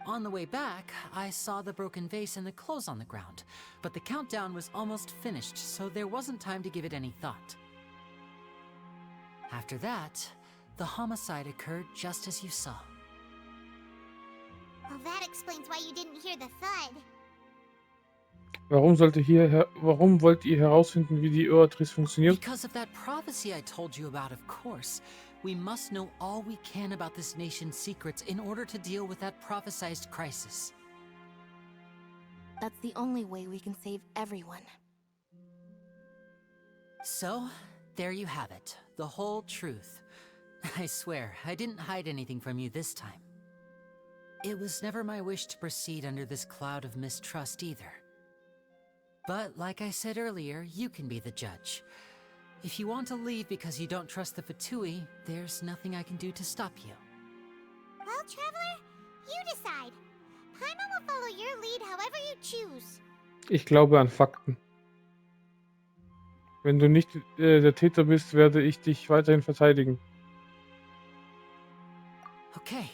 On the way back, I saw the broken vase and the clothes on the ground, but the countdown was almost finished, so there wasn't time to give it any thought. After that, the homicide occurred just as you saw. Well, that explains why you didn't hear the thud. Warum wollt ihr herausfinden, wie die Öatrice funktioniert? Because of that prophecy I told you about, of course. We must know all we can about this nation's secrets in order to deal with that prophesized crisis. That's the only way we can save everyone. So, there you have it. The whole truth. I swear, I didn't hide anything from you this time. It was never my wish to proceed under this cloud of mistrust either. But, like I said earlier, you can be the judge. If you want to leave because you don't trust the Fatui, there's nothing I can do to stop you. Well, Traveler, you decide. Paimon will follow your lead however you choose. Ich glaube an Fakten. Wenn du nicht der Täter bist, werde ich dich weiterhin verteidigen. Okay,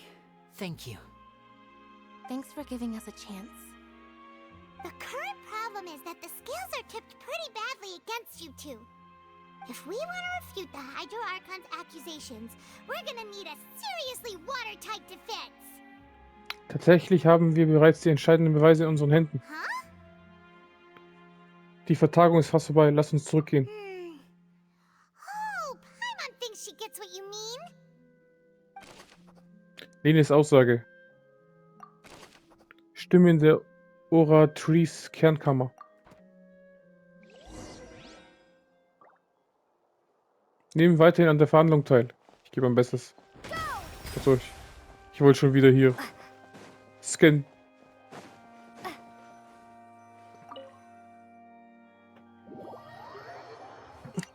thank you. Thanks for giving us a chance. The current problem is that the scales are tipped pretty badly against you two. If we want to refute the Hydro Archon's accusations, we're gonna need a seriously watertight defense. Tatsächlich haben wir bereits die entscheidenden Beweise in unseren Händen. Huh? Die Vertagung ist fast vorbei. Lass uns zurückgehen. Oh, Paimon thinks she gets what you mean. Lynys Aussage. Stimme in der Oratrice Kernkammer. Nehmen weiterhin an der Verhandlung teil. Ich gebe mein Bestes. Also, ich wollte schon wieder hier scannen.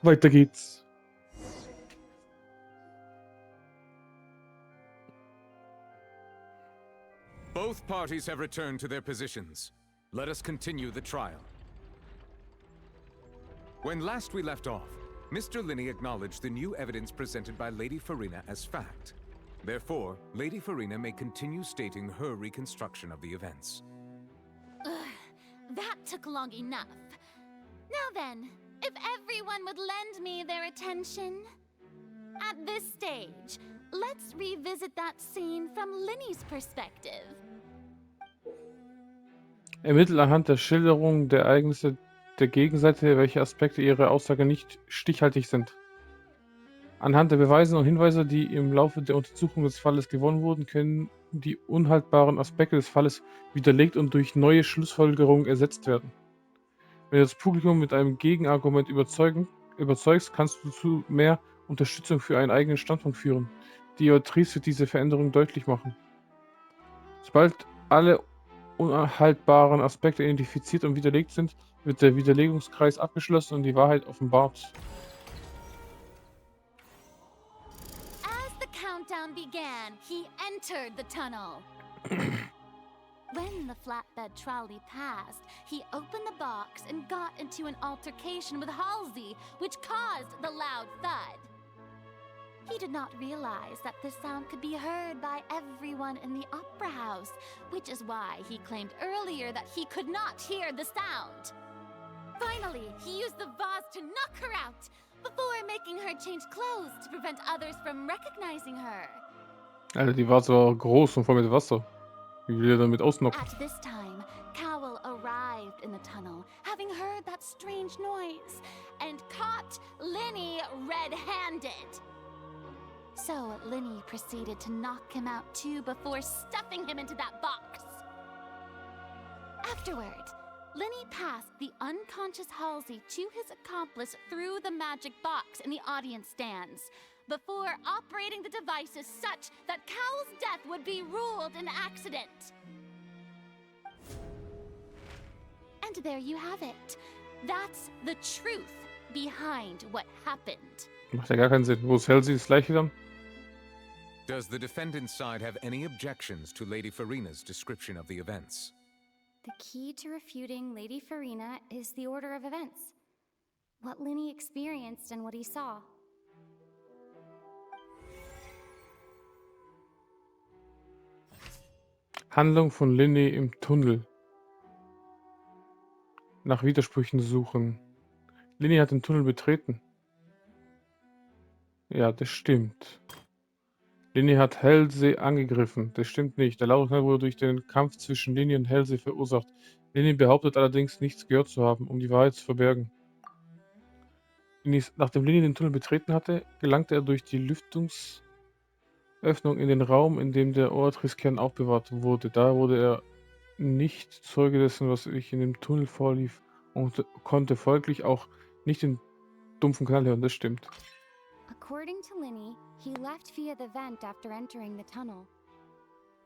Weiter geht's. Both parties have returned to their positions. Let us continue the trial. When last we left off, Mr. Lyney acknowledged the new evidence presented by Lady Farina as fact. Therefore, Lady Farina may continue stating her reconstruction of the events. That took long enough. Now then, if everyone would lend me their attention. At this stage, let's revisit that scene from Lyney's perspective. Ermittelt anhand der Schilderung der Ereignisse der Gegenseite, welche Aspekte ihrer Aussage nicht stichhaltig sind. Anhand der Beweise und Hinweise, die im Laufe der Untersuchung des Falles gewonnen wurden, können die unhaltbaren Aspekte des Falles widerlegt und durch neue Schlussfolgerungen ersetzt werden. Wenn du das Publikum mit einem Gegenargument überzeugst, kannst du zu mehr Unterstützung für einen eigenen Standpunkt führen. Die Oratrice wird diese Veränderung deutlich machen. Sobald alle unhaltbaren Aspekte identifiziert und widerlegt sind, wird der Widerlegungskreis abgeschlossen und die Wahrheit offenbart. As the countdown began, he entered the tunnel. When the flatbed trolley passed, he opened the box and got into an altercation with Halsey, which caused the loud thud. He did not realize that the sound could be heard by everyone in the opera house, which is why he claimed earlier that he could not hear the sound. Finally, he used the vase to knock her out, before making her change clothes to prevent others from recognizing her. Alter, die Vase war groß und voll mit Wasser. Wie will er damit ausnocken? At this time, Cowell arrived in the tunnel, having heard that strange noise, and caught Lyney red-handed. So Lyney proceeded to knock him out too before stuffing him into that box. Afterward, Lyney passed the unconscious Halsey to his accomplice through the magic box in the audience stands, before operating the devices such that Cowell's death would be ruled an accident. And there you have it. That's the truth behind what happened. Macht ja gar keinen Sinn. Wo ist Halsey das Gleiche dann? Does the defendant's side have any objections to Lady Farina's description of the events? The key to refuting Lady Farina is the order of events. What Lyney experienced and what he saw. Handlung von Lyney im Tunnel. Nach Widersprüchen suchen. Lyney hat den Tunnel betreten. Ja, das stimmt. Lyney hat Halsey angegriffen. Das stimmt nicht. Der laute Knall wurde durch den Kampf zwischen Lyney und Halsey verursacht. Lyney behauptet allerdings, nichts gehört zu haben, um die Wahrheit zu verbergen. Nachdem Lyney den Tunnel betreten hatte, gelangte er durch die Lüftungsöffnung in den Raum, in dem der Oratrice-Kern aufbewahrt wurde. Da wurde er nicht Zeuge dessen, was sich in dem Tunnel vorlief, und konnte folglich auch nicht den dumpfen Knall hören. Das stimmt. According to Lyney, he left via the vent after entering the tunnel.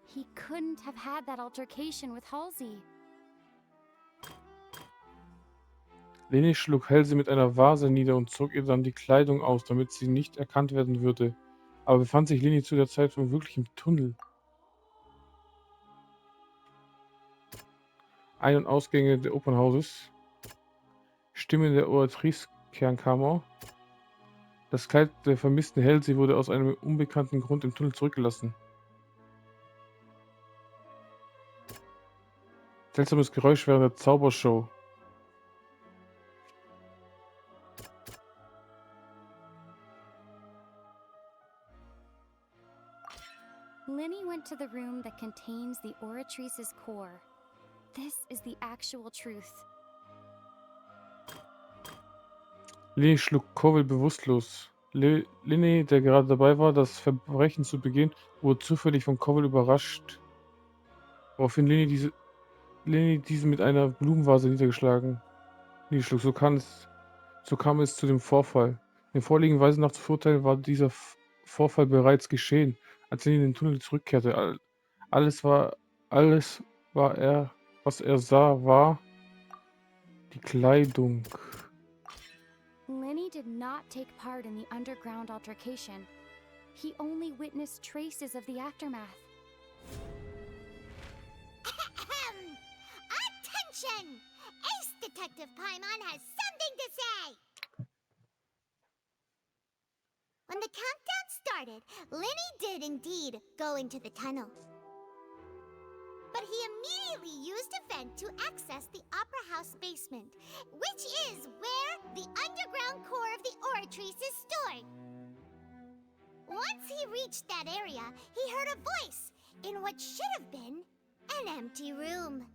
He couldn't have had that altercation with Halsey. Lyney schlug Halsey mit einer Vase nieder und zog ihr dann die Kleidung aus, damit sie nicht erkannt werden würde. Aber befand sich Lyney zu der Zeit wirklich im Tunnel? Ein- und Ausgänge des Opernhauses. Stimme der Oratrice-Kernkammer. Das Kleid der vermissten Halsey wurde aus einem unbekannten Grund im Tunnel zurückgelassen. Seltsames Geräusch während der Zaubershow. Lyney went to the room that contains the Oratrice's core. This is the actual truth. Lyney schlug Cowell bewusstlos. Lyney, der gerade dabei war, das Verbrechen zu begehen, wurde zufällig von Cowell überrascht, woraufhin Lyney diese mit einer Blumenvase niederschlug. So kam es zu dem Vorfall. Den vorliegenden Weisen nach zu verurteilen war dieser Vorfall bereits geschehen, als Lyney in den Tunnel zurückkehrte. Was er sah, war die Kleidung. Lyney did not take part in the underground altercation. He only witnessed traces of the aftermath. Attention! Ace Detective Paimon has something to say! When the countdown started, Lyney did indeed go into the tunnel. But he immediately used a vent to access the Opera House basement, which is where the underground core of the Oratrice is stored. Once he reached that area, he heard a voice in what should have been an empty room.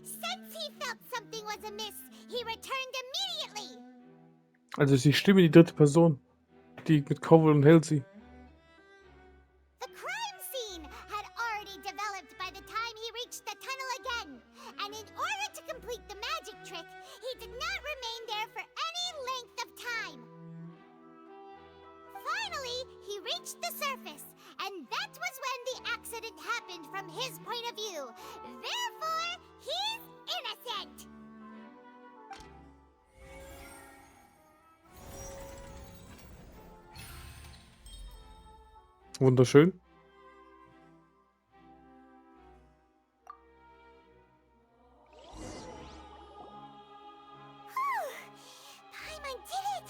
Since he felt something was amiss, he returned immediately. Also ist die Stimme die dritte Person, die mit Cowell und Halsey. The crime scene had already developed by the time he reached the tunnel again, and in order to complete the magic trick, he did not remain there for any length of time. Finally, he reached the surface, and that was when the accident happened from his point of view. Therefore, he's innocent. Wunderschön. Paimon did it!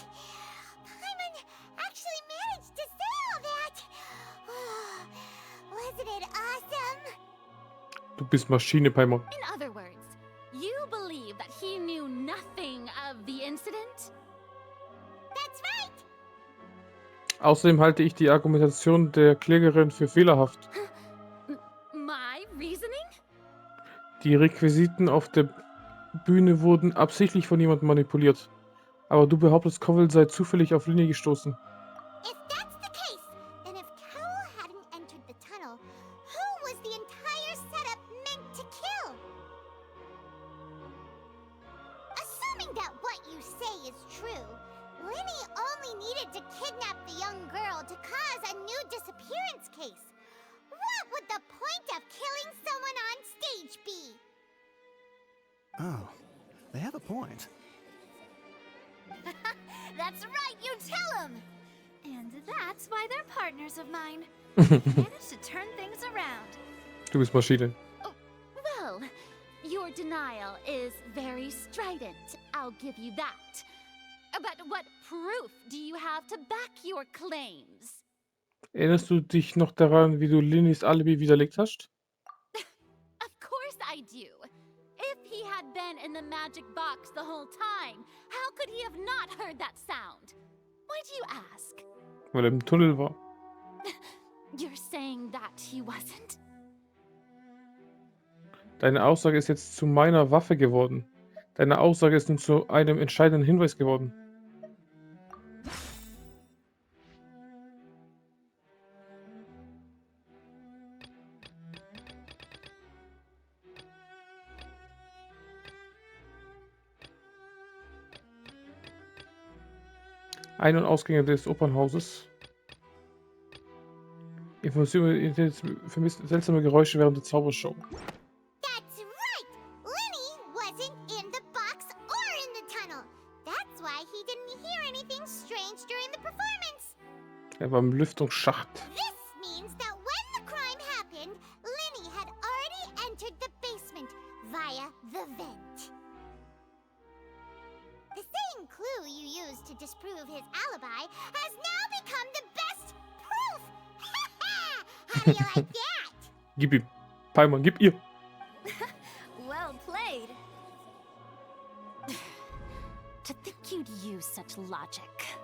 Paimon actually managed to say all Du bist Maschine, Paimon. In other words, you believe that he knew nothing of the incident? That's right! Außerdem halte ich die Argumentation der Klägerin für fehlerhaft. My reasoning? Die Requisiten auf der Bühne wurden absichtlich von jemandem manipuliert. Aber du behauptest, Cowell sei zufällig auf Lyney gestoßen. If that's the case, then if Cowell hadn't entered the tunnel, who was the entire setup meant to kill? Assuming that what you say is true, Lyney only needed to kidnap the young girl to cause a new disappearance case. What would the point of killing someone on stage be? Oh, they have a point. That's right, you tell him! And that's why they're partners of mine. Managed to turn things around. Du bist Maschine. Well, your denial is very strident, I'll give you that. But what proof do you have to back your claims? Erinnerst du dich noch daran, wie du Lynneys Alibi widerlegt hast? Of course I do. If he had been in the magic box the whole time, how could he have not heard that sound? Why do you ask? Weil er im Tunnel war. You're saying that he wasn't? Deine Aussage ist jetzt zu meiner Waffe geworden. Deine Aussage ist nun zu einem entscheidenden Hinweis geworden. Ein- und Ausgänge des Opernhauses. Informationen über vermisst seltsame Geräusche während der Zaubershow. That's right! Lyney wasn't in the box or in the tunnel. That's why he didn't hear anything strange during the performance. Er war im Lüftungsschacht. This means that when the crime happened, Lyney had already entered the basement via the vent. The same clue you used to disprove his alibi has now become the best proof! How do you like that? Gib ihm. Paimon, gib ihr. Well played. To think you'd use such logic.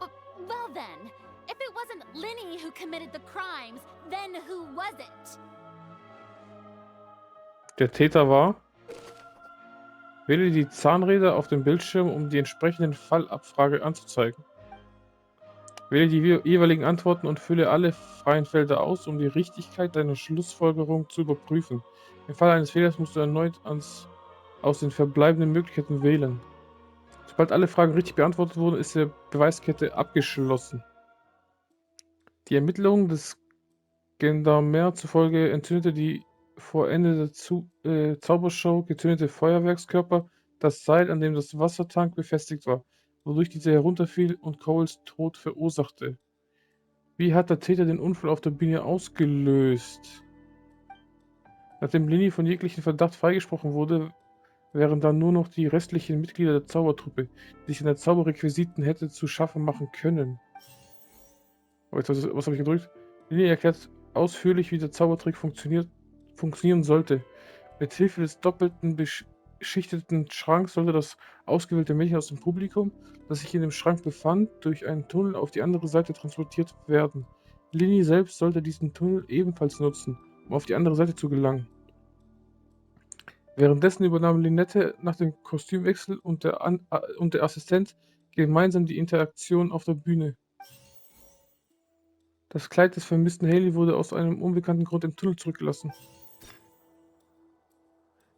Well then, if it wasn't Lyney who committed the crimes, then who was it? Der Täter war... Wähle die Zahnräder auf dem Bildschirm, um die entsprechenden Fallabfrage anzuzeigen. Wähle die jeweiligen Antworten und fülle alle freien Felder aus, um die Richtigkeit deiner Schlussfolgerung zu überprüfen. Im Fall eines Fehlers musst du erneut aus den verbleibenden Möglichkeiten wählen. Sobald alle Fragen richtig beantwortet wurden, ist die Beweiskette abgeschlossen. Die Ermittlungen des Gendarmer zufolge entzündete die vor Ende der Zaubershow gezündete Feuerwerkskörper das Seil, an dem das Wassertank befestigt war, wodurch diese herunterfiel und Cowells Tod verursachte. Wie hat der Täter den Unfall auf der Bühne ausgelöst? Nachdem Lyney von jeglichem Verdacht freigesprochen wurde, wären dann nur noch die restlichen Mitglieder der Zaubertruppe, die sich an der Zauberrequisiten hätte zu schaffen machen können. Aber jetzt, was habe ich gedrückt? Lyney erklärt ausführlich, wie der Zaubertrick funktionieren sollte. Mit Hilfe des doppelten beschichteten Schranks sollte das ausgewählte Mädchen aus dem Publikum, das sich in dem Schrank befand, durch einen Tunnel auf die andere Seite transportiert werden. Lyney selbst sollte diesen Tunnel ebenfalls nutzen, um auf die andere Seite zu gelangen. Währenddessen übernahm Lynette nach dem Kostümwechsel und der Assistent gemeinsam die Interaktion auf der Bühne. Das Kleid des vermissten Hailey wurde aus einem unbekannten Grund im Tunnel zurückgelassen.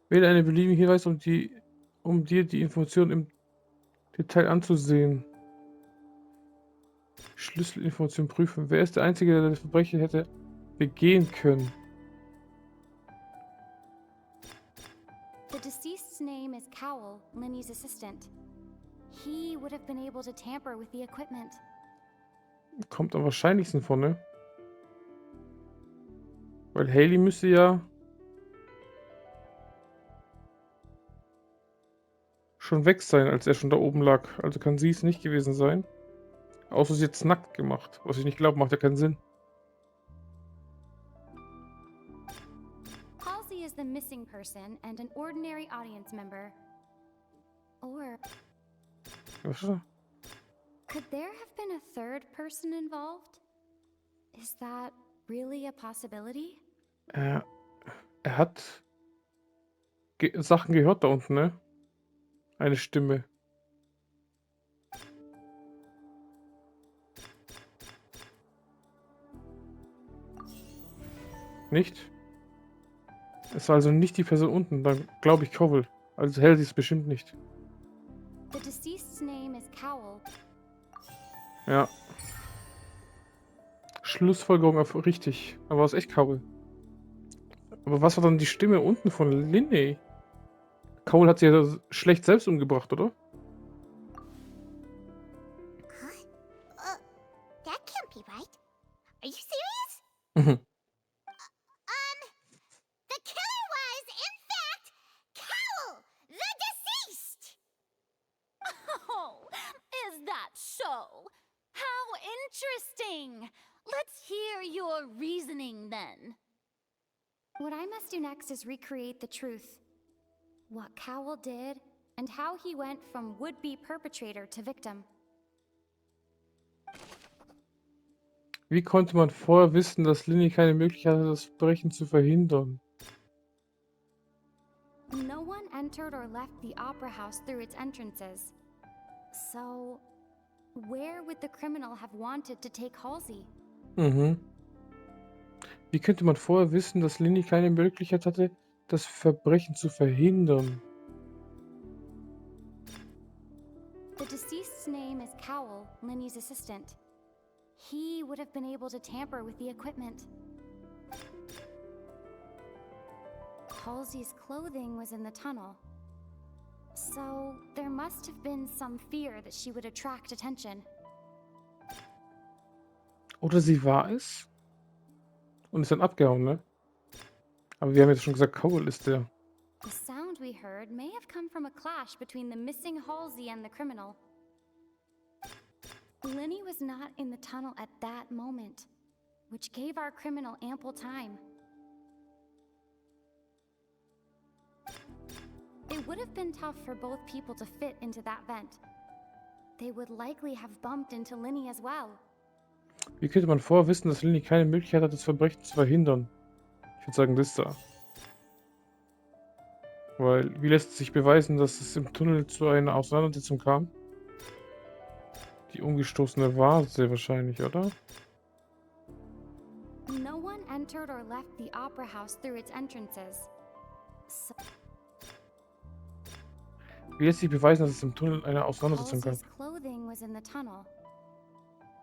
Wähle einen beliebigen Hinweis, um dir die Informationen im Detail anzusehen. Schlüsselinformation prüfen. Wer ist der Einzige, der das Verbrechen hätte begehen können? The deceased's name is Cowell, Lyney's assistant. He would have been able to tamper with the equipment. Kommt am wahrscheinlichsten von, ne? Weil Hailey müsste ja schon weg sein, als er schon da oben lag. Also kann sie es nicht gewesen sein. Außer sie hat es nackt gemacht. Was ich nicht glaube, macht ja keinen Sinn. Halsey is the missing person and an ordinary audience member. Or could there have been a third person involved? Is that really a possibility? Er hat Sachen gehört da unten, ne? Eine Stimme. Nicht? Es war also nicht die Person unten, dann glaube ich Cowell. Also Halsey ist bestimmt nicht. The deceased's name is Cowell. Ja. Schlussfolgerung auf richtig. Aber war es echt Cowell. Aber was war dann die Stimme unten von Lyney? Cowell hat sie ja schlecht selbst umgebracht, oder? That can't be right. Are you serious? Mhm. The killer was, in fact, Cowell, the deceased! Oh, is that so? How interesting! Let's hear your reasoning then. What I must do next is recreate the truth. What Cowell did, and how he went from would-be perpetrator to victim. Wie konnte man vorher wissen, dass Lyney keine Möglichkeit hatte, das Verbrechen zu verhindern? No one entered or left the opera house through its entrances. So, where would the criminal have wanted to take Halsey? Mhm. Wie könnte man vorher wissen, dass Lyney keine Möglichkeit hatte, das Verbrechen zu verhindern? The deceased's name is Cowell, Lyney's assistant. He would have been able to tamper with the equipment. Halsey's clothing was in the tunnel. So, there must have been some fear that she would attract attention. Oder sie war es und ist dann abgehauen, ne? Aber wir haben jetzt schon gesagt, Cowell ist der. The sound we heard may have come from a clash between the missing Halsey and the criminal. Lyney was not in the tunnel at that moment, which gave our criminal ample time. It would have been tough for both people to fit into that vent. They would likely have bumped into Lyney as well. Wie könnte man vorher wissen, dass Lyney keine Möglichkeit hat, das Verbrechen zu verhindern? Ich würde sagen, das da. Weil, wie lässt sich beweisen, dass es im Tunnel zu einer Auseinandersetzung kam? Die umgestoßene Vase wahrscheinlich, oder? No one entered or left the opera house through its entrances. So Wie lässt sich beweisen, dass es im Tunnel eine Auseinandersetzung gab? Halsey's clothing was in the tunnel.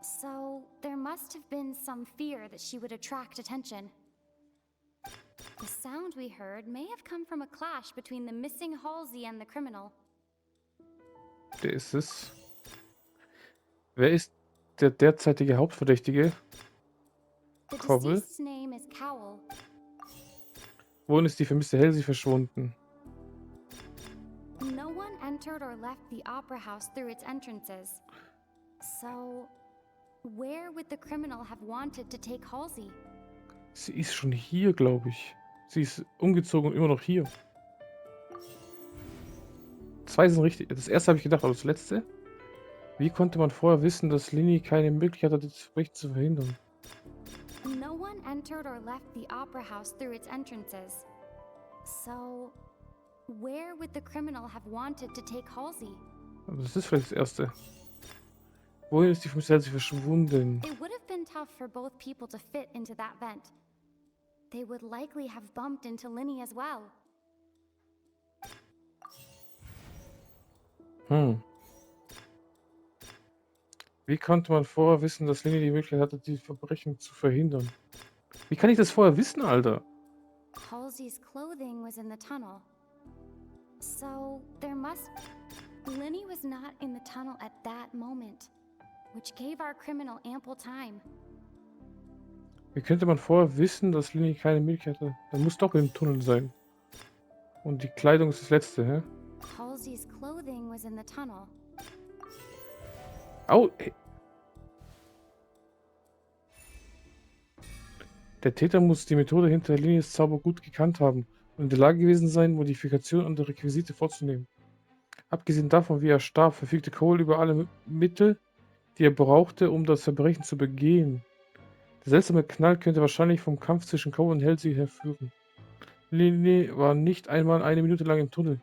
So, there must have been some fear that she would attract attention. The sound we heard may have come from a clash between the missing Halsey and the criminal. Der ist es. Wer ist der derzeitige Hauptverdächtige? The Cowell. deceased's name is Cowell. Wohin ist die vermisste Halsey verschwunden? No one entered or left the opera house through its entrances. So, where would the criminal have wanted to take Halsey? Sie ist schon hier, glaube ich. Sie ist umgezogen und immer noch hier. Zwei sind richtig. Das erste habe ich gedacht, aber das letzte? Wie konnte man vorher wissen, dass Lyney keine Möglichkeit hatte, das Verbrechen zu verhindern? No one entered or left the opera house through its entrances. So, where would the criminal have wanted to take Halsey? Aber das ist vielleicht das erste. Wohin ist die vermisste Halsey verschwunden? It would have been tough for both people to fit into that vent. They would likely have bumped into Lyney as well. Wie konnte man vorher wissen, dass Lyney die Möglichkeit hatte, die Verbrechen zu verhindern? Wie kann ich das vorher wissen, Alter? Halsey's clothing was in the tunnel. So, there must... Lyney was not in the tunnel at that moment, which gave our criminal ample time. Wie könnte man vorher wissen, dass Lyney keine Möglichkeit hatte? Er muss doch im Tunnel sein. Und die Kleidung ist das letzte, hä? Halsey's clothing was in the tunnel. Au! Ey. Der Täter muss die Methode hinter Lyneys Zauber gut gekannt haben und in der Lage gewesen sein, Modifikationen an der Requisite vorzunehmen. Abgesehen davon, wie er starb, verfügte Cole über alle Mittel, die er brauchte, um das Verbrechen zu begehen. Der seltsame Knall könnte wahrscheinlich vom Kampf zwischen Cole und Halsey herführen. Lyney war nicht einmal eine Minute lang im Tunnel.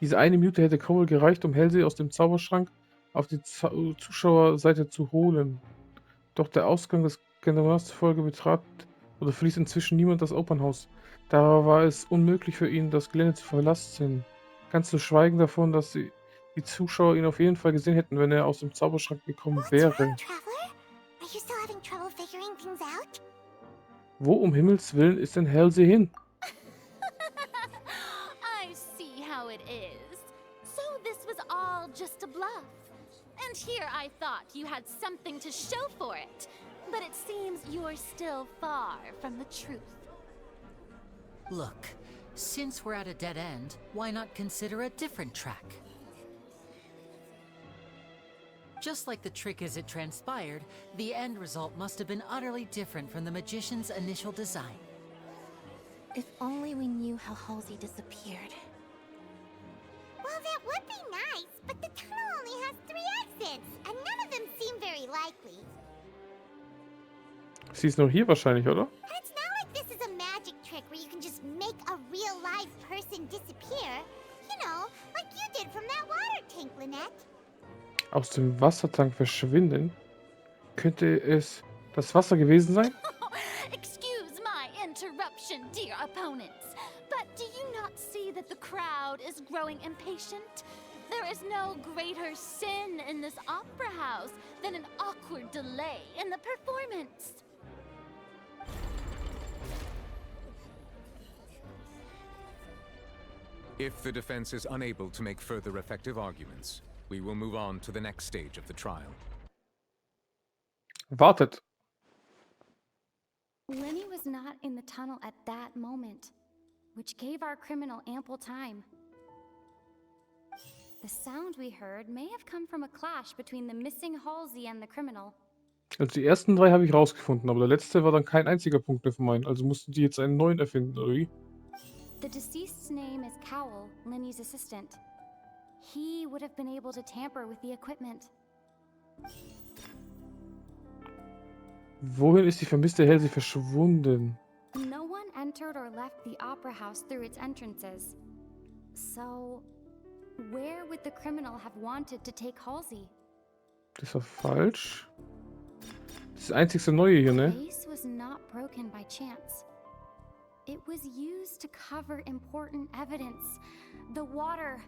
Diese eine Minute hätte Cole gereicht, um Halsey aus dem Zauberschrank auf die Zuschauerseite zu holen. Doch der Ausgang des Generals zufolge betrat oder verließ inzwischen niemand das Opernhaus. Da war es unmöglich für ihn, das Gelände zu verlassen. Ganz zu schweigen davon, dass die Zuschauer ihn auf jeden Fall gesehen hätten, wenn er aus dem Zauberschrank gekommen wäre. Traveler? Are you still having trouble figuring things out? Wo um Himmels Willen ist denn Halsey hin? I see how it is. So this was all just a bluff. And here I thought you had something to show for it. But it seems you're still far from the truth. Look, since we're at a dead end, why not consider a different track? Just like the trick as it transpired, the end result must have been utterly different from the magician's initial design. If only we knew how Halsey disappeared. Well, that would be nice, but the tunnel only has 3 exits, and none of them seem very likely. Sie ist noch hier wahrscheinlich, oder? And it's not like this is a magic trick where you can just make a real live person disappear. You know, like you did from that water tank, Lynette. Aus dem Wassertank verschwinden? Könnte es das Wasser gewesen sein? Excuse my interruption, dear opponents. But do you not see that the crowd is growing impatient? There is no greater sin in this opera house than an awkward delay in the performance. If the defense is unable to make further effective arguments, we will move on to the next stage of the trial. Wartet. Lyney was not in the tunnel at that moment, which gave our criminal ample time. The sound we heard may have come from a clash between the missing Halsey and the criminal. Also die ersten 3 habe ich rausgefunden, aber der letzte war dann kein einziger Punkt mehr von meinen. Also mussten die jetzt einen neuen erfinden, oder wie? The deceased's name is Cowell, Lyney's assistant. He would have been able to tamper with the equipment. Wohin ist die vermisste Halsey verschwunden? No one entered or left the opera house through its entrances. So, where would the criminal have wanted to take Halsey? Das war falsch. Das ist das einzigste Neue hier, ne? The vase was not broken by chance. It was used to cover important evidence. The water.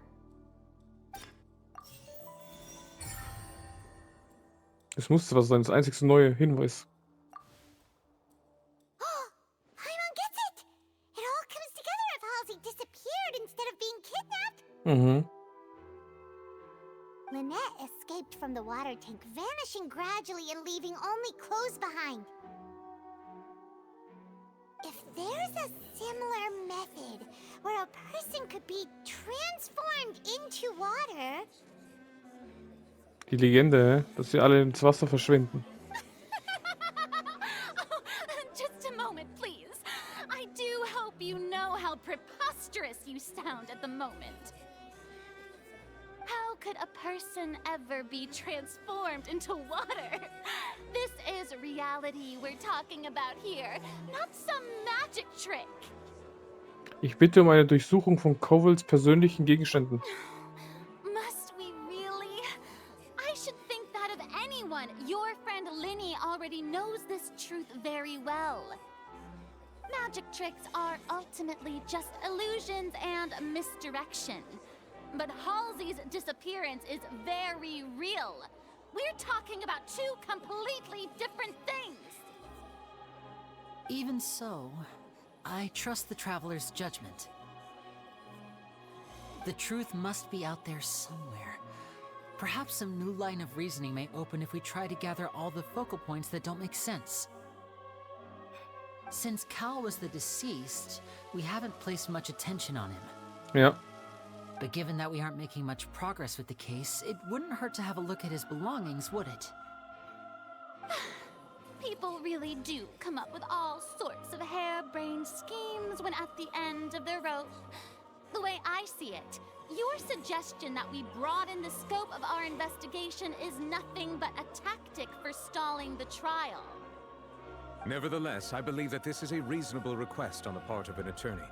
Es musste was sein, das einzigste neue Hinweis. Paimon gets it! It all comes together if Halsey disappeared instead of being kidnapped. Mhm. Lynette escaped from the water tank, vanishing gradually and leaving only clothes behind. If there's a similar method where a person could be transformed into water... Die Legende, dass sie alle ins Wasser verschwinden. Just a moment, please. I do hope you know how preposterous you sound at the moment. How could a person ever be transformed into water? This is reality we're talking about here, not some magic trick. Ich bitte um eine Durchsuchung von Cowells persönlichen Gegenständen. Must we really? I should think that of anyone. Your friend Lyney already knows this truth very well. Magic tricks are ultimately just illusions and misdirection. But Halsey's disappearance is very real. We're talking about 2 completely different things. Even so, I trust the traveler's judgment. The truth must be out there somewhere. Perhaps some new line of reasoning may open if we try to gather all the focal points that don't make sense. Since Cal was the deceased, we haven't placed much attention on him. Ja. But given that we aren't making much progress with the case, it wouldn't hurt to have a look at his belongings, would it? People really do come up with all sorts of harebrained schemes happens when at the end of the rope. The way I see it, your suggestion that we broaden the scope of our investigation is nothing but a tactic for stalling the trial. Nevertheless, I believe that this is a reasonable request on the part of an attorney.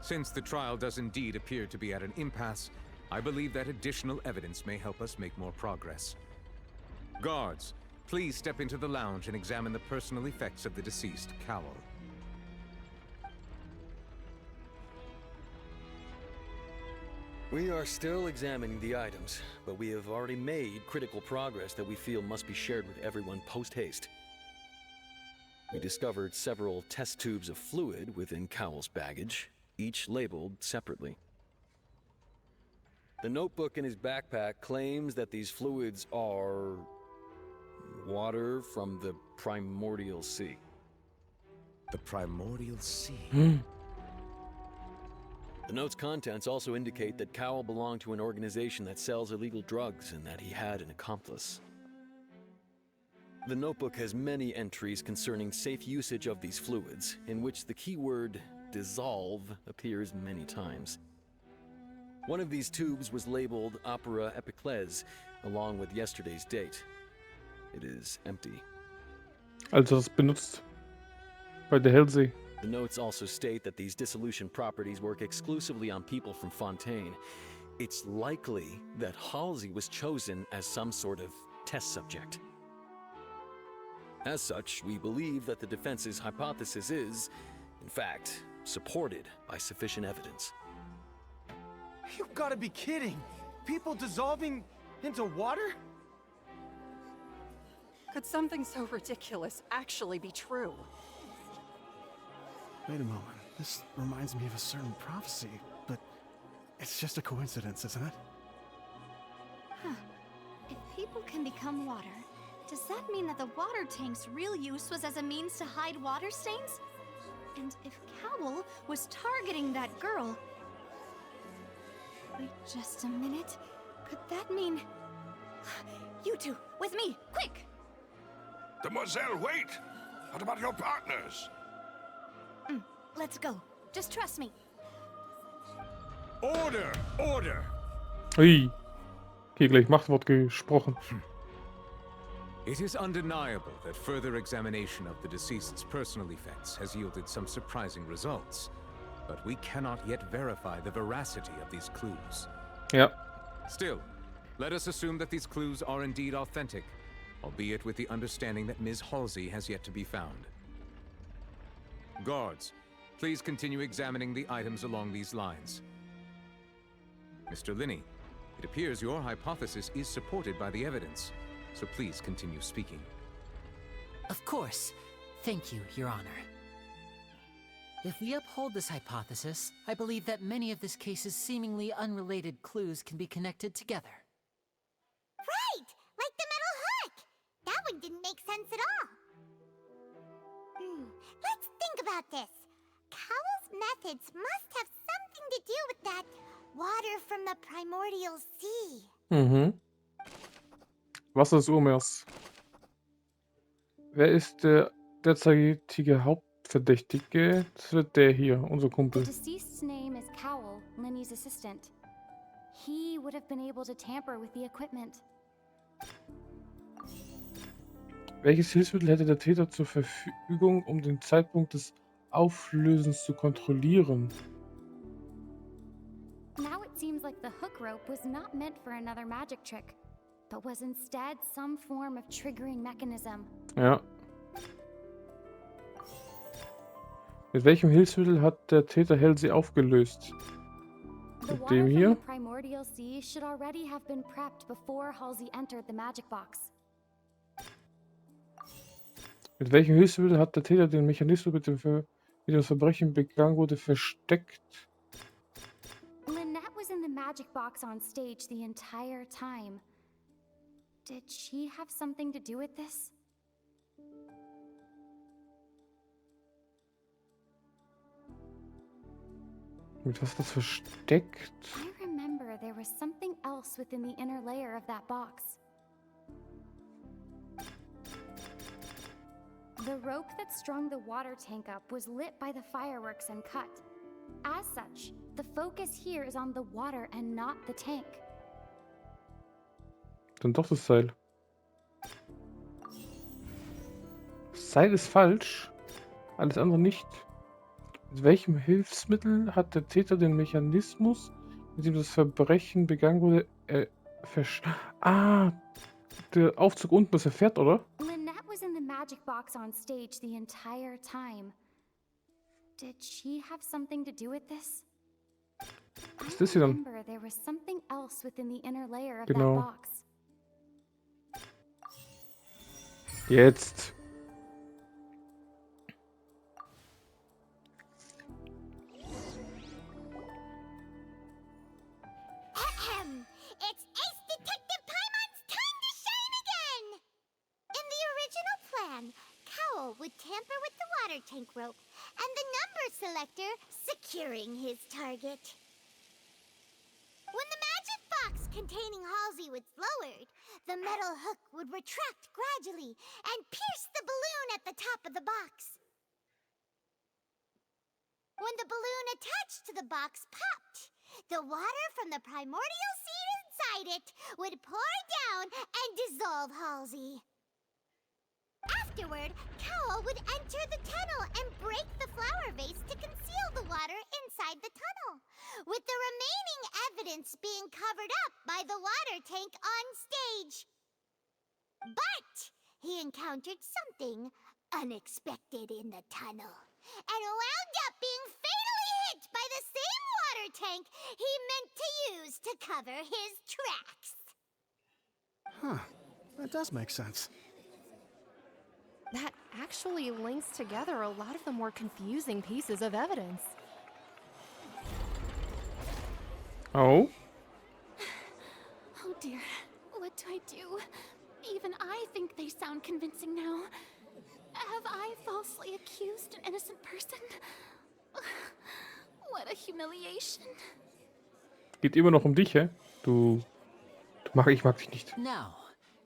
Since the trial does indeed appear to be at an impasse, I believe that additional evidence may help us make more progress. Guards, please step into the lounge and examine the personal effects of the deceased Cowl. We are still examining the items, but we have already made critical progress that we feel must be shared with everyone post-haste. We discovered several test tubes of fluid within Cowl's baggage, each labeled separately. The notebook in his backpack claims that these fluids are water from the primordial sea. The primordial sea? The note's contents also indicate that Cowl belonged to an organization that sells illegal drugs and that he had an accomplice. The notebook has many entries concerning safe usage of these fluids, in which the keyword dissolve appears many times. One of these tubes was labeled Opera Epiclese, along with yesterday's date. It is empty. Also das benutzt bei der Hellsee. The notes also state that these dissolution properties work exclusively on people from Fontaine. It's likely that Halsey was chosen as some sort of test subject. As such, we believe that the defense's hypothesis is, in fact, supported by sufficient evidence. You've got to be kidding! People dissolving into water? Could something so ridiculous actually be true? Wait a moment. This reminds me of a certain prophecy, but it's just a coincidence, isn't it? Huh. If people can become water, does that mean that the water tank's real use was as a means to hide water stains? And if Cowl was targeting that girl... Wait just a minute. Could that mean... You two, with me, quick! Demoiselle, wait! What about your partners? Let's go. Just trust me. Order! Order! Ui. Okay, gleich Machtwort gesprochen. It is undeniable that further examination of the deceased's personal effects has yielded some surprising results, but we cannot yet verify the veracity of these clues. Yeah. Still, let us assume that these clues are indeed authentic, albeit with the understanding that Ms. Halsey has yet to be found. Guards, please continue examining the items along these lines. Mr. Lyney, it appears your hypothesis is supported by the evidence, so please continue speaking. Of course. Thank you, Your Honor. If we uphold this hypothesis, I believe that many of this case's seemingly unrelated clues can be connected together. Right! Like the metal hook! That one didn't make sense at all. Let's think about this. Cowl's methods must have something to do with that water from the primordial sea. Mhm. Wasser des Urmeers. Wer ist der derzeitige Hauptverdächtige? Das wird der hier, unser The Kumpel. deceased's name is Cowl, Lyney's assistant. He would have been able to tamper with the equipment. Welches Hilfsmittel hätte der Täter zur Verfügung, um den Zeitpunkt des Auflösens zu kontrollieren? Now it seems like the hook rope was not meant for another magic trick, but was instead some form of triggering mechanism. Ja. Mit welchem Hilfsmittel hat der Täter Halsey aufgelöst? The Mit water dem from the hier? primordial sea should already have been prepped before Halsey entered the magic box. Mit welchem Hilfsmittel hat der Täter den Mechanismus, mit dem das Verbrechen begangen wurde, versteckt? Lynette was in the magic box on stage the entire time. Did she have something to do with this? Mit was das versteckt? I remember there was something else within the inner layer of that box. The rope that strung the water tank up was lit by the fireworks and cut. As such, the focus here is on the water and not the tank. Dann doch das Seil. Das Seil ist falsch, alles andere nicht. Mit welchem Hilfsmittel hat der Täter den Mechanismus, mit dem das Verbrechen begangen wurde, der Aufzug unten, das er fährt, oder? Lynette was in the magic box on stage the entire time. Did she have something to do with this? Was ist das hier dann? Remember, there was something else within the inner layer of Genau. that box. Jetzt. It's Ace Detective Paimon's time to shine again! In the original plan, Cowl would tamper with the water tank rope and the number selector securing his target. When the magic box containing Halsey was lowered, the metal hook would retract gradually and pierce the balloon at the top of the box. When the balloon attached to the box popped, the water from the primordial seed inside it would pour down and dissolve Halsey. Afterward, Cowl would enter the tunnel and break the flower vase to conceal the water inside the tunnel, with the remaining evidence being covered up by the water tank on stage. But he encountered something unexpected in the tunnel, and wound up being fatally hit by the same water tank he meant to use to cover his tracks. Huh. That does make sense. That actually links together a lot of the more confusing pieces of evidence. Oh? Oh dear, what do I do? Even I think they sound convincing now. Have I falsely accused an innocent person? What a humiliation. Geht immer noch um dich, hä? Ich mag dich nicht. Now,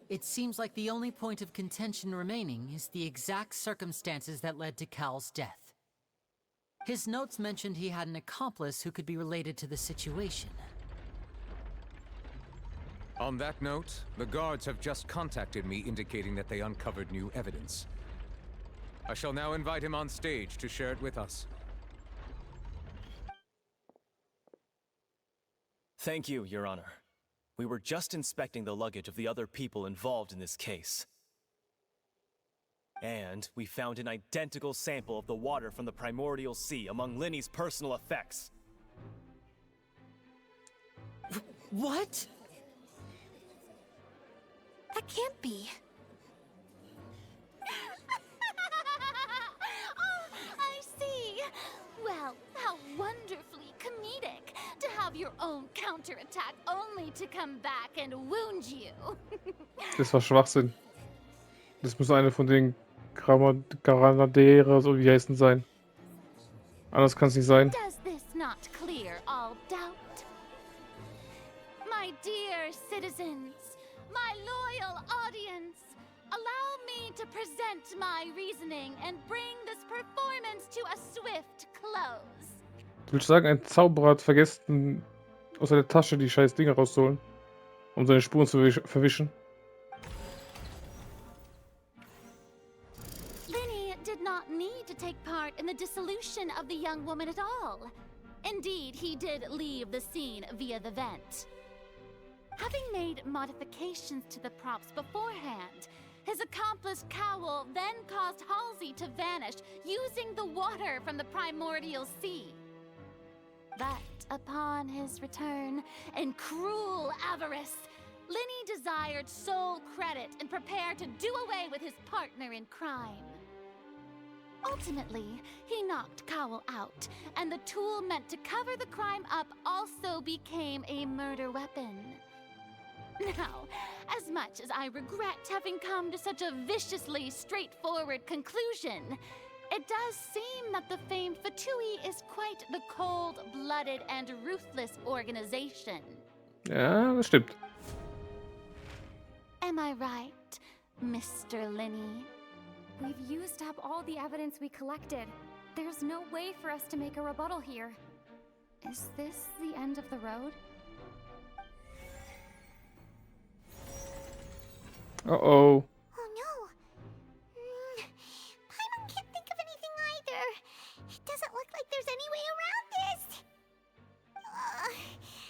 it seems like the only point of contention remaining is the exact circumstances that led to Cal's death. His notes mentioned he had an accomplice who could be related to the situation. On that note, the guards have just contacted me indicating that they uncovered new evidence. I shall now invite him on stage to share it with us. Thank you, Your Honor. We were just inspecting the luggage of the other people involved in this case. And we found an identical sample of the water from the primordial sea among Lyney's personal effects. What? That can't be. Oh, I see. Well, how wonderfully comedic to have your own counterattack only to come back and wound you. Das war Schwachsinn. Das muss eine von den Granadere, so wie die heißen, sein. Anders kann es nicht sein. Does this not clear all doubt? My dear citizens, my loyal audience, allow me to present my reasoning and bring this performance to a swift close. Du willst sagen, ein Zauberer hat vergessen, aus seiner Tasche die scheiß Dinge rauszuholen, um seine Spuren zu verwischen? Lyney did not need to take part in the dissolution of the young woman at all. Indeed, he did leave the scene via the vent. Having made modifications to the props beforehand, his accomplice Cowl then caused Halsey to vanish using the water from the primordial sea. But upon his return, in cruel avarice, Lyney desired sole credit and prepared to do away with his partner in crime. Ultimately, he knocked Cowl out, and the tool meant to cover the crime up also became a murder weapon. Now, as much as I regret having come to such a viciously straightforward conclusion, it does seem that the famed Fatui is quite the cold-blooded and ruthless organization. Ja, das stimmt. Am I right, Mr. Lyney? We've used up all the evidence we collected. There's no way for us to make a rebuttal here. Is this the end of the road? Uh-oh. Oh no. Paimon can't think of anything either. It doesn't look like there's any way around this.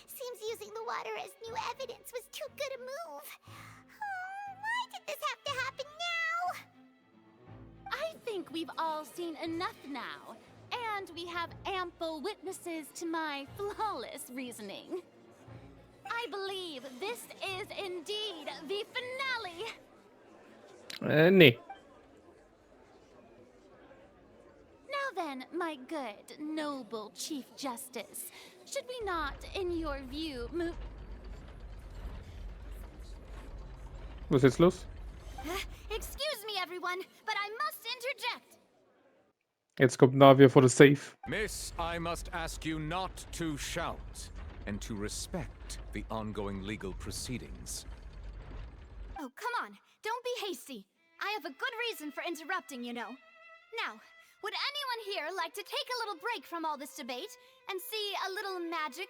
Seems using the water as new evidence was too good a move. Why did this have to happen now? I think we've all seen enough now, and we have ample witnesses to my flawless reasoning. I believe this is indeed the finale. Nee. Now then, my good, noble Chief Justice, should we not, in your view, move... Was ist jetzt los? Excuse me, everyone, but I must interject. Jetzt kommt Navia for the safe. Miss, I must ask you not to shout and to respect the ongoing legal proceedings. Oh, come on. Don't be hasty. I have a good reason for interrupting, you know. Now, would anyone here like to take a little break from all this debate and see a little magic?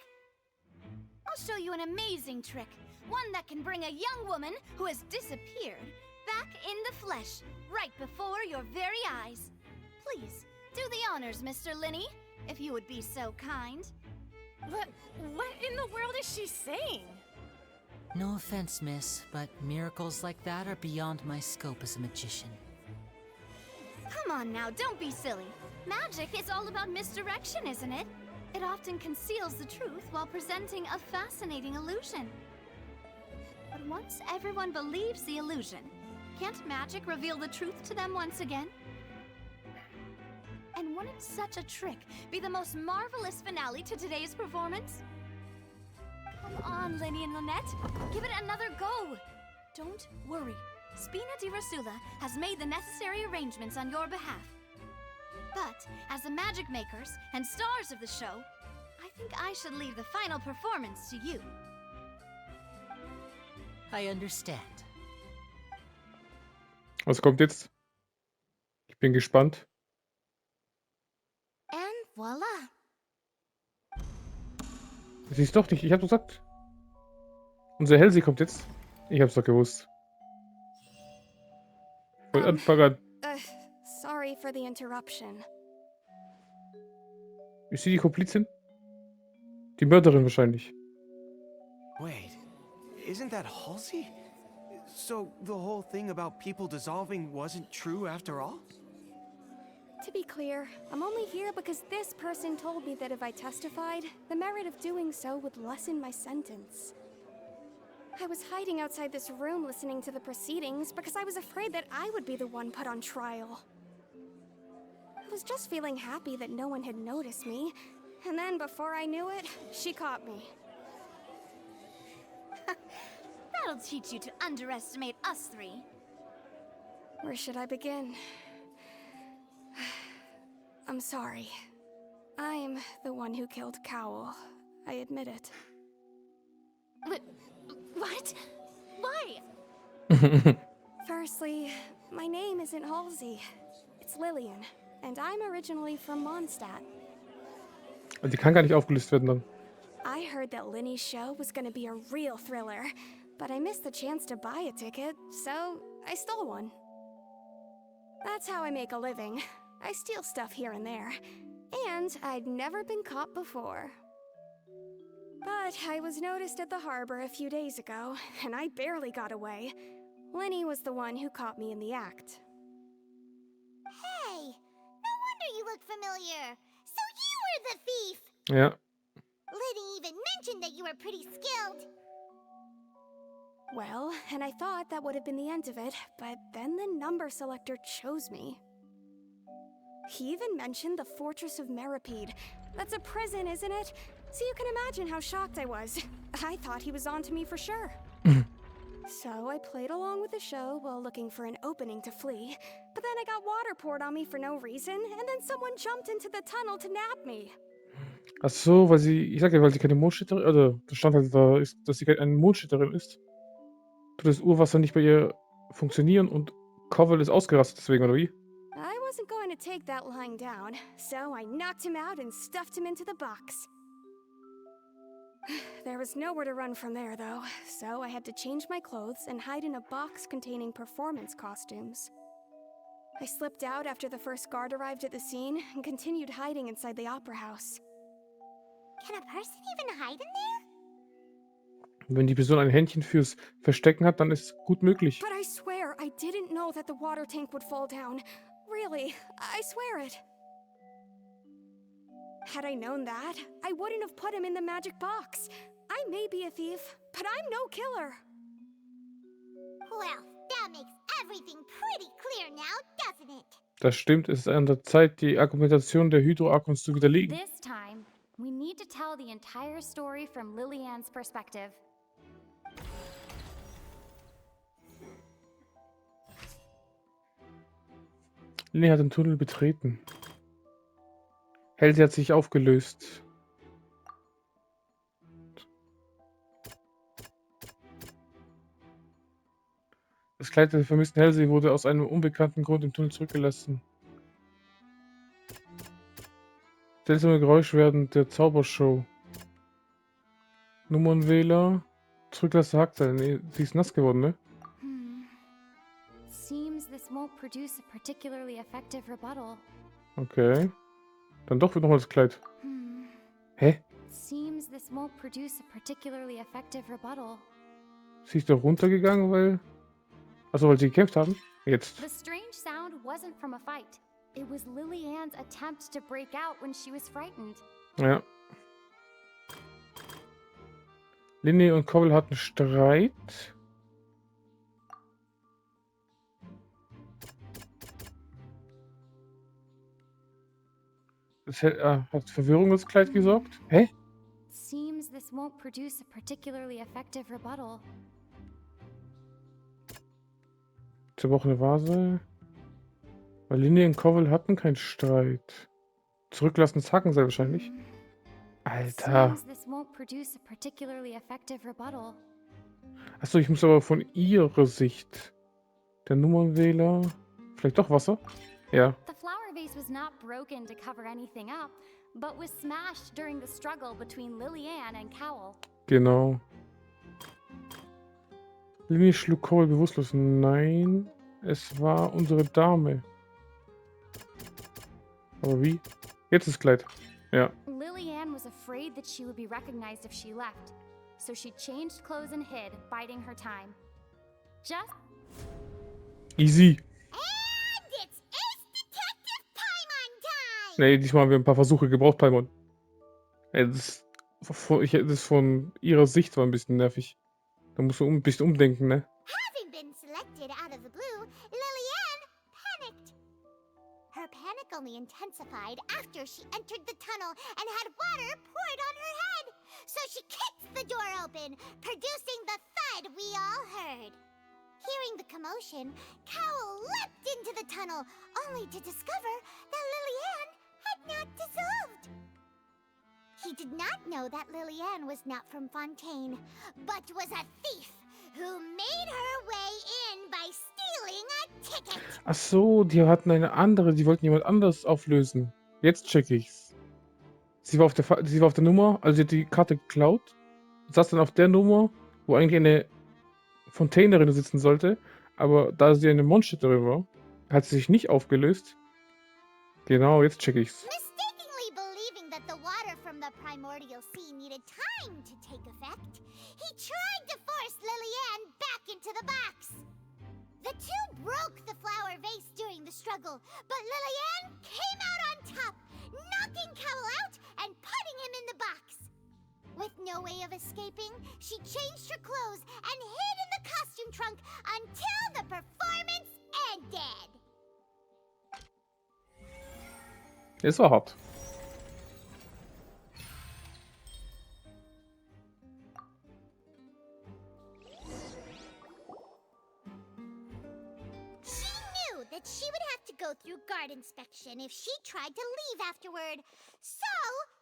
I'll show you an amazing trick. One that can bring a young woman who has disappeared back in the flesh, right before your very eyes. Please, do the honors, Mr. Lyney, if you would be so kind. What in the world is she saying? No offense, miss, but miracles like that are beyond my scope as a magician. Come on now, don't be silly. Magic is all about misdirection, isn't it? It often conceals the truth while presenting a fascinating illusion. But once everyone believes the illusion, can't magic reveal the truth to them once again? And wouldn't such a trick be the most marvelous finale to today's performance? Come on, Lyney and Lynette, give it another go. Don't worry, Spina di Rasula has made the necessary arrangements on your behalf. But as the magic makers and stars of the show, I think I should leave the final performance to you. I understand. Was kommt jetzt? Ich bin gespannt. And voila. Sie ist doch nicht. Ich hab doch gesagt. Unser Halsey kommt jetzt. Ich hab's doch gewusst. Von Anfang an. Sorry for the interruption. Ist sie die Komplizin? Die Mörderin wahrscheinlich. Wait, isn't that Halsey? So the whole thing about people dissolving wasn't true after all? To be clear, I'm only here because this person told me that if I testified, the merit of doing so would lessen my sentence. I was hiding outside this room listening to the proceedings because I was afraid that I would be the one put on trial. I was just feeling happy that no one had noticed me, and then before I knew it, she caught me. That'll teach you to underestimate us three. Where should I begin? I'm sorry. I'm the one who killed Cowl. I admit it. What? Why? Firstly, my name isn't Halsey. It's Lillian, and I'm originally from Mondstadt. Und die kann gar nicht aufgelöst werden dann. I heard that Lyney's show was gonna be a real thriller, but I missed the chance to buy a ticket, so I stole one. That's how I make a living. I steal stuff here and there, and I'd never been caught before. But I was noticed at the harbor a few days ago, and I barely got away. Lyney was the one who caught me in the act. Hey, no wonder you look familiar. So you were the thief. Ja. Lyney even mentioned that you were pretty skilled. Well, and I thought that would have been the end of it, but then the number selector chose me. He even mentioned the Fortress of Meripede. That's a prison, isn't it? So you can imagine how shocked I was. I thought he was onto me for sure. So I played along with the show while looking for an opening to flee, but then I got water poured on me for no reason, and then someone jumped into the tunnel to nab me. Ach so, weil sie, ich sag ja, weil sie keine Mondstädterin, oder da stand halt da, ist, dass sie eine Mondstädterin ist. Tut das Urwasser nicht bei ihr funktionieren und Cowell ist ausgerastet deswegen, oder wie? I wasn't going to take that lying down, so I knocked him out and stuffed him into the box. There was nowhere to run from there, though, so I had to change my clothes and hide in a box containing performance costumes. I slipped out after the first guard arrived at the scene and continued hiding inside the opera house. Can a person even hide in there? Wenn die Person ein Händchen fürs Verstecken hat, dann ist es gut möglich. But I swear, I didn't know that the water tank would fall down. Really, I swear it. Had I known that, I wouldn't have put him in the magic box. I may be a thief, but I'm no killer. Well, that makes everything pretty clear now, doesn't it? Das stimmt, es ist an der Zeit, die Argumentation der Hydro-Arkons zu widerlegen. This time, we need to tell the entire story from Lillian's perspective. Lyney hat den Tunnel betreten. Halsey hat sich aufgelöst. Das Kleid der vermissten Halsey wurde aus einem unbekannten Grund im Tunnel zurückgelassen. Seltsame Geräusche während der Zaubershow. Nummernwähler. Zurücklasse Hackseil. Nee, sie ist nass geworden, ne? Seems this won't produce a particularly effective rebuttal. Okay. Dann doch nochmal das Kleid. Hä? Seems this won't produce a particularly effective rebuttal. Sie ist doch runtergegangen, weil... Achso, weil sie gekämpft haben? Jetzt. The strange sound wasn't from a fight. It was Lillian's attempt to break out when she was frightened. Ja. Lyney und Cowell hatten Streit. Das hat Verwirrung das Kleid gesorgt? Hä? Seems this won't produce a particularly effective rebuttal. Zerbrochene Vase. Weil Lyney und Cowell hatten keinen Streit. Zurücklassendes Hackenseil wahrscheinlich. Alter. Seems this won't produce a particularly effective rebuttal. Achso, ich muss aber von ihrer Sicht. Der Nummernwähler. Vielleicht doch Wasser? Ja. The flower vase was not broken to cover anything up, but was smashed during the struggle between Lillian and Cowell. Genau. Lyney schlug Cowell bewusstlos. Nein, es war unsere Dame. Aber wie? Jetzt ist Kleid. Ja. Lillian was afraid that she would be recognized if she left, so she changed clothes and hid, biding her time. Just Easy. And it's Ace Detective Paimon time! Nee, diesmal haben wir ein paar Versuche gebraucht, Paimon. Ey, das von ihrer Sicht war ein bisschen nervig. Da musst du ein bisschen umdenken, ne? Having been selected out of the blue, Lillian panicked. Her panic only intensified after she entered the tunnel and had water poured on her head. So she kicked the door open, producing the thud we all heard. Hearing the commotion, Cowell leapt into the tunnel, only to discover that Lillian had not dissolved. He did not know that Lillian was not from Fontaine, but was a thief who made her way in by stealing a ticket. Ach so, die hatten eine andere, die wollten jemand anders auflösen. Jetzt check ich's. Sie war auf der Nummer, also sie hat die Karte geklaut, saß dann auf der Nummer, wo eigentlich eine Fontainerin sitzen sollte, aber da sie eine Monsterterin war, hat sie sich nicht aufgelöst. Genau, jetzt check ich's. Mistakenly believing that the water from the primordial sea needed time to take effect, he tried to force Lillian back into the box. The two broke the flower vase during the struggle, but Lillian came out on top, knocking Cowell out and putting him in the box. With no way of escaping, she changed her clothes and hid in the costume trunk until the performance ended. Es war hart. She knew that she would have to go through guard inspection if she tried to leave afterward. So,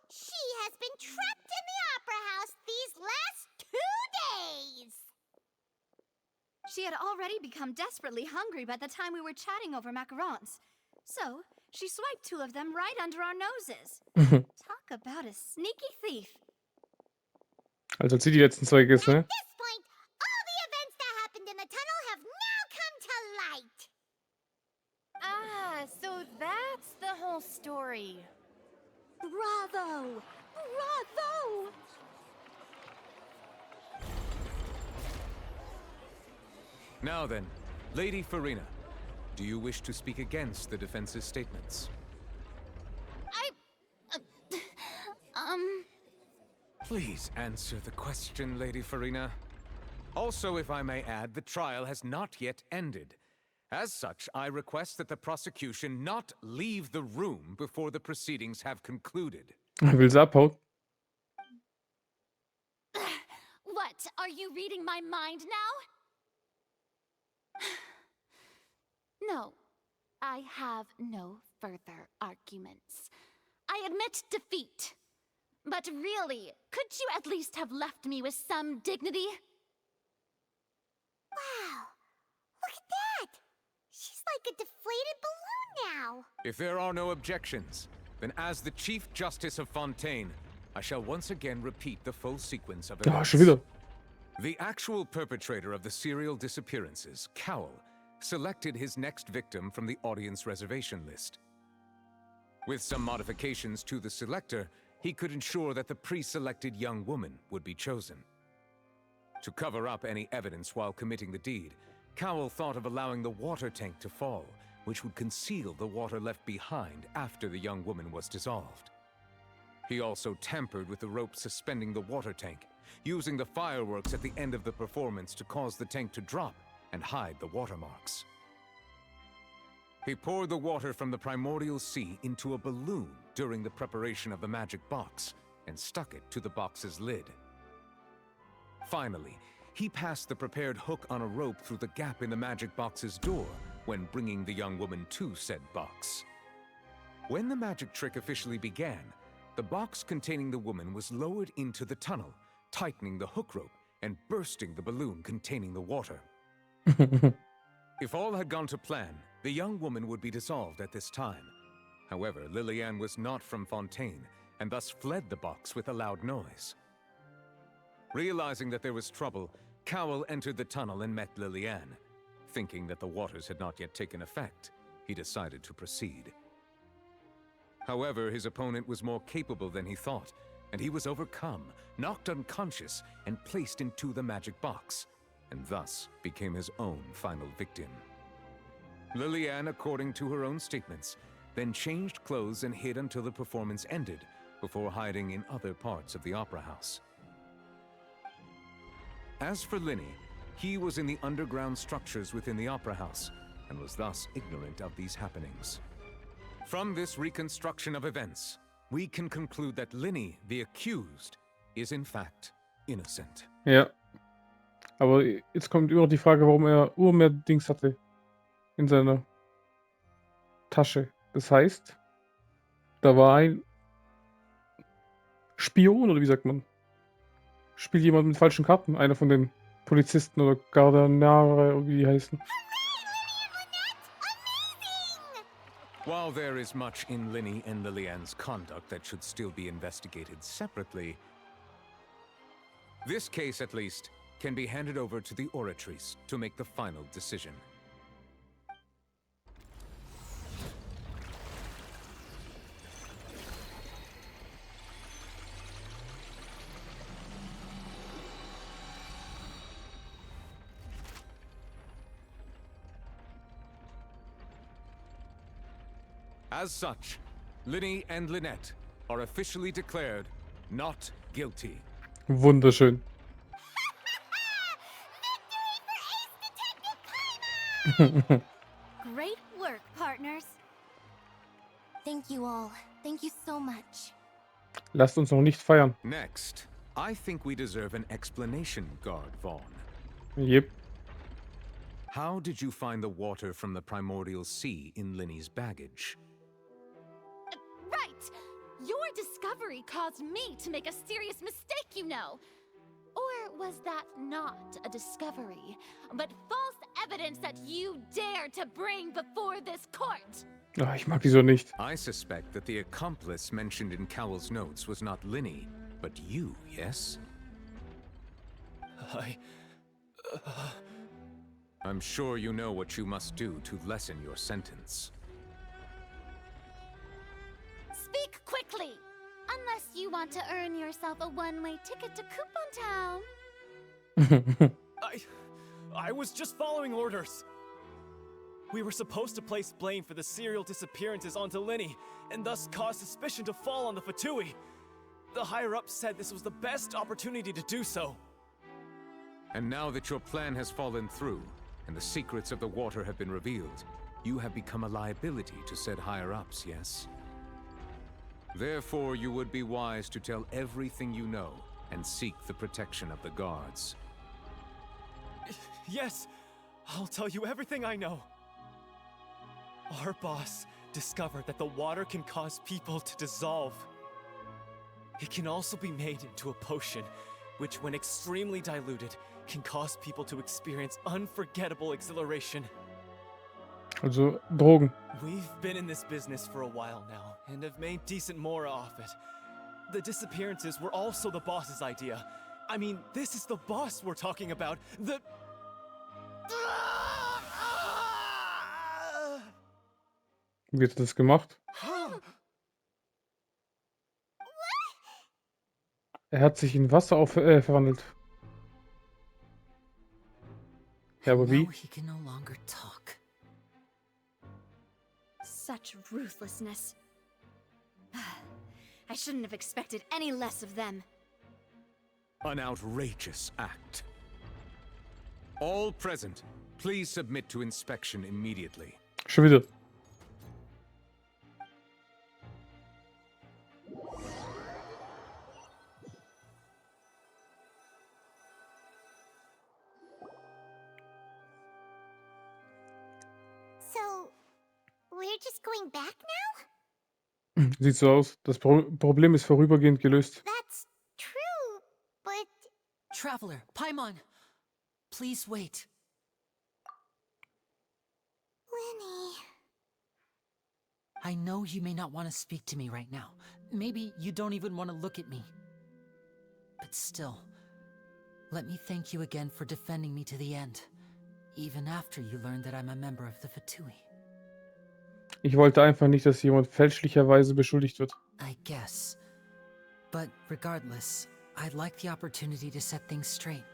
she has been trapped in the opera house these last 2 days. She had already become desperately hungry by the time we were chatting over macarons. So, she swiped 2 of them right under our noses. Talk about a sneaky thief. Also als sie die letzten 2 gegessen, ne? At this point, all the events that happened in the tunnel have now come to light. Ah, so that's the whole story. Bravo! Bravo! Now then, Lady Farina, do you wish to speak against the defense's statements? Please answer the question, Lady Farina. Also, if I may add, the trial has not yet ended. As such, I request that the prosecution not leave the room before the proceedings have concluded. Will sie abhauen? What? Are you reading my mind now? No, I have no further arguments. I admit defeat. But really, could you at least have left me with some dignity? Wow, look at that! She's like a deflated balloon now. If there are no objections, then as the Chief Justice of Fontaine, I shall once again repeat the full sequence of events. schon wieder. The actual perpetrator of the serial disappearances, Cowell, selected his next victim from the audience reservation list. With some modifications to the selector, he could ensure that the pre-selected young woman would be chosen. To cover up any evidence while committing the deed, Cowell thought of allowing the water tank to fall, which would conceal the water left behind after the young woman was dissolved. He also tampered with the rope suspending the water tank, using the fireworks at the end of the performance to cause the tank to drop and hide the watermarks. He poured the water from the primordial sea into a balloon during the preparation of the magic box and stuck it to the box's lid. Finally, he passed the prepared hook on a rope through the gap in the magic box's door when bringing the young woman to said box. When the magic trick officially began, the box containing the woman was lowered into the tunnel, tightening the hook rope and bursting the balloon containing the water. If all had gone to plan, the young woman would be dissolved at this time. However, Lillian was not from Fontaine, and thus fled the box with a loud noise. Realizing that there was trouble, Cowell entered the tunnel and met Lillian. Thinking that the waters had not yet taken effect, he decided to proceed. However, his opponent was more capable than he thought, and he was overcome, knocked unconscious, and placed into the magic box, and thus became his own final victim. Lillian, according to her own statements, then changed clothes and hid until the performance ended, before hiding in other parts of the opera house. As for Lyney, he was in the underground structures within the opera house, and was thus ignorant of these happenings. From this reconstruction of events, we can conclude that Lyney, the accused, is in fact innocent. Ja. Aber jetzt kommt immer noch die Frage, warum er Urmeer-Dings hatte in seiner Tasche. Das heißt, da war ein Spion, oder wie sagt man? Spielt jemand mit falschen Karten? Einer von den Polizisten oder Gardanare, oder wie die heißen. While there is much in Lyney and Lillian's conduct that should still be investigated separately, this case, at least, can be handed over to the Oratrice to make the final decision. As such, Lyney and Lynette are officially declared not guilty. Wunderschön. Great work, partners. Thank you all. Thank you so much. Lasst uns noch nicht feiern. Next, I think we deserve an explanation, Guard Vaughn. Yep. How did you find the water from the primordial sea in Lyney's baggage? Right! Your discovery caused me to make a serious mistake, you know. Or was that not a discovery, but false evidence that you dare to bring before this court? Ach, ich mag die so nicht. I suspect that the accomplice mentioned in Cowell's notes was not Lyney, but you, yes? I'm sure you know what you must do to lessen your sentence. Speak quickly! Unless you want to earn yourself a one-way ticket to Coupon Town. I was just following orders. We were supposed to place blame for the serial disappearances onto Lyney, and thus cause suspicion to fall on the Fatui. The higher-ups said this was the best opportunity to do so. And now that your plan has fallen through, and the secrets of the water have been revealed, you have become a liability to said higher-ups, yes? Therefore, you would be wise to tell everything you know, and seek the protection of the guards. Yes, I'll tell you everything I know. Our boss discovered that the water can cause people to dissolve. It can also be made into a potion, which when extremely diluted, can cause people to experience unforgettable exhilaration. Also Drogen. We've been in this business for a while now, and have made decent more off it. The disappearances were also the boss's idea. I mean, this is the boss we're talking about. Wie hat er das gemacht? Er hat sich in Wasser verwandelt. Ja, aber wie? Now he can no longer talk. Such ruthlessness. I shouldn't have expected any less of them. An outrageous act. All present, please submit to inspection immediately. Schon wieder. So, we're just going back now? Sieht so aus. Das Problem ist vorübergehend gelöst. That's true, but... Traveler, Paimon, please wait. Lyney... I know you may not want to speak to me right now. Maybe you don't even want to look at me. But still, let me thank you again for defending me to the end, even after you learned that I'm a member of the Fatui. Ich wollte einfach nicht, dass jemand fälschlicherweise beschuldigt wird. I guess. But regardless, I'd like the opportunity to set things straight.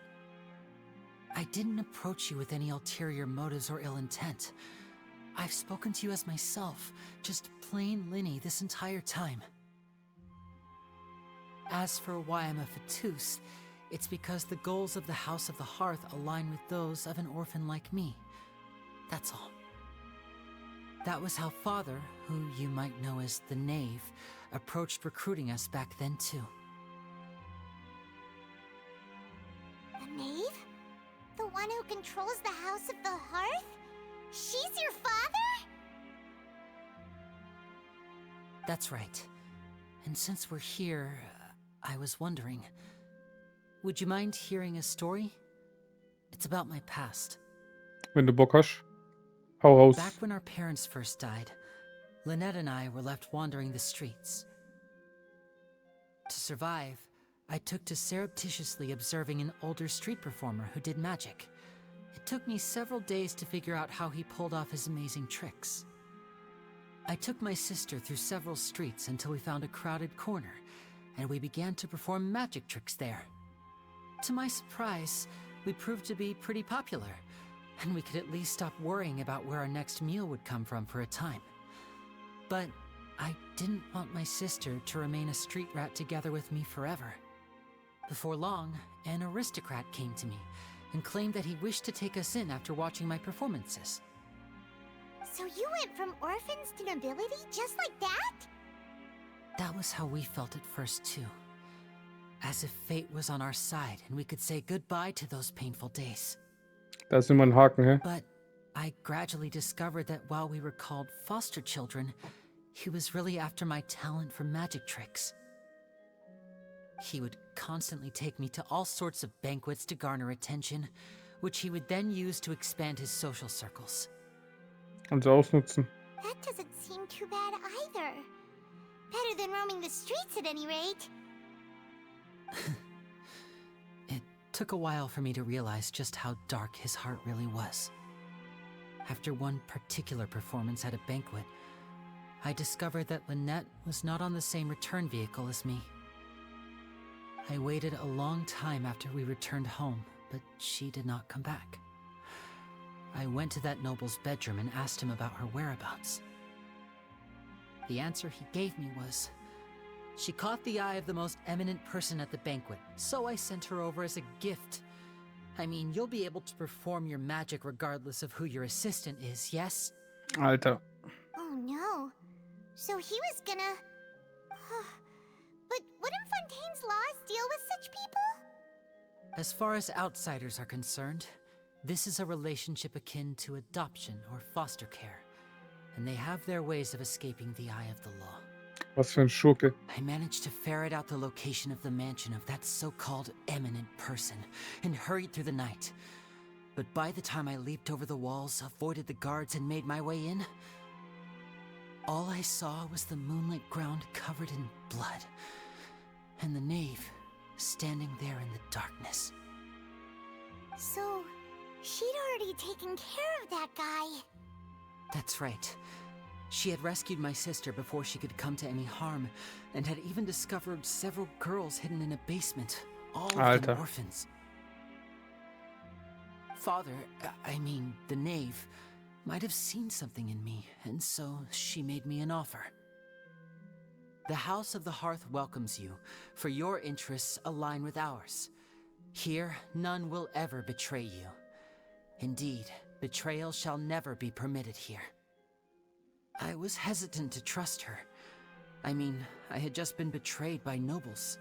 I didn't approach you with any ulterior motives or ill intent. I've spoken to you as myself, just plain Lyney this entire time. As for why I'm a Fatus, it's because the goals of the House of the Hearth align with those of an orphan like me. That's all. That was how Father, who you might know as the Knave, approached recruiting us back then too. The Knave? The one who controls the House of the Hearth? She's your father? That's right. And since we're here, I was wondering, would you mind hearing a story? It's about my past. Wenn du Bock hast, hau raus. Back when our parents first died, Lynette and I were left wandering the streets. To survive, I took to surreptitiously observing an older street performer who did magic. It took me several days to figure out how he pulled off his amazing tricks. I took my sister through several streets until we found a crowded corner, and we began to perform magic tricks there. To my surprise, we proved to be pretty popular, and we could at least stop worrying about where our next meal would come from for a time. But I didn't want my sister to remain a street rat together with me forever. Before long, an aristocrat came to me and claimed that he wished to take us in after watching my performances. So you went from orphans to nobility just like that? That was how we felt at first too. As if fate was on our side and we could say goodbye to those painful days. Da ist immer ein Haken, hä? But I gradually discovered that while we were called foster children, he was really after my talent for magic tricks. He would constantly take me to all sorts of banquets to garner attention, which he would then use to expand his social circles. Und sie ausnutzen. That doesn't seem too bad either. Better than roaming the streets at any rate. It took a while for me to realize just how dark his heart really was. After one particular performance at a banquet, I discovered that Lynette was not on the same return vehicle as me. I waited a long time after we returned home, but she did not come back. I went to that noble's bedroom and asked him about her whereabouts. The answer he gave me was, she caught the eye of the most eminent person at the banquet, so I sent her over as a gift. I mean, you'll be able to perform your magic regardless of who your assistant is, yes? Alter. Oh no. So he was gonna... But wouldn't Fontaine's laws deal with such people? As far as outsiders are concerned, this is a relationship akin to adoption or foster care, and they have their ways of escaping the eye of the law. Was für ein Schurke. I managed to ferret out the location of the mansion of that so-called eminent person and hurried through the night. But by the time I leaped over the walls, avoided the guards, and made my way in, all I saw was the moonlit ground covered in blood, and the knave standing there in the darkness. So, she'd already taken care of that guy. That's right. She had rescued my sister before she could come to any harm, and had even discovered several girls hidden in a basement, all of them orphans. Father, I mean, the knave, might have seen something in me, and so she made me an offer. The House of the Hearth welcomes you, for your interests align with ours. Here, none will ever betray you. Indeed, betrayal shall never be permitted here. I was hesitant to trust her. I mean, I had just been betrayed by nobles.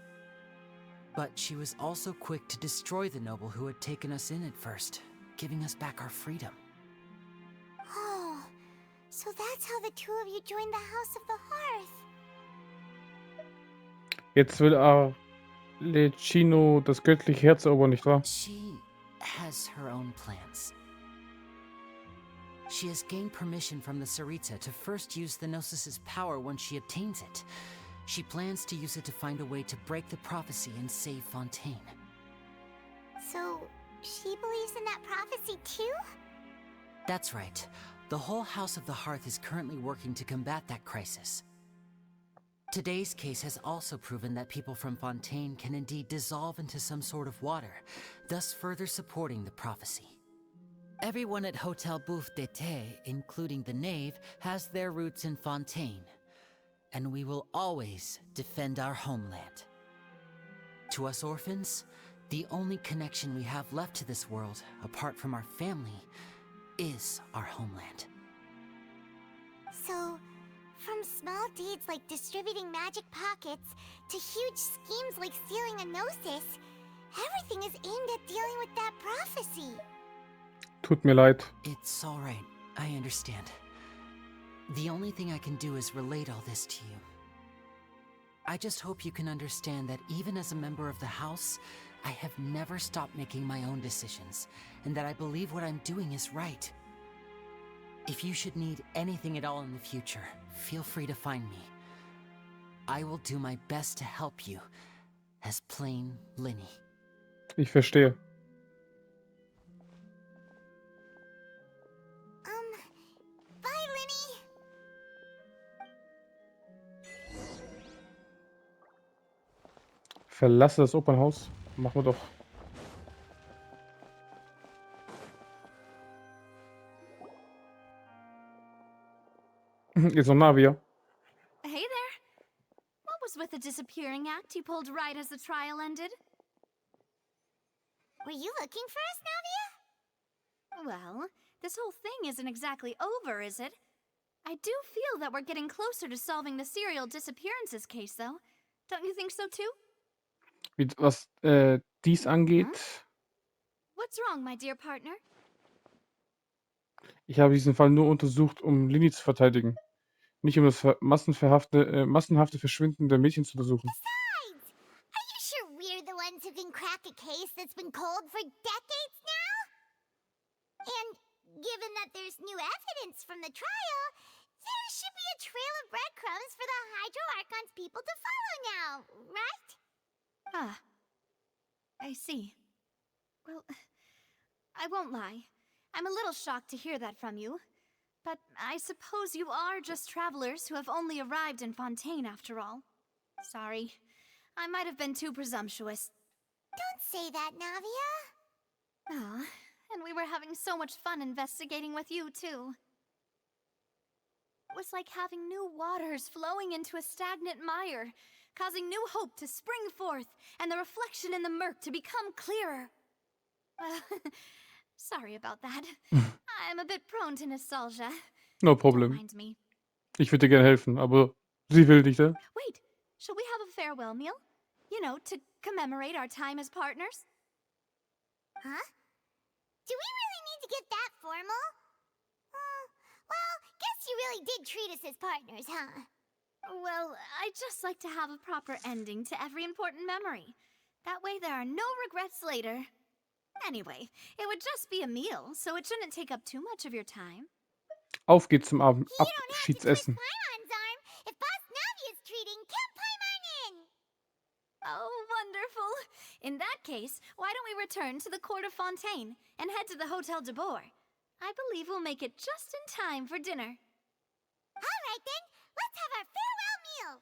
But she was also quick to destroy the noble who had taken us in at first, giving us back our freedom. Oh, so that's how the two of you joined the House of the Hearth. Jetzt will Lecino das göttliche Herz erobern, nicht wahr? She has her own plans. She has gained permission from the Tsaritsa to first use the Gnosis' power once she obtains it. She plans to use it to find a way to break the prophecy and save Fontaine. So, she believes in that prophecy too? That's right. The whole House of the Hearth is currently working to combat that crisis. Today's case has also proven that people from Fontaine can indeed dissolve into some sort of water, thus further supporting the prophecy. Everyone at Hotel Bouffe d'été, including the knave, has their roots in Fontaine, and we will always defend our homeland. To us orphans, the only connection we have left to this world, apart from our family, is our homeland. So, from small deeds like distributing magic pockets to huge schemes like stealing a Gnosis, everything is aimed at dealing with that prophecy. Tut mir leid. It's all right. I understand. The only thing I can do is relate all this to you. I just hope you can understand that even as a member of the House, I have never stopped making my own decisions, and that I believe what I'm doing is right. If you should need anything at all in the future, feel free to find me. I will do my best to help you, as plain Lyney. Ich verstehe. Bye, Lyney! Verlasse das Opernhaus. Machen wir doch. Jetzt noch Navia. Hey there. What was with the disappearing act you pulled right as the trial ended? Were you looking for us, Navia? Well, this whole thing isn't exactly over, is it? I do feel that we're getting closer to solving the serial disappearances case, though. Don't you think so too? Was dies angeht, What's wrong, my dear partner? ich habe diesen Fall nur untersucht, um Lyney zu verteidigen. Nicht um das massenhafte Verschwinden der Mädchen zu untersuchen. Besides, are you sure a case that's been cold for decades now? And given that there's new evidence from the trial, there should be a trail of breadcrumbs for the Hydro Archon's people to follow now, right? Ah, I see. Well, I won't lie. I'm a little shocked to hear that from you. But I suppose you are just travelers who have only arrived in Fontaine after all. Sorry. I might have been too presumptuous. Don't say that, Navia. Ah, and we were having so much fun investigating with you, too. It was like having new waters flowing into a stagnant mire, causing new hope to spring forth, and the reflection in the murk to become clearer. Sorry about that. I'm a bit prone to nostalgia. No Don't problem. mind me. Ich würde dir gerne helfen, aber sie will nicht, ne? Wait, shall we have a farewell meal? You know, to commemorate our time as partners? Huh? Do we really need to get that formal? Well, guess you really did treat us as partners, huh? Well, I'd just like to have a proper ending to every important memory. That way there are no regrets later. Anyway, it would just be a meal, so it shouldn't take up too much of your time. Auf geht's zum Abschiedsessen. Paimon's arm. If Boss Navi is treating, count Paimon in. Oh, wonderful. In that case, why don't we return to the court of Fontaine and head to the Hotel de Boer? I believe we'll make it just in time for dinner. All right then, let's have our farewell meal.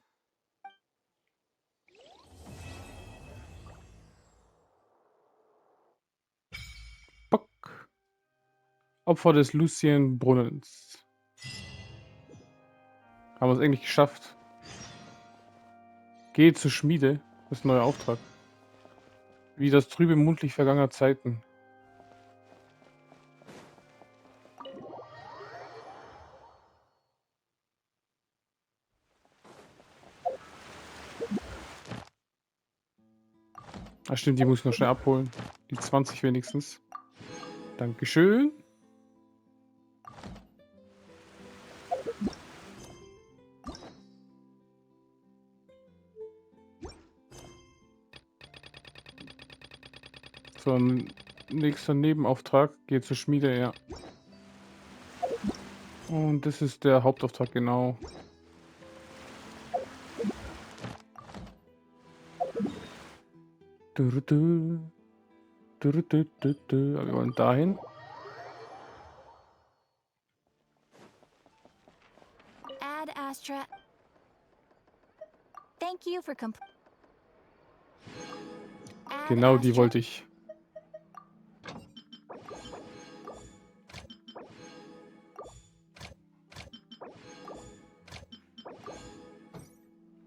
Opfer des Lucien-Brunnens. Haben wir es eigentlich geschafft. Gehe zur Schmiede. Das ist ein neuer Auftrag. Wie das trübe Mondlicht vergangener Zeiten. Ach stimmt, die muss ich noch schnell abholen. Die 20 wenigstens. Dankeschön. So, ein nächster Nebenauftrag. Geht zur Schmiede, ja. Und das ist der Hauptauftrag, genau. Wir wollen dahin. Ad Astra. Thank you for Genau die wollte ich.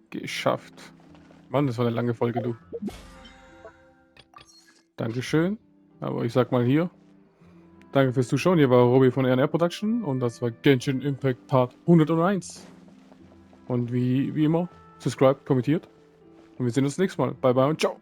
Geschafft. Mann, das war eine lange Folge, du. Dankeschön. Aber ich sag mal hier. Danke fürs Zuschauen. Hier war Robbie von einer Production und das war Genshin Impact Part 101. Und wie immer, subscribe, kommentiert. Und wir sehen uns nächstes Mal. Bye bye und ciao.